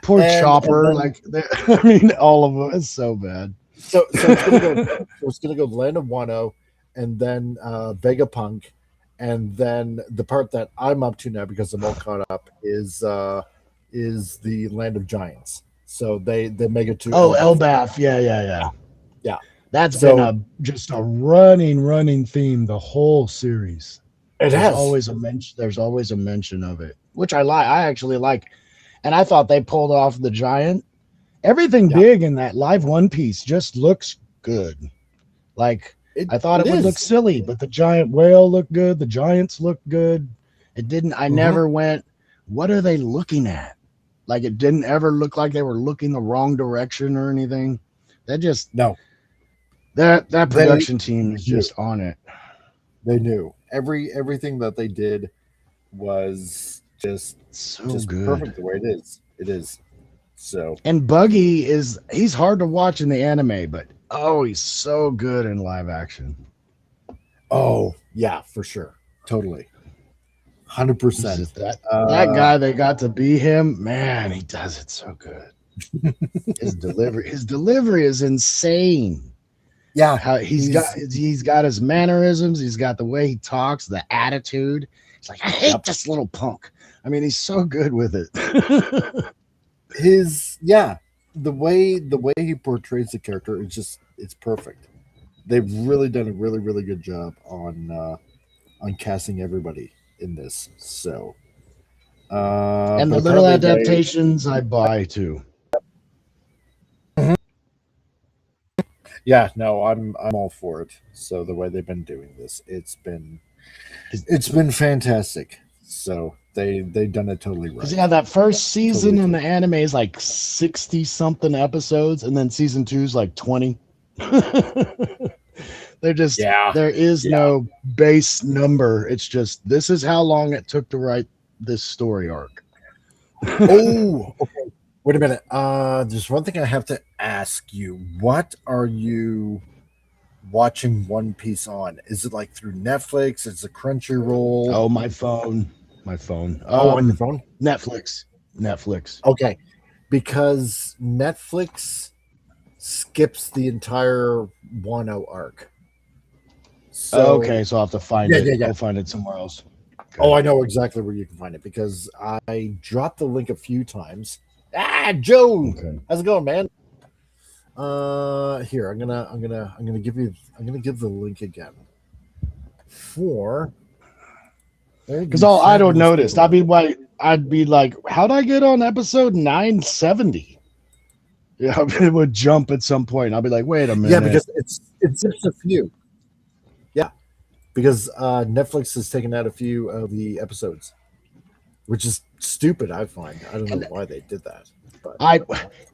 Poor And Chopper, then like I mean, all of them. It's so bad. so it's gonna go. So it's gonna go Land of Wano, and then Vegapunk, and then the part that I'm up to now because I'm all caught up is the Land of Giants. So they make it to Oh, Elbaf. Elbaf. Yeah. Yeah. That's So been just a running theme the whole series. it There's has. always a mention. There's always a mention of it, which I like. I actually like, and I thought they pulled off the giant. Everything Yeah. big in that live One Piece just looks good. Like I thought it would look is. silly, but the giant whale looked good. The giants looked good. It didn't. I never went, what are they looking at? Like it didn't ever look like they were looking the wrong direction or anything. That just No, that they production team is knew. just on it. They knew everything that they did was just So perfect good. the way it is. It is. So And Buggy he's hard to watch in the anime, but oh, he's so good in live action. oh yeah, for sure, totally, 100%. Just that guy that got to be him, man, he does it so good. His delivery is insane. Yeah, How he's got his mannerisms, he's got the way he talks, the attitude. It's like I hate this little punk. I mean, he's so good with it. the way he portrays the character is just it's perfect. They've really done a really good job on casting everybody in this. So And the but little apparently adaptations I buy too. yeah, no, I'm all for it. So the way they've been doing this, it's been fantastic. So they've done it totally right. Because yeah, that first season Totally in the anime is like 60 something episodes, and then season 2 is like 20. They're just there is no base number. It's just this is how long it took to write this story arc. Oh, okay. Wait a minute. There's one thing I have to ask you. What are you watching One Piece on? Is it like through Netflix? Is it Crunchyroll? Oh, my phone. On your phone? Netflix. Okay. Because Netflix skips the entire Wano arc. So, okay, so I'll have to find it. Yeah. I'll find it somewhere else. Okay. Oh, I know exactly where you can find it because I dropped the link a few times. Joe, how's it going, man? Here I'm gonna give the link again for because I don't notice. I'd be like, how'd I get on episode 970? Yeah, it would jump at some point. I'll be like, wait a minute. Yeah, because it's just a few. Yeah, because Netflix has taken out a few of the episodes, which is stupid. I find I don't know why they did that. But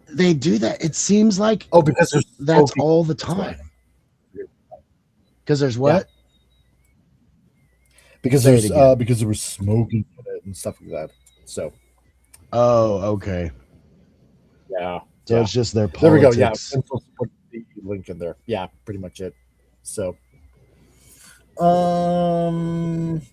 they do that. It seems like because that's all the time. Because there's what? Yeah. Because there was smoking in it and stuff like that. So. Oh, okay. Yeah. So it's just their politics. There we go. Yeah. Put the link in there. Yeah, pretty much it. So.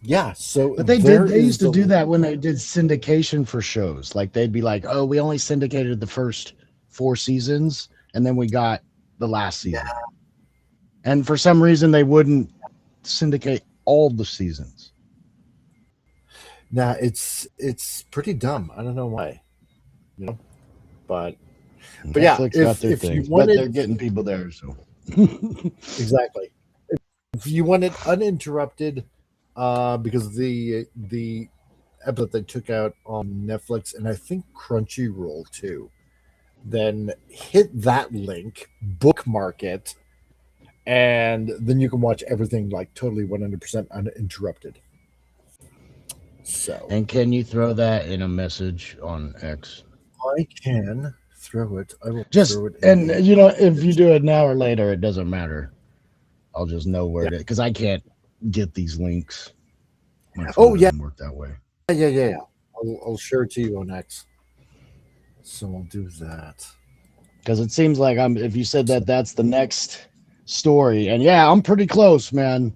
Yeah. So. But they used to do that when they did syndication for shows. Like they'd be like, "Oh, we only syndicated the first 4 seasons, and then we got the last season." Yeah. And for some reason, they wouldn't syndicate all the seasons. Nah, it's pretty dumb. I don't know why, but Netflix yeah, got their if things, you wanted, but they're getting people there, so exactly. If you want it uninterrupted, because the episode they took out on Netflix and I think Crunchyroll too, then hit that link, bookmark it, and then you can watch everything like totally 100% uninterrupted. So, and can you throw that in a message on X? I can throw it. I will just throw it. And if you do it now or later, it doesn't matter. I'll just know where it is because I can't get these links. Oh yeah, work that way. Yeah. I'll share it to you on X. So I'll do that because it seems like if you said that's the next story, and yeah, I'm pretty close, man.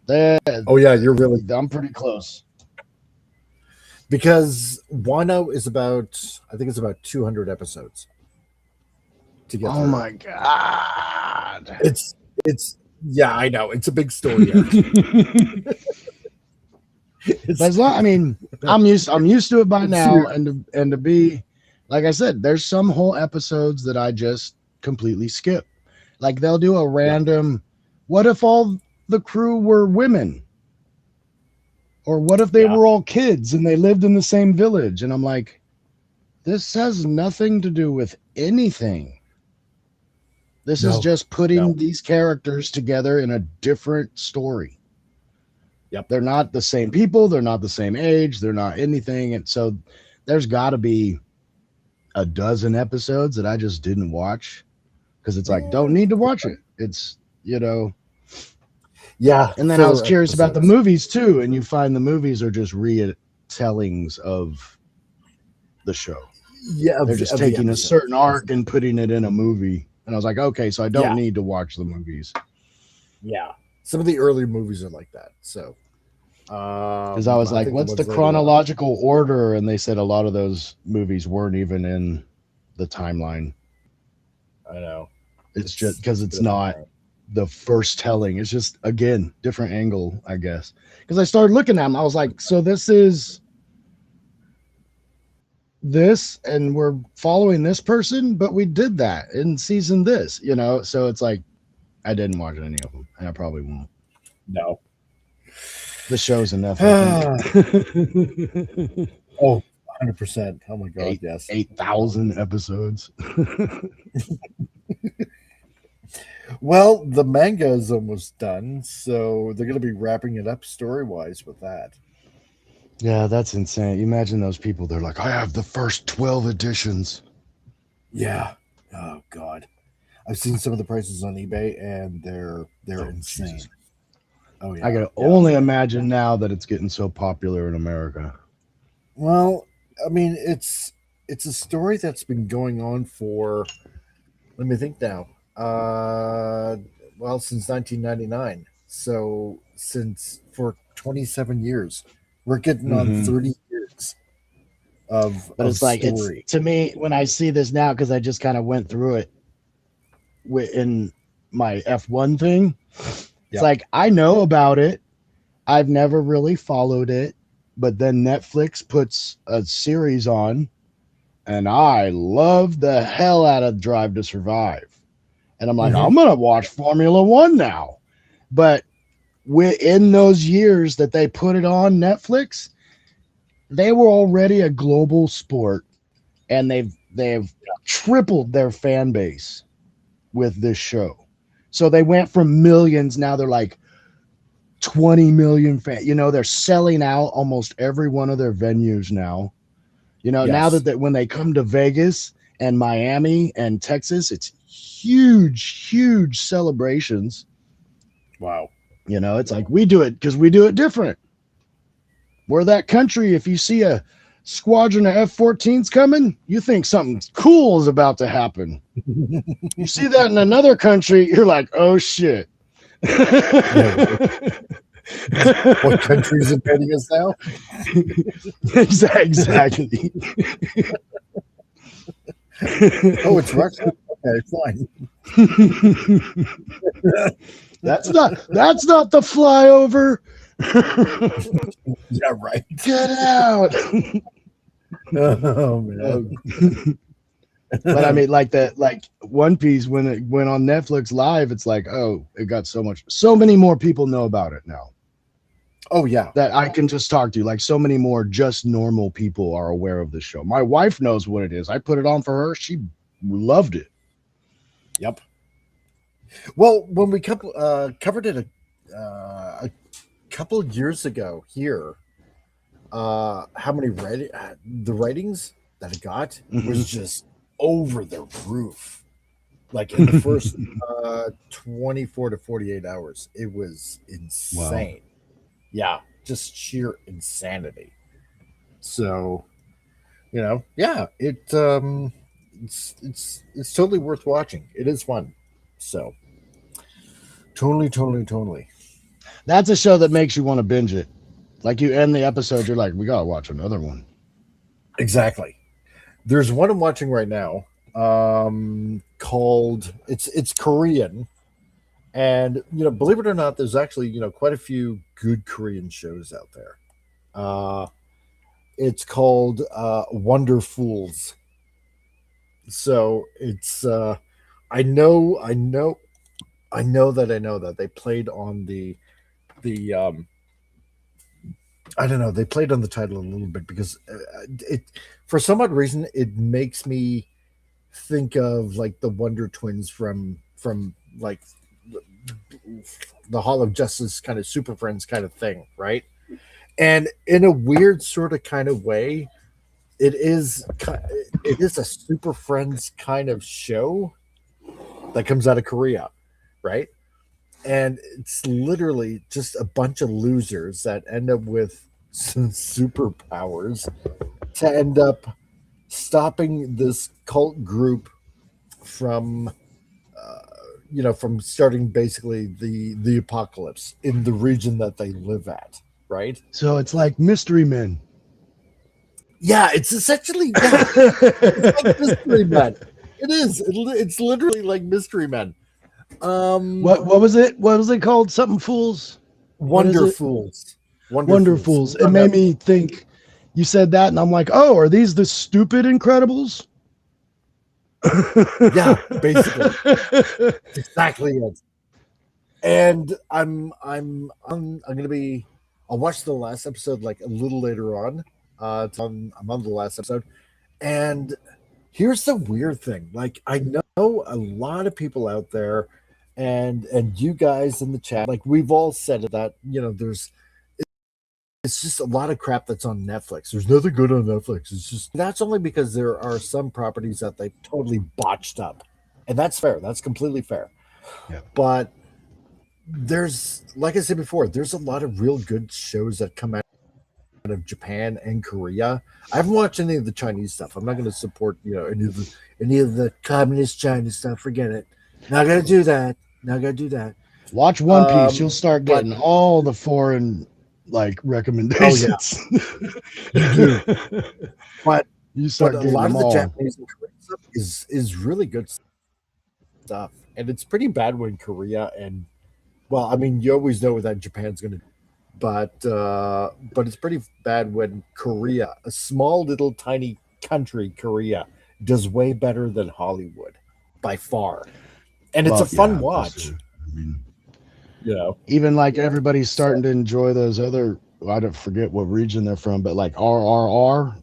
Oh yeah, you're really I'm pretty close. Because Wano is about, I think it's about 200 episodes to get through. Oh my god! It's yeah, I know it's a big story. But as long, I mean, I'm used to it by now, and to be, like I said, there's some whole episodes that I just completely skip. Like they'll do a random, what if all the crew were women? Or what if they were all kids and they lived in the same village? And I'm like, this has nothing to do with anything. This is just putting these characters together in a different story. Yep. They're not the same people. They're not the same age. They're not anything. And so there's got to be a dozen episodes that I just didn't watch because it's like, don't need to watch it. It's, you know. Yeah. And then I was curious about the movies too. And you find the movies are just retellings of the show. Yeah. They're just taking a certain arc and putting it in a movie. And I was like, okay, so I don't need to watch the movies. Yeah. Some of the early movies are like that. So, because I was like, what's the chronological order? And they said a lot of those movies weren't even in the timeline. I know. It's just because it's not the first telling. It's just, again, different angle, I guess. Because I started looking at them. I was like, so this is this, and we're following this person, but we did that in season this, you know? So it's like, I didn't watch any of them, and I probably won't. No. The show's enough. Oh, 100%. Oh my God, yes. 8,000 episodes. Well, the manga is almost done, so they're going to be wrapping it up story-wise with that. Yeah, that's insane. You imagine those people, they're like, I have the first 12 editions. Yeah. Oh, God. I've seen some of the prices on eBay, and they're insane. Jesus. Oh yeah. I can only imagine now that it's getting so popular in America. Well, I mean, it's a story that's been going on for, let me think now. Well, since 1999. So for 27 years, we're getting on 30 years of. But it's like story. it's to me when I see this now, because I just kind of went through it in my F1 thing. It's like, I know about it. I've never really followed it, but then Netflix puts a series on, and I love the hell out of Drive to Survive. And I'm like, I'm going to watch Formula One now. But in those years that they put it on Netflix, they were already a global sport, and they've tripled their fan base with this show. So they went from millions, now they're like 20 million fans. You know, they're selling out almost every one of their venues now. You know, now that when they come to Vegas and Miami and Texas, it's huge, huge celebrations. Wow. You know, it's like we do it because we do it different. We're that country. If you see a squadron of F-14s coming, you think something cool is about to happen. You see that in another country, you're like, oh shit. What country is invading us now? Exactly. Oh, it's Russia. Okay, fine. That's not the flyover. Yeah, right. Get out. Oh man. But I mean, like One Piece, when it went on Netflix Live, it's like, oh, it got so many more people know about it now. Oh yeah. That I can just talk to you. Like, so many more just normal people are aware of this show. My wife knows what it is. I put it on for her. She loved it. Yep. Well, when we covered it a couple of years ago here, how many the ratings that it got was just over the roof. Like in the first 24 to 48 hours, it was insane. Wow. Yeah, just sheer insanity. So, you know, yeah, it's totally worth watching. It is fun. So, totally. That's a show that makes you want to binge it. Like you end the episode, you're like, we gotta watch another one. Exactly. There's one I'm watching right now, called it's Korean, and believe it or not, there's actually quite a few good Korean shows out there. It's called Wonder Fools. So it's I know that they played on the I don't know, they played on the title a little bit because it for some odd reason it makes me think of like the Wonder Twins from like the Hall of Justice kind of Super Friends kind of thing, right? And in a weird sort of kind of way, it is a Super Friends kind of show that comes out of Korea, right? And it's literally just a bunch of losers that end up with some superpowers to end up stopping this cult group from from starting basically the apocalypse in the region that they live at, right? So it's like Mystery Men. Yeah, it's essentially it's like Mystery Men. It is. It's literally like Mystery Men. What was it? What was it called? Something Fools? Wonder Fools. Wonder Fools. It made me think. You said that, and I'm like, oh, are these the stupid Incredibles? Yeah, basically, exactly it. And I'm gonna be. I'll watch the last episode like a little later on. I'm on the last episode, and here's the weird thing. Like, I know a lot of people out there, and you guys in the chat, like we've all said it, that it's just a lot of crap that's on Netflix. There's nothing good on Netflix. It's just that's only because there are some properties that they totally botched up, and that's fair. That's completely fair. Yeah. But there's, like I said before, there's a lot of real good shows that come out of Japan and Korea. I haven't watched any of the Chinese stuff. I'm not going to support any of the communist China stuff. Forget it. Not going to do that. Watch One Piece. You'll start getting all the foreign like recommendations. Oh, yeah. But you start a lot of the all. Japanese and Korean stuff is really good stuff, and it's pretty bad when Korea and you always know that Japan's going to. But it's pretty bad when Korea, a small little tiny country, Korea, does way better than Hollywood by far, and it's a fun watch. Even like everybody's starting to enjoy those other. I don't forget what region they're from, but like RRR,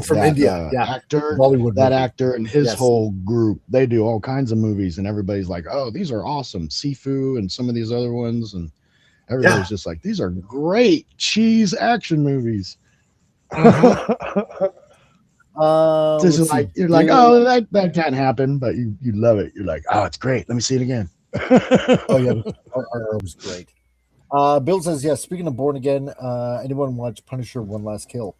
from India, actor, Bollywood that movie. actor and his whole group, they do all kinds of movies, and everybody's like, oh, these are awesome, Sifu and some of these other ones, and everybody's just like, these are great cheese action movies. Just like you're like, oh, that can't happen, but you love it. You're like, oh, it's great. Let me see it again. Oh yeah, RRR was great. Bill says, yeah. Speaking of Born Again, anyone watch Punisher: One Last Kill?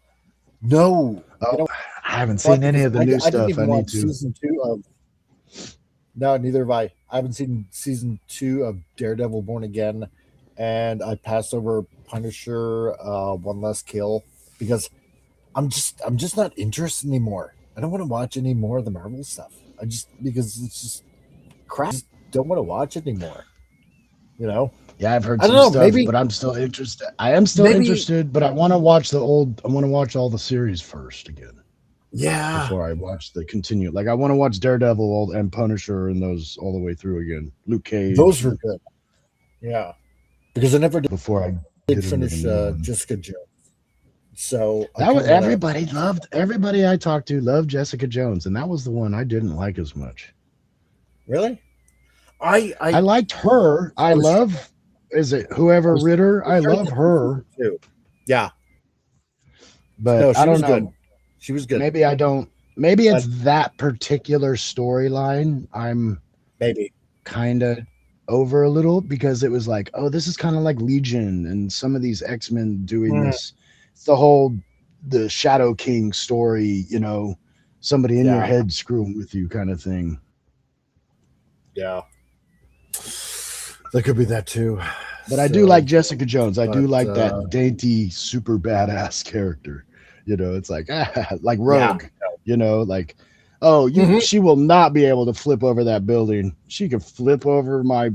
No, I haven't seen any of the new stuff. Didn't even I watch need to. Season 2 of. No, neither have I. I haven't seen season 2 of Daredevil: Born Again, and I passed over Punisher: One Last Kill because I'm just not interested anymore. I don't want to watch any more of the Marvel stuff. Because it's just crap. I just don't want to watch it anymore. Yeah, I've heard some stuff, but I'm still interested. I am still interested, but I want to watch I want to watch all the series first again. Yeah. Before I watch the continue. Like I want to watch Daredevil and Punisher and those all the way through again. Luke Cage. Those were good. Yeah. Because I never did before I did finish Jessica Jones. So that was everybody I talked to loved Jessica Jones, and that was the one I didn't like as much. Really? I liked her. Whoever Ritter? I love her too. Yeah. But no, I don't know. Good. She was good. Maybe I don't. Maybe it's that particular storyline I'm kind of over a little, because it was like, oh, this is kind of like Legion and some of these X-Men doing this. It's the Shadow King story, somebody in your head screwing with you kind of thing. Yeah. That could be that too. But I do like Jessica Jones. I do but, like that dainty, super badass character. You know, it's like like Rogue. Yeah. You know, like, oh, she will not be able to flip over that building. She can flip over my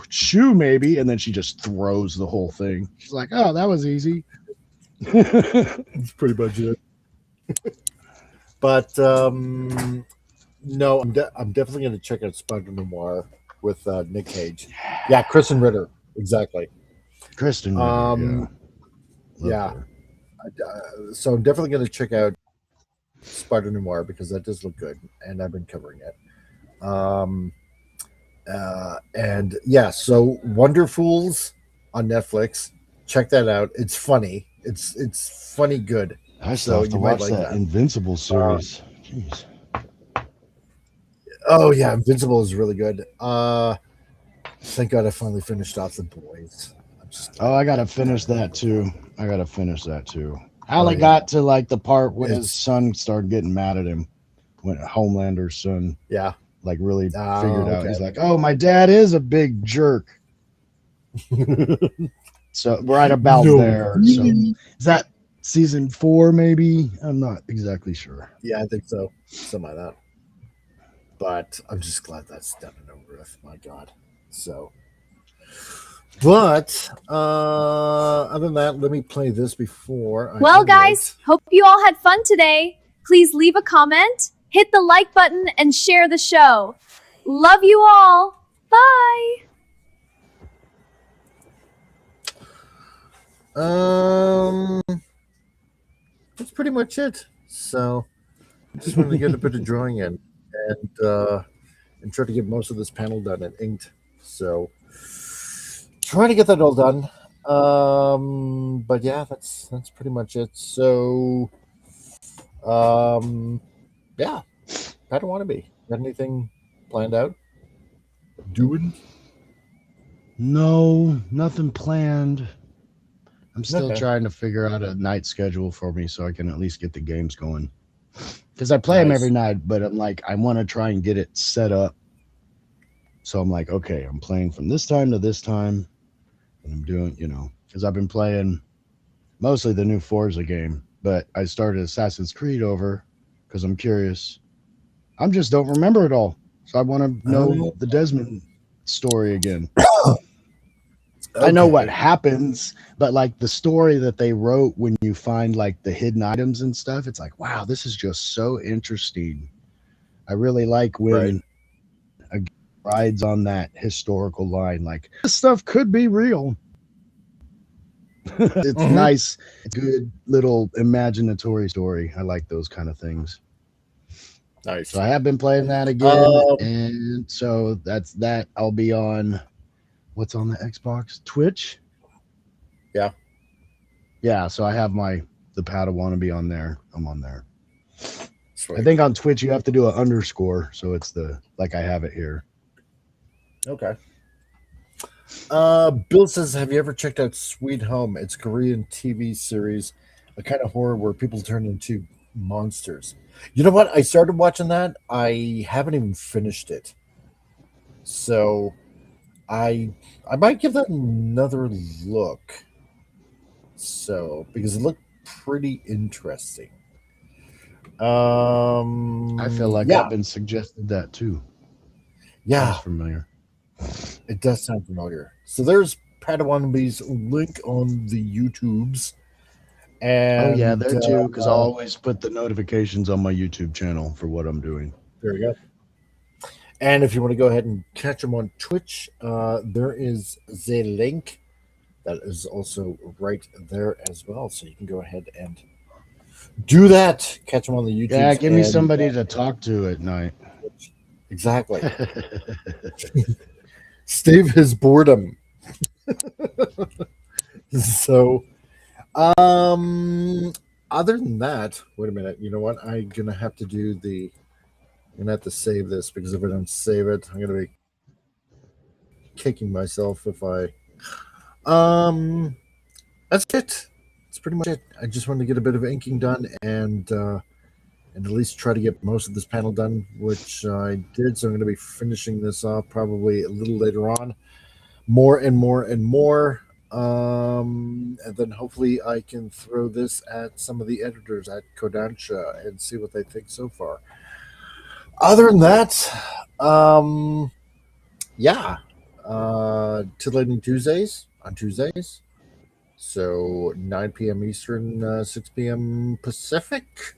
shoe maybe, and then she just throws the whole thing. She's like, oh, that was easy. It's pretty much it. But no, I'm definitely going to check out Spider Noir with Nick Cage. Yeah, Kristen Ritter, exactly. Kristen Ritter, yeah. So I'm definitely going to check out Spider Noir because that does look good, and I've been covering it. And yeah, so Wonderfools on Netflix. Check that out. It's funny. It's funny good. I still have to watch that Invincible series. Jeez. Oh yeah, Invincible is really good. Thank God I finally finished off The Boys. I gotta finish that too. I only got to like the part when his son started getting mad at him, when Homelander's son, like really figured out. He's like, "Oh, my dad is a big jerk." So right about there. So is that season 4? Maybe, I'm not exactly sure. Yeah, I think so. Something like that. But I'm just glad that's done and over with. My God. So, but other than that, let me play this before. Well, guys, hope you all had fun today. Please leave a comment, hit the like button, and share the show. Love you all. Bye. That's pretty much it. So, I just wanted to get a bit of drawing in and try to get most of this panel done and inked. So, trying to get that all done. But yeah, that's pretty much it. So, yeah, I don't want to be. Got anything planned out? Doing? No, nothing planned. I'm still trying to figure out a night schedule for me so I can at least get the games going. Because I play them every night, but I'm like, I want to try and get it set up. So I'm like, okay, I'm playing from this time to this time. And I'm doing, because I've been playing mostly the new Forza game, but I started Assassin's Creed over because I'm curious. I just don't remember it all. So I want to know the Desmond story again. I know what happens, but like the story that they wrote when you find like the hidden items and stuff, it's like, wow, this is just so interesting. I really like when a game rides on that historical line. Like, this stuff could be real. It's nice, good little imaginatory story. I like those kind of things. Nice. So I have been playing that again, and so that's that. I'll be on. What's on the Xbox? Twitch? Yeah. Yeah, so I have the Padawan on there. I'm on there. Sweet. I think on Twitch you have to do an underscore, so it's like I have it here. Okay. Bill says, have you ever checked out Sweet Home? It's a Korean TV series, a kind of horror where people turn into monsters. You know what? I started watching that. I haven't even finished it. So I might give that another look. So, because it looked pretty interesting. I feel like I've been suggested that too. Yeah. Sounds familiar. It does sound familiar. So there's Padawanabe's link on the YouTubes. And yeah, there too, because I'll always put the notifications on my YouTube channel for what I'm doing. There we go. And if you want to go ahead and catch them on Twitch, there is the link that is also right there as well. So you can go ahead and do that. Catch them on the YouTube. Yeah, give me somebody to talk to at night. Exactly. Stave his boredom. So, other than that, wait a minute. You know what? I'm gonna have to do the. I'm gonna have to save this because if I don't save it, I'm gonna be kicking myself if I. That's it. That's pretty much it. I just wanted to get a bit of inking done and at least try to get most of this panel done, which I did. So I'm going to be finishing this off probably a little later on. more and more and more. And then hopefully I can throw this at some of the editors at Kodansha and see what they think so far. Other than that, yeah, Titillating Tuesdays on Tuesdays. So 9 p.m. Eastern, 6 p.m. Pacific.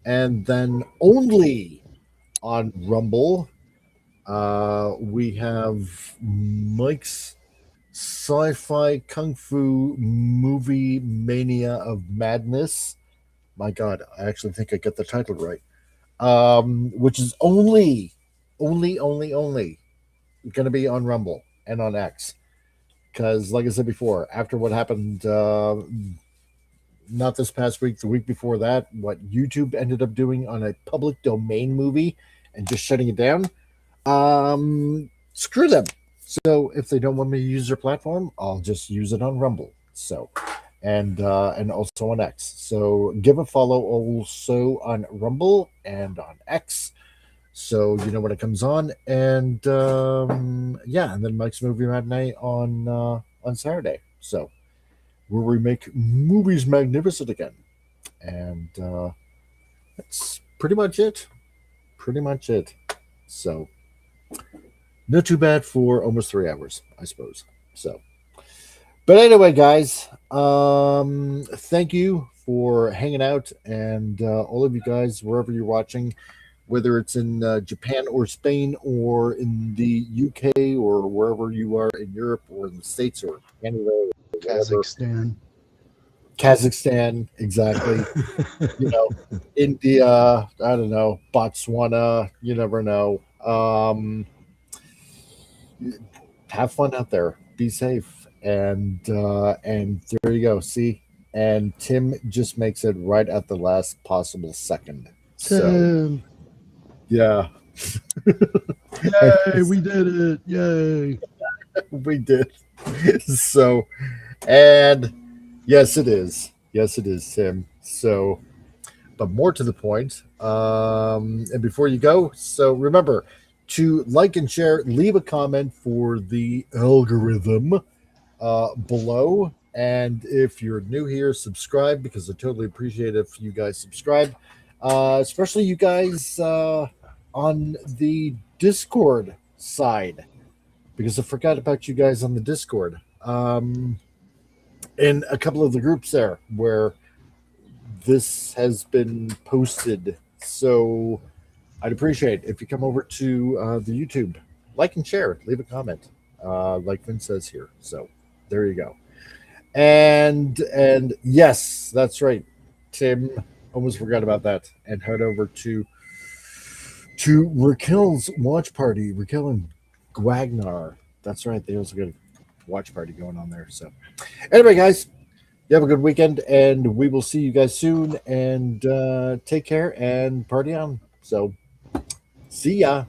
And then only on Rumble, we have Mike's Sci-Fi Kung Fu Movie Mania of Madness. My God, I actually think I got the title right. Which is only going to be on Rumble and on X. Because, like I said before, after what happened, not this past week, the week before that, what YouTube ended up doing on a public domain movie and just shutting it down, screw them. So if they don't want me to use their platform, I'll just use it on Rumble. So, and also on X. So give a follow also on Rumble and on X, so you know when it comes on. And yeah, and then Mike's Movie Matinee on Saturday. So where we make movies magnificent again. And that's pretty much it. So not too bad for almost 3 hours, I suppose. So, but anyway, guys, thank you for hanging out, and all of you guys, wherever you're watching, whether it's in Japan or Spain or in the UK or wherever you are in Europe or in the States or anywhere. Kazakhstan, exactly. You know, India, I don't know, Botswana, you never know. Have fun out there. Be safe. And there you go. See? And Tim just makes it right at the last possible second. So, yeah. Yay, we did it. Yay. We did. So, and yes, it is. Yes, it is, Tim. So, but more to the point, and before you go, so remember to like and share, leave a comment for the algorithm below. And if you're new here, subscribe, because I totally appreciate it if you guys subscribe, especially you guys on the Discord side, because I forgot about you guys on the Discord. In a couple of the groups there where this has been posted. So I'd appreciate if you come over to the YouTube, like and share, leave a comment, like Vince says here. So there you go. And yes, that's right, Tim. Almost forgot about that. And head over to Raquel's watch party. Raquel and Gwagnar. That's right. They also got a watch party going on there. So anyway, guys, you have a good weekend, and we will see you guys soon. And take care and party on. So see ya.